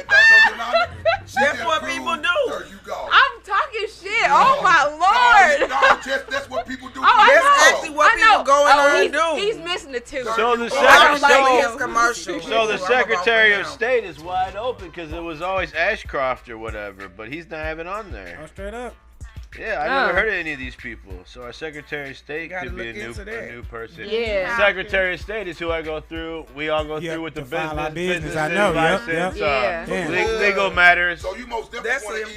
That's what people do. There you go. I'm talking shit. Oh my lord. No, that's what people do. That's actually what people going on and do. He's missing the two. So the I don't like his commercial. So the Secretary of State is wide open because it was always Ashcroft or whatever, but he's not even on there. Oh, straight up. Yeah, I never heard of any of these people. So our Secretary of State could be a new person. Yeah. Secretary of State is who I go through. We all go through with the business. I know. License, Yeah. legal matters. So you most definitely That's want to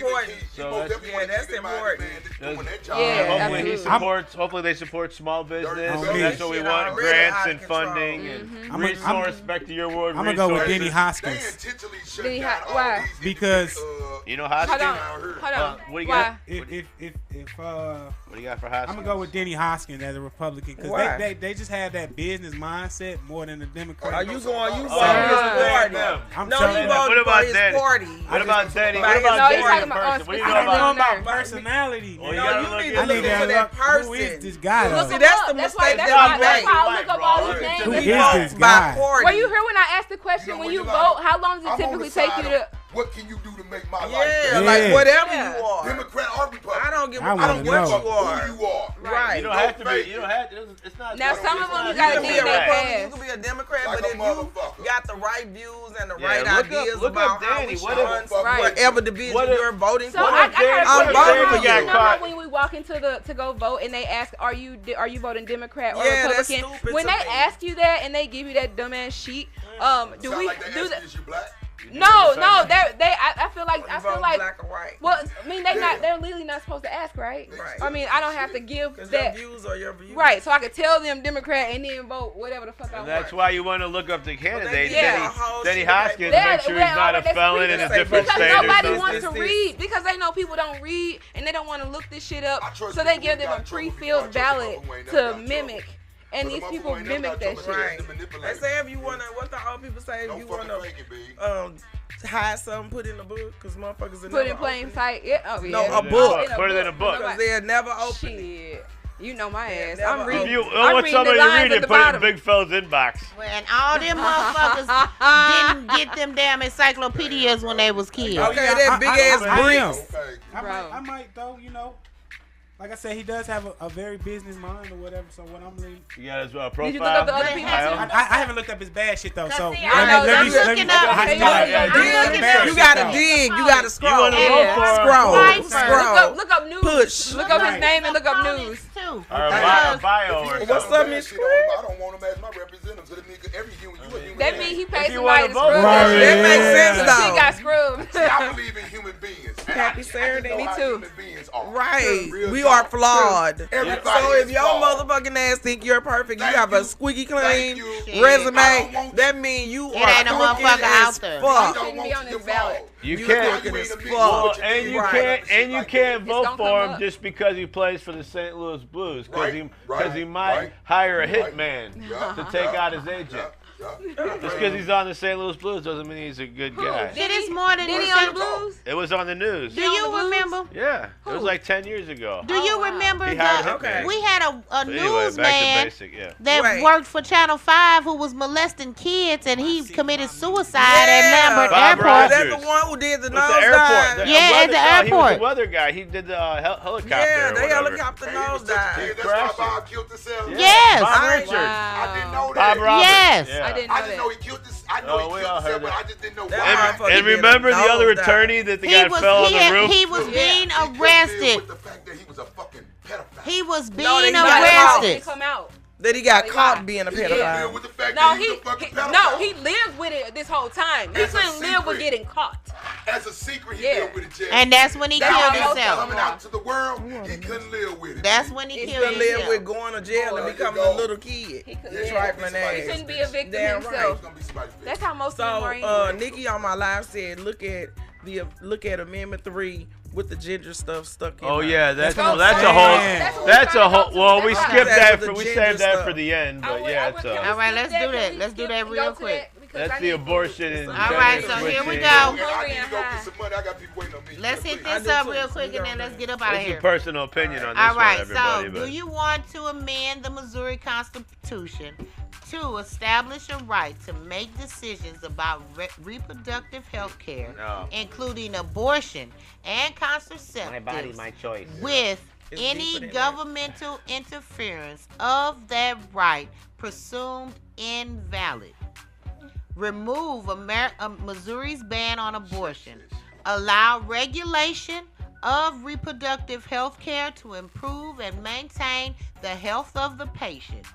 important. that's important. doing that job. Yeah, Hopefully he supports. Hopefully they support small business. That's what we want. Grants and funding and resource. Back to your word. I'm gonna go with Denny They Hoskins intentionally shut Denny down all why? these because you know Hoskins. Hold on. What do you Why? got? What do you got for Hoskins? I'm gonna go with Denny Hoskins as a Republican because they just have that business mindset more than the Democrats. Are you going? You voting for his party? I'm No, telling you you. voting for his party. What about Danny? No, What about he's Danny talking in about person? What do you I know don't know about? about personality. Well, No, you need to I look need to for that look. Who is person. this guy? Look See, him that's up. the That's why. mistake. That's That's why I right. look up all these Who names. is this By guy? party. Were you here when I asked the question when you vote? How long does it typically take you to? What can you do to make my life Yeah, better? like whatever you are. Democrat or Republican. I don't give a I fuck wanna what know. you are. Who you are. Right. You don't have to be. You don't have to. It's not. Now some of them you You gotta can dig be a their Republican, you past. can be a Democrat, Like but a if you motherfucker. got the right views and the Yeah, right look up- ideas look up about how Danny. we What should if- run Right. whatever division What if- you're voting So for, I got I'm a voting question. for You you. know how when we walk into to go vote and they ask, are you voting Democrat or Yeah, that's Republican? stupid When to they me. ask you that and they give you that dumbass sheet, do Sound we like they do ask that? you, is you black? No, I feel like You vote black or white. Well, I mean they're legally not supposed to ask, right? Right. I mean I don't have to give Because your that. views are your views. Right, so I could tell them Democrat and then vote whatever the fuck I And want. that's why you want to look up the candidate, Yeah. Denny Hoskins, They're- make sure they're he's not a already- felon in a that's different because state or nobody something. wants to read because they know people don't read and they don't want to look this shit up, I trust so they people give who them a got trouble before I pre-filled trust the ballot motherfucker who ain't to never got mimic, and But these the people motherfucker ain't never mimic got that trouble. shit. Right. To manipulate. They say if you want to, what the old people say, if Don't you want fucking fake it, B. to hide something, put in a book, because motherfuckers will Put in never plain open it. sight. Yeah. Oh, yeah. No, a book. Put it in a book. Because they'll never open it. Shit. You know my Yeah, ass. never I'm open reading. If you I'm want reading somebody the to lines read at it, the put it in bottom. Big Fella's inbox. When all them motherfuckers didn't get them damn encyclopedias when they was kids. Okay, that big ass I am. brief. Okay. Bro. I might though, like I said, he does have a very business mind or whatever. So what I'm leaving, You got his profile. Did you look up the other people Bio? too? I haven't looked up his bad shit though. So see, I know, I'm looking up- I Hey, know that- yeah, that- yeah, that yeah. bad You shit, gotta though. dig. You gotta scroll. wanna vote for- Scroll. Right. Scroll. Look up news. Push. Look up his Right. name and look up news. Too. Or a bio or What's something. up, Miss Shit on him, I don't want him as my representative. So that means every human, you a human That being. means he If paid you somebody wanna to vote, scrub Right. that That shit. makes sense He though. got scrubbed. See, I believe in human beings. And Happy I Saturday. know Me how too. human beings are. Right. Real We talk. are flawed. Everybody So if is your flawed. motherfucking ass think you're perfect, you Thank have a you. squeaky Thank clean you. Shit. I don't resume, want that means you It are ain't no crooked motherfucker as out there. I fuck. don't Shouldn't want be on you this to ballot. fall. You You can't. crooked as Well, fuck. Well, and you Right. can't vote gonna for come him up. just because he plays for the St. Louis Blues, because Right, he might right, hire a right. hitman Yeah, to take yeah, out his agent. yeah. Just because he's on the St. Louis Blues doesn't mean he's a good guy. Shit is more than Did he just- on the blues? It was on the news. Do you remember? Yeah, it was like 10 years ago. Do you remember He hired a the? hitman. We had a But anyway, back to newsman basic, yeah. that Right. worked for Channel 5 who was molesting kids and he committed suicide at Yeah. Lambert Bob Airport. Rogers. That's the one who did the With nose the airport. dive. Yeah, at the He was airport. the weather guy. He did the helicopter. Yeah, or they whatever. helicopter Hey, he was nose such a dive. kid. That's Crashing. why Bob killed himself. Yeah. Yes. Bob I- Richards. I didn't know Bob that. Roberts. Yes. Yeah. I didn't know I just know he killed this. I know he killed himself, but I just didn't know why. And remember the other attorney that the guy fell on the roof? He was being arrested. With the fact that he was a fucking pedophile. He was being arrested. Come out. That he got caught being a pedophile. With the fact No, that he was a fucking pedophile. No, he lived with it this whole time. He couldn't live with getting caught. As a secret, he lived with it, Jay. And that's when he killed himself. Coming out to the world, he couldn't live with it. That's when he killed himself. He couldn't live with going to jail and becoming a little kid. He couldn't be a victim himself. That's how most of them are. Nikki on my live said, look at Amendment 3 with the ginger stuff stuck in. Oh yeah, that's a whole. Well, we skipped that. We saved that for the end, but yeah. All right, let's do that. Let's do that real quick. That's the abortion. And all right, so here we go. Let's hit this up real quick and then let's get up out of here. What's your personal opinion on this all right, one, everybody? So do you want to amend the Missouri Constitution to establish a right to make decisions about reproductive health care, including abortion and contraceptives, my body, my choice, with any governmental interference of that right presumed invalid? Remove Missouri's ban on abortion. Allow regulation of reproductive health care to improve and maintain the health of the patient.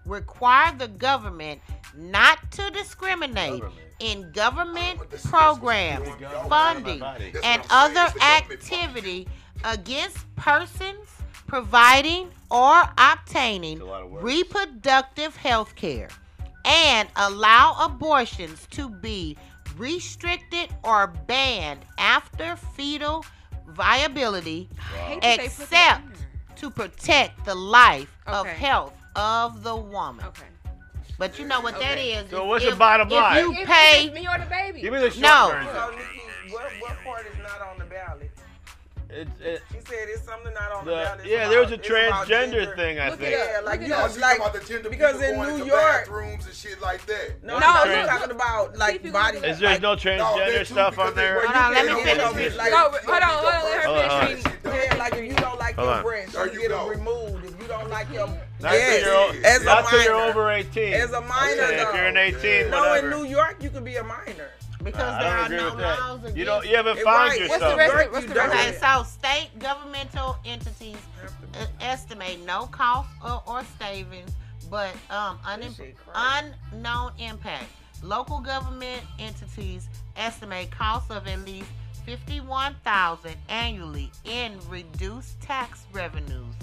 Require the government not to discriminate in government programs, funding, and other activity against persons providing or obtaining reproductive health care, and allow abortions to be restricted or banned after fetal viability, except to protect the life of health of the woman. Okay. But you know what that is. So what's the bottom line? If you pay, me or the baby. Give me the short version. So Nikki, what part is not on the ballot? She said it's something not on the ballot. Yeah, there was a transgender thing, I think. Yeah, like about the gender because in New York, bathrooms and shit like that. No, I'm talking about like body. Is there no transgender stuff on there? Hold on, let me finish. Hold on, let her finish. Yeah, like if you don't like your breast, you get it removed. If you don't like your not till you're over 18. As a minor, though. If you're an 18, no, whatever. in New York you can be a minor. Because there are no laws against you haven't found yourself. What's the rest? Okay, so state governmental entities estimate no cost or savings, but unknown impact. Local government entities estimate costs of at least $51,000 annually in reduced tax revenues.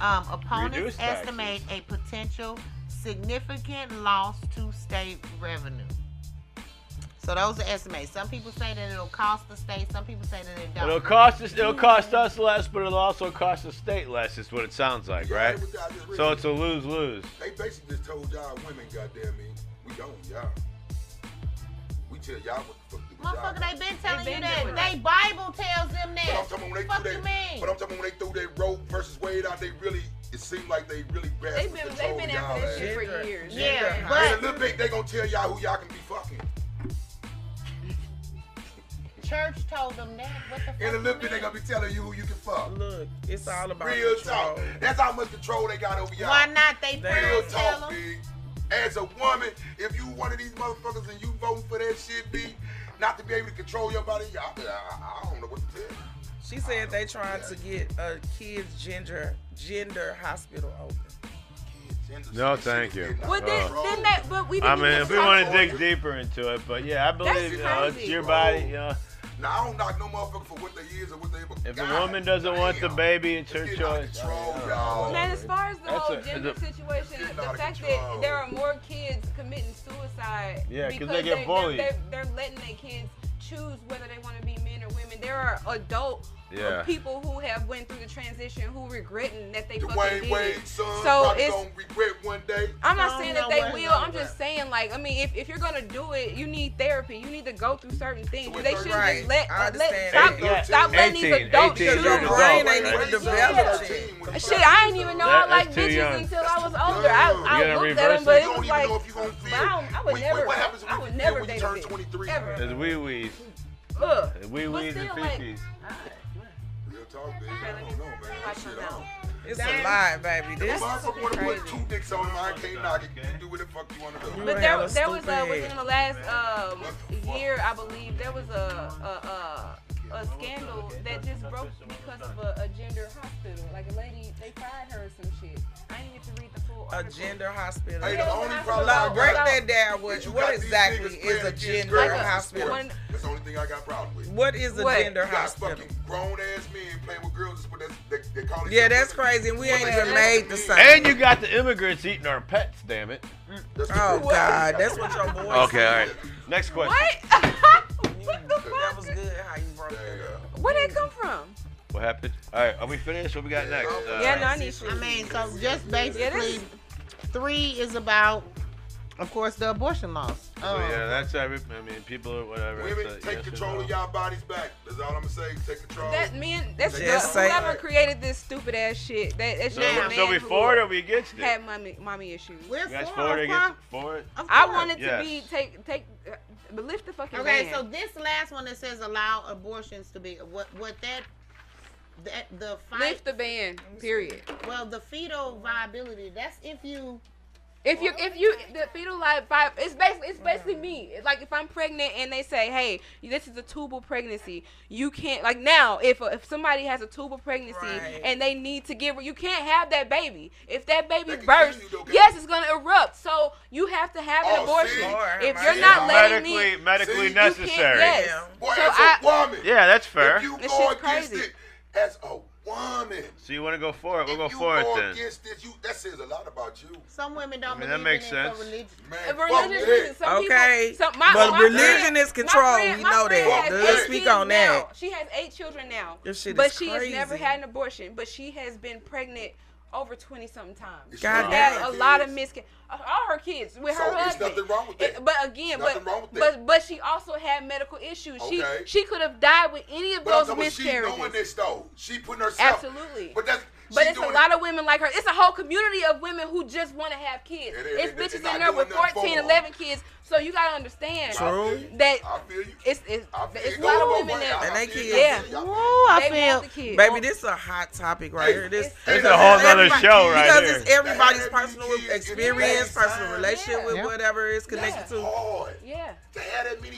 Opponents estimate a potential significant loss to state revenue. So those are estimates. Some people say that it'll cost the state. Some people say that it don't. It'll cost us less, but it'll also cost the state less. Is what it sounds like, right? So it's a lose-lose. They basically just told y'all women, goddamn me, we don't, y'all. We tell y'all what the fuck to do. Motherfucker, they been telling you that. They Bible tells them that. But I'm talking when they threw that Roe versus Wade out, it seemed like they really grasped control. They've been after this shit for years. Yeah, but in a little bit they gonna tell y'all who y'all can be fucking. Church told them that. What the fuck? In a little bit, they gonna be telling you who you can fuck. Look, it's all about real control. talk. That's how much control they got over y'all. Why not? They real talk, big. As a woman, if you one of these motherfuckers and you voting for that shit, big, not to be able to control your body, I don't know what to tell you. She said they trying to get a kids gender hospital open. No, thank you. Well, then that, but we. I mean, if we want to dig deeper into it, but yeah, I believe it's your body. Now I don't knock no motherfucker for what they is or what they. If a woman doesn't want the baby, it's her choice. Man, as far as the whole gender situation, the fact that there are more kids committing suicide because they get bullied. They're letting their kids choose whether they want to be men or women. There are adult people who have went through the transition who regretting that they fucking did it. So it's gonna regret one day. I'm not saying that they will. I'm just saying, like, I mean, if you're gonna do it, you need therapy. You need to go through certain things. They shouldn't just stop letting these adults choose. Your brain ain't even developed. Shit, I didn't even know I liked bitches until I was older. I looked at them, but it was like, I would never date a bitch. Ever. It's wee-wees. Wee-wees and fishies. Real talk, baby. I don't know, man. It's a lot, baby. This motherfucker want to put 2 dicks on him. I can't knock it. You do what the fuck you want to do. But there was within the last year, I believe, there was a scandal that just broke because of a gender hospital. Like a lady, they fired her or some shit. I didn't get to read the full article. A gender hospital. Hey, the only problem break that down. What exactly is a gender hospital? That's the only thing I got problem with. What is a gender hospital? Fucking grown ass men playing with girls. They call it. Yeah, that's crazy. And we ain't even made the same. And you got the immigrants eating our pets. Damn it. Oh God, that's what your boy. Okay, all right. Next question. What? That was good. How you broke that up. Where did it come from? What happened? All right, are we finished? What we got next? Yeah, no, I need to. I mean, so just basically, 3 is about, of course, the abortion laws. Yeah, that's every. I mean, people or whatever. Women, take control of y'all bodies back. That's all I'm gonna say. Take control. Whoever created this stupid ass shit. So we for it or we against it? Had mommy issues. We're for it, for it. I wanted to be but lift the fucking Okay, ban. so this last one that says allow abortions to be the fight, lift the ban. Period. Well, the fetal viability. That's if you the fetal life, it's basically me. It's like if I'm pregnant and they say, hey, this is a tubal pregnancy, you can't, like now, if somebody has a tubal pregnancy and they need to give her, you can't have that baby. If that baby bursts, yes, it's gonna erupt. So you have to have an abortion. If you're not letting me, medically necessary. Yes. Boy, so as a woman, yeah, that's fair. If you go against it as a woman. So you want to go for it? We'll go for it then. Against this, that says a lot about you. Some women don't believe that makes sense. For religion. But religion is control. We know that. Let's speak on that. She has 8 children now, but she has never had an abortion. But she has been pregnant over 20-something times. God she has a lot of all her kids with her husband. Nothing wrong with that. But again, but she also had medical issues. She could have died with any of those miscarriages. She knowing this though. She putting herself. Absolutely. But it's a lot of women like her. It's a whole community of women who just want to have kids. It's bitches in there with 14, 11 kids. So you gotta understand that it's a lot of women that and they kids. Yeah. I feel. Baby, this is a hot topic right here. This is a whole other show right here. Because it's everybody's personal experience, personal relationship with whatever it's connected to. Yeah.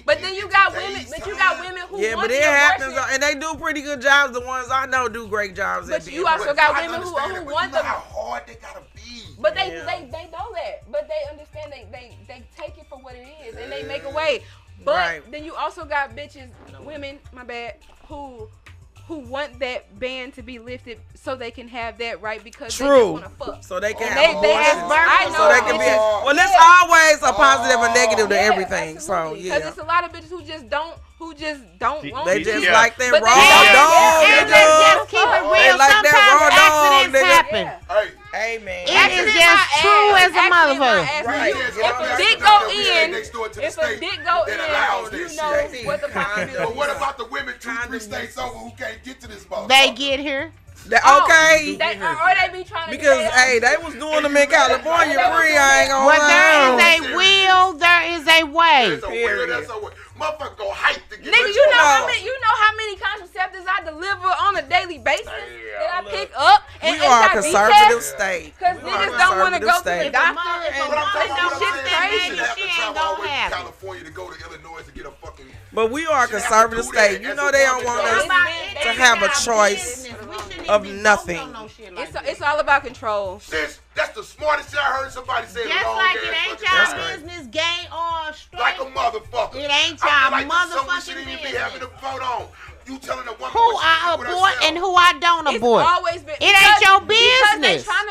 But then you got women. But you got women who but it happens, and they do pretty good jobs. The ones I know do great jobs. But you also got women who want them. How hard they gotta be. But they know that. But they understand they take it for what it is and they make a way. But then you also got women, my bad, who want that ban to be lifted so they can have that right because they just want to fuck. So they can have abortions. So they can be. Well, it's always a positive and negative to everything. Absolutely. So because it's a lot of bitches who just don't want they to. just like that But raw dog. And just keep it real. Sometimes accidents happen. Amen. It is just true as a motherfucker. Right. If a dick go in, you know what the possibility is. But what about the women 2-3 states over who can't get to this motherfucker? They get here. Okay. Or they be trying to because they was doing them in California free. I ain't gonna lie. Well, there is a will, there is a way. There's a will, there's a way. Motherfucker go hike to get nigga, you know how many contraceptives I deliver on a daily basis that I pick up and we are a conservative state. Because niggas don't want to go to the doctor and shit's crazy. She ain't gonna have California to go to Illinois to get a fucking. But we are a conservative state. You know they don't want us to have a choice of nothing. It's all about control. Sis, that's the smartest shit I heard somebody say. Just like it ain't y'all business, gay or straight. Like a motherfucker. It ain't y'all motherfucking business. Be having a vote on. You telling a woman who I abort and who I don't abort. It's always been. It ain't your business. Because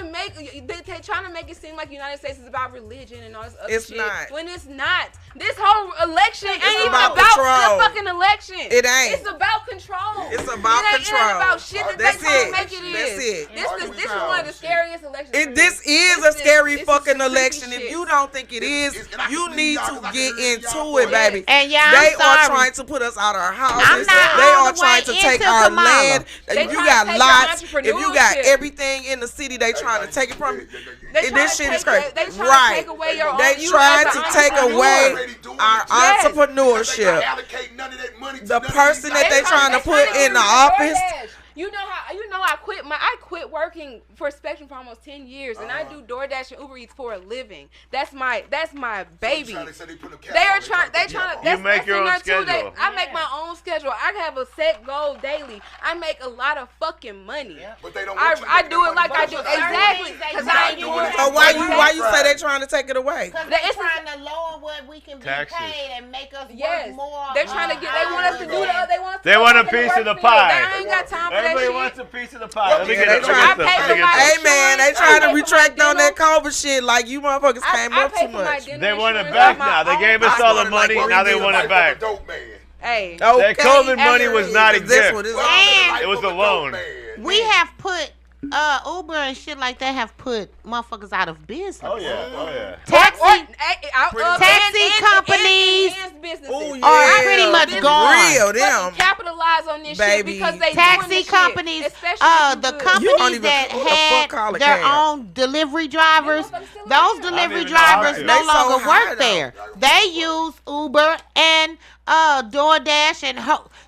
they're trying to make it seem like the United States is about religion and all this other shit. It's not. When it's not. This whole election ain't even about the fucking election. It ain't. It's about control. It's about control. It ain't about shit that they trying to make it is. That's it. This is one of the scariest elections. This is a scary fucking election. If you don't think it is, you need to get into it, baby. And y'all, they are trying to put us out of our houses. They are trying to take our land. If you got lots, if you got everything in the city, they trying to take it from you. This shit is crazy. Right. They trying to take away our entrepreneurship. The person that they trying to put in the office. You know I quit working for Spectrum for almost 10 years, and I do DoorDash and Uber Eats for a living. That's my baby. They're trying. You make your own schedule. I make my own schedule. I have a set goal daily. I make a lot of fucking money. But they don't. I do it like I do exactly because I ain't doing it. So why you say they trying to take it away? Because they're trying to lower what we can be paid and make us work more. They're trying to get. They want us to do the. They want a piece of the pie. I ain't got time for that shit. Everybody wants a piece of the pie. Let me get Hey man, they trying to retract on that COVID shit like you motherfuckers came up too much. They want it back now. They gave us all the money. Now they want it back. Hey, that COVID money was not a gift. And it was a loan. We have put Uber and shit like that have put motherfuckers out of business. Oh yeah. Taxi companies are pretty much gone. Real them. Capitalize on this shit because they taxi companies, the companies that had their own delivery drivers, those delivery drivers no longer work there. They use Uber and DoorDash and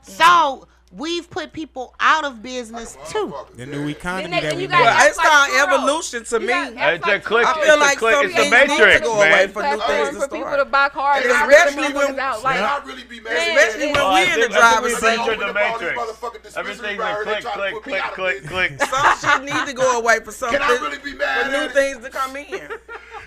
so we've put people out of business too. The new economy that we it's called evolution to me. It's a click. I feel like it's a matrix, go man. away for new things to for start. people to buy cars, especially when especially when we in the driver's seat. The matrix. Everything's a click. Some shit need to go away for something. Can I really be mad for new things to come in?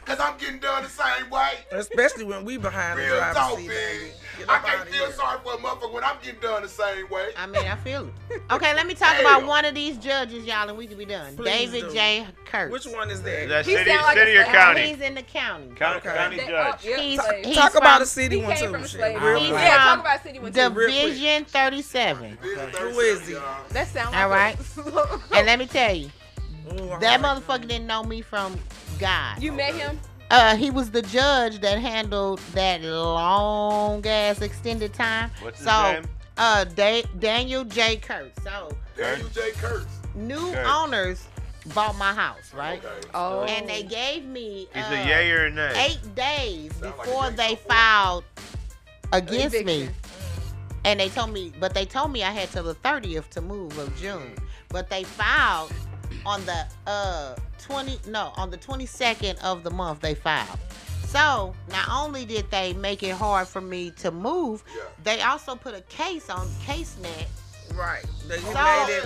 Because I'm getting done the same way. Especially when we behind the driver's seat, baby. I can't feel sorry for a motherfucker when I'm getting done the same way. I mean, I feel it. Okay, let me talk about one of these judges, y'all, and we can be done. Please David J. Kurtz. Which one is that? Is that city or county? He's in the county. County judge. He's talk from, about a city one too. He's talk about city one too. Division 37. Who is he? That sounds like all right. And let me tell you, that motherfucker didn't know me from God. You met him? He was the judge that handled that long ass extended time. What's his name? Daniel J. Kurtz. So Daniel J. Kurtz. New owners bought my house, right? Okay. Oh. And they gave me He's a yay or a nay. 8 days before they filed against me. And they told me I had till the 30th to move of June. But they filed on the on the 22nd of the month they filed. So not only did they make it hard for me to move, they also put a case on CaseNet. Right. So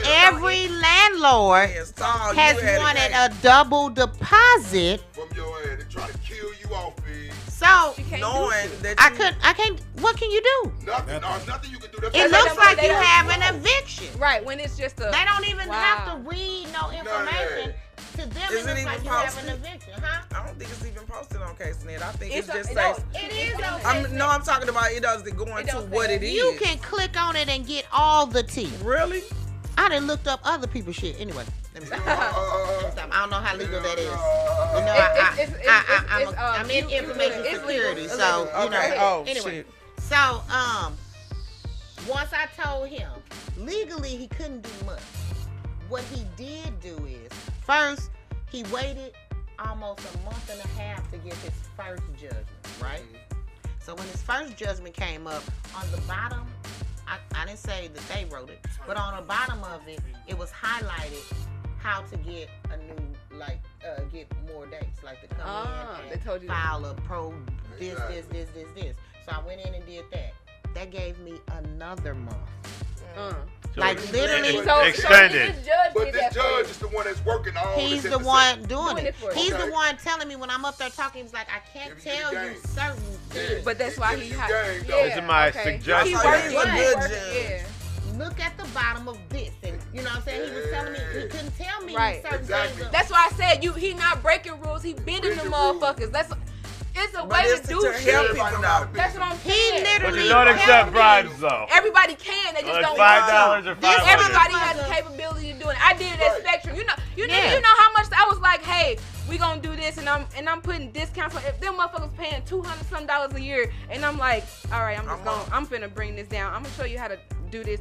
every landlord has wanted a double deposit from your head. They try to kill you off, man. So knowing that I can't. What can you do? Nothing. Nothing you can do. It looks like you have an eviction. Right. When it's just a. They don't even have to read no information. To them, it looks like you have an eviction, huh? I don't think it's even posted on CaseNet. I think it's just it is on CaseNet. I'm talking about it doesn't go into what it is. You can click on it and get all the tea. Really? I done looked up other people's shit. Anyway, let me stop. I don't know how legal that is. You know, I'm in information security, so you know. Anyway, so once I told him legally he couldn't do much. What he did do is, first, he waited almost a month and a half to get his first judgment, right? So when his first judgment came up, on the bottom, I didn't say that they wrote it, but on the bottom of it, it was highlighted how to get a new, get more dates, like to come in and told you file a this. So I went in and did that. That gave me another month. So literally extended. But this judge is the one that's working all this. He's the one doing it. He's the one telling me when I'm up there talking, he's like, I can't tell you certain things. But that's why he has. This is my suggestion. Look at the bottom of this, and you know what I'm saying? He was telling me he couldn't tell me certain things. That's why I said he not breaking rules. He bending the motherfuckers. It's a way to do shit. That's what I'm saying. He literally. But you don't accept bribes, though. Everybody can. They just don't $5 or $5. Everybody has the capability of doing it. I did it at Spectrum. You know how much I was like, hey, we gonna do this, and I'm putting discounts on. If them motherfuckers paying $200 a year, and I'm like, all right, I'm finna bring this down. I'm gonna show you how to do this.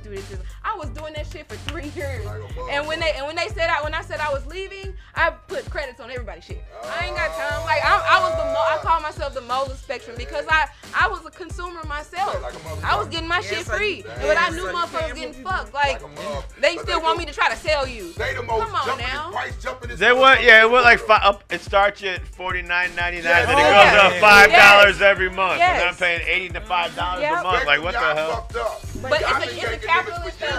I was doing that shit for 3 years, and when I said I was leaving, I put credits on everybody's shit. I ain't got time. Like I call myself the molar spectrum because I was a consumer myself. I was getting my shit free, but I knew motherfuckers getting fucked. Like they still want me to try to sell you. Come on now. They went, it went like it starts at $49.99, then it goes up $5 every month, and I'm paying $80 to $5 a month. Like what the hell? But it's a capitalist thing.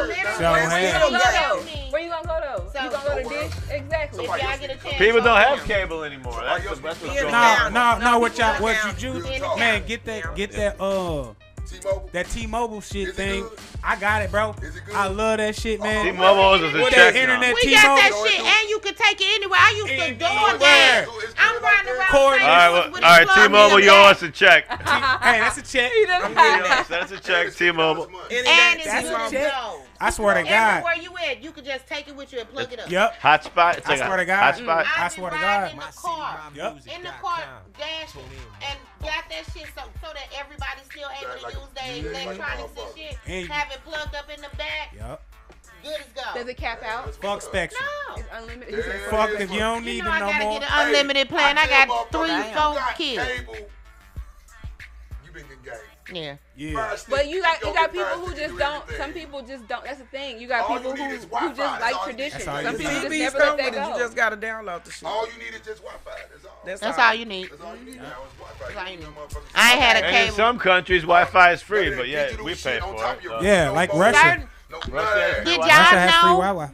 Where you gonna go though? You gonna go to Dish? Exactly. People don't have cable anymore. That's what's going on. No. What you do, man? Get that that T-Mobile shit thing. I got it, bro. I love that shit, man. T-Mobile is a with check. That internet, we got that shit, and you can take it anywhere. I used to door that. I'm riding around. All right, T-Mobile, you owe us a check. Hey, that's a check. That's a check, T-Mobile. And it's a check. I swear to God. Everywhere you at, you can just take it with you and plug it up. Yep. Hotspot. It's like I swear to God. Hotspot. I swear to God. In the car. Yep. In the car, dashing, and got that shit so that everybody's still able to use their electronics and shit. Have it plugged up in the back. Yep. Good as go. Does it cap out? Fuck Spectrum. No. It's unlimited. Fuck if you don't need them no more. I gotta get an unlimited plan. I got 3-4 kids. You been getting game. Yeah. But you got people who just don't. Some people just don't. That's the thing. You got people who just like tradition. Some people just never let that go. You just gotta download the shit. All you need is just Wi-Fi. That's all you need. That's all you need now is Wi-Fi. I ain't had a And cable. in some countries, Wi-Fi is free, but yet we pay for it. Yeah, like Russia. Did Russia has free y'all know Wi-Fi.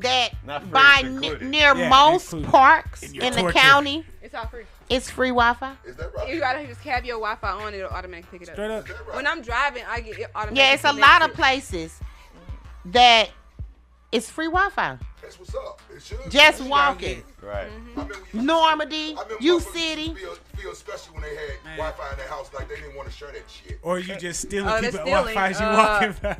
that by near most parks in the county, It's all free. it's free Wi-Fi? Is that right? You gotta just have your Wi-Fi on; it'll automatically pick it Straight up. up. When I'm driving, I get it automatically. Yeah, it's a lot of places that it's free Wi-Fi. That's what's up. It should. Just walking. Right. Normandy, U City. Feel special when they had Wi-Fi in their house, like they didn't want to share that shit. Or you just stealing they're people's stealing, Wi-Fi as you walking by.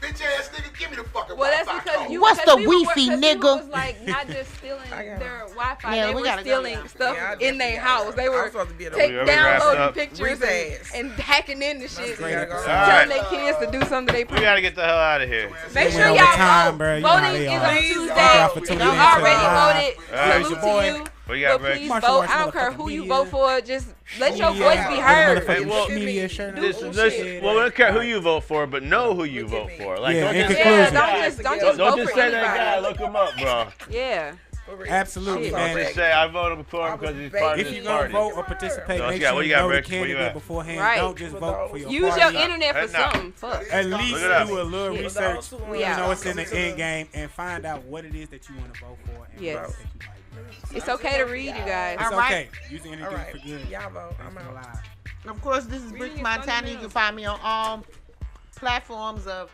Bitch ass nigga, give me the fucking Well, Wi-Fi that's because code. you. What's because the people Wi-Fi, because nigga? people was like not just stealing their Wi-Fi; Yeah, they we were gotta go stealing now. stuff Yeah, I in their definitely house. gotta They go. were I'm supposed to be at a downloading Breeze pictures ass. and hacking in the shit, great. telling their kids to do something they. We gotta get the hell out of here. Make sure over y'all time, vote. bro. You know how Voting they is are. on Thank Tuesday. y'all for tuning You in already to voted. It's Salute your boy. to you. What you got, But Rick? please Martial vote. arts I don't care who you vote for. Just let your voice be heard. Hey, well, media shirt. do Well, shit. we don't care who you vote for, but know who you vote for. Like, Yeah, don't in just conclusion. Don't just vote for say that guy. anybody. Look him up, bro. Yeah. Absolutely, Shit. man. Just say I voted for him because he's part of If this you're gonna party. vote or participate, So, make yeah, sure what you you got, know the Rick? What you candidate got? beforehand. Right. Don't just vote for your Use party. your internet for Head now. something. Fuck. At least Look it up. do a little Shit. research. We You out. know what's in the end game and find out what it is that you want to vote for. And Yes. what that you like. It's okay to read, you guys. It's All right. okay. Using anything for good. Y'all vote. I'm Thanks for out. live. Of course, this is Bricks Montana. You can find me on all platforms of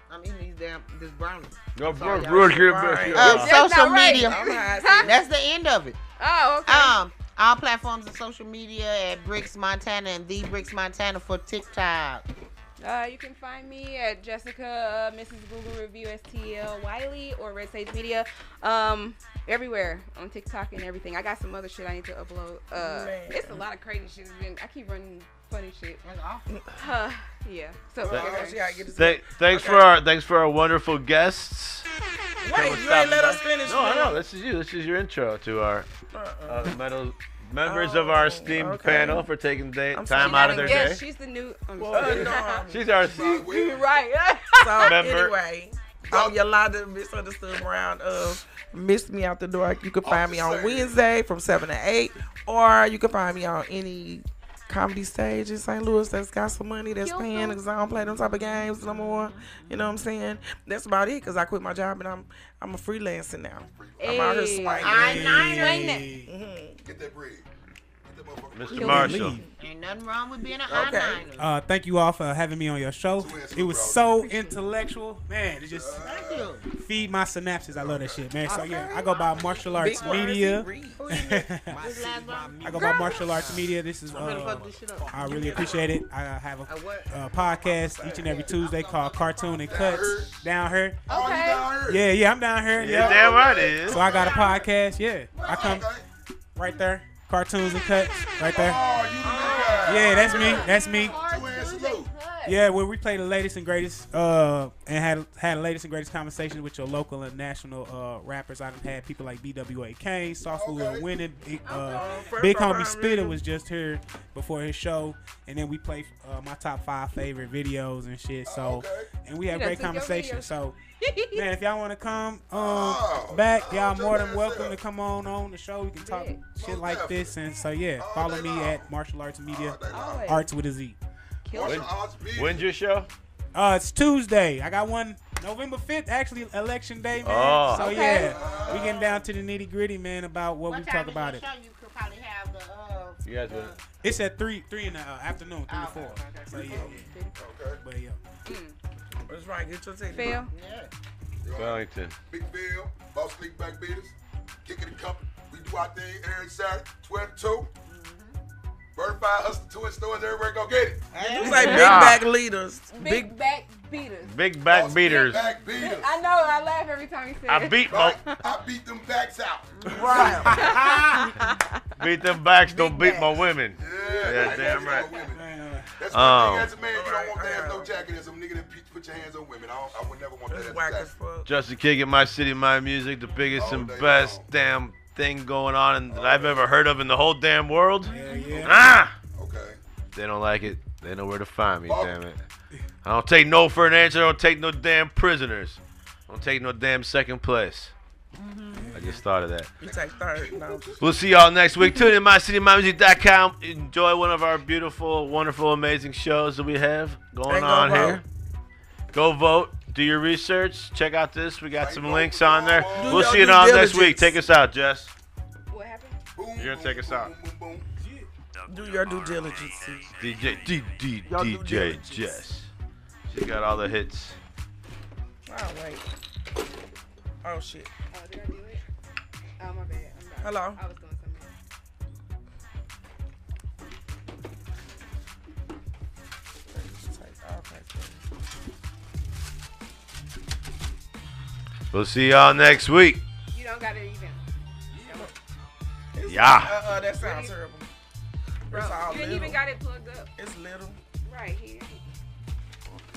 this brownie. Go Sorry, for y'all. Social That's not right. media. I'm high. That's the end of it. Oh, okay. All platforms of social media at Bricks Montana and the Bricks Montana for TikTok. You can find me at Jessica, Mrs. Google Review, STL Wiley, or Red Sage Media. Everywhere on TikTok and everything. I got some other shit I need to upload. It's a lot of crazy shit. I keep running funny shit. Yeah. So thanks for our wonderful guests. Wait, you ain't let us finish. No, I know. This is you. This is your intro to our members of our esteemed panel for taking time out of their day. She's the new. She's our You're right. So member. anyway, I'm Yolanda Misunderstood Brown of Miss Me Out the Door. You can find me on Wednesday from 7 to 8, or you can find me on any comedy stage in St. Louis that's got some money that's paying, because I don't play them type of games no more. You know what I'm saying? That's about it, because I quit my job and I'm a freelancer now. I'm out here swinging. Get that bread. Mr. Marshall. Ain't nothing wrong with being an I-9er. Thank you all for having me on your show. It was so intellectual, man. It just feed my synapses. I love that shit, man. So yeah, I go by Martial Arts Media. I go by Martial Arts Media. This is I really appreciate it. I have a podcast each and every Tuesday called Cartoon and Cuts down here. Okay. Yeah, I'm down here. Yeah, damn right it is. So I got a podcast. Yeah, I come. right there. Cartoons and cuts, right there. Oh, you the Yeah, that's me. That's me. Two-hand salute. Yeah, where we play the latest and greatest, and had the latest and greatest conversations with your local and national rappers. I've had people like B.W.A. Kane, Sauce Will Winning, Big Homie Spitter was just here before his show, and then we play my top 5 favorite videos and shit. So, and we have great conversations. So, man, if y'all want to come back, y'all more than welcome to come on the show. We can talk shit like this, and so yeah, follow me at Martial Arts Media, Arts with a Z. When's your show? It's Tuesday. I got one November 5th, actually election day, man. Oh. So yeah, we getting down to the nitty gritty, man, about what we talk about it. You could probably have the You guys will. It's at 3 in the afternoon, 3 to 4. Okay. So yeah. But yeah. That's right. Get your ticket. Phil. Yeah. Wellington. Big Phil, Boss League Back Beaters, Kicking the Company. We do our thing every Saturday, 12 to 2. Certified Hustle 2 in stores, everywhere go get it. You say big back leaders. Big back beaters. Big back beaters. Big back beaters. I know. I laugh every time you say I it. beat I beat them backs out. Right. beat them backs, don't beat my women. Yeah, damn right. That's one thing as a man, you don't want to have no jacket as some nigga that put your hands on women. I would never want that as a jacket. Just a Kid in my city, my music, the biggest and best damn thing going on that I've ever heard of in the whole damn world. Yeah. Okay. They don't like it. They know where to find me, damn it. I don't take no for an answer. I don't take no damn prisoners. I don't take no damn second place. I just thought of that. You take third. No. We'll see y'all next week. Tune in mycitymymusic.com. Enjoy one of our beautiful, wonderful, amazing shows that we have going on here. Go vote. Do your research. Check out this. We got some links on there. We'll see you all next week. Take us out, Jess. What happened? You're going to take us out. Do your due diligence. DJ Jess. She got all the hits. Oh, wait. Oh, shit. Oh, did I do it? Oh, my bad. I'm sorry. Hello. I was doing something else. We'll see y'all next week. You don't got it even. That sounds terrible. Bro, you didn't even got it plugged up. It's little. Right here.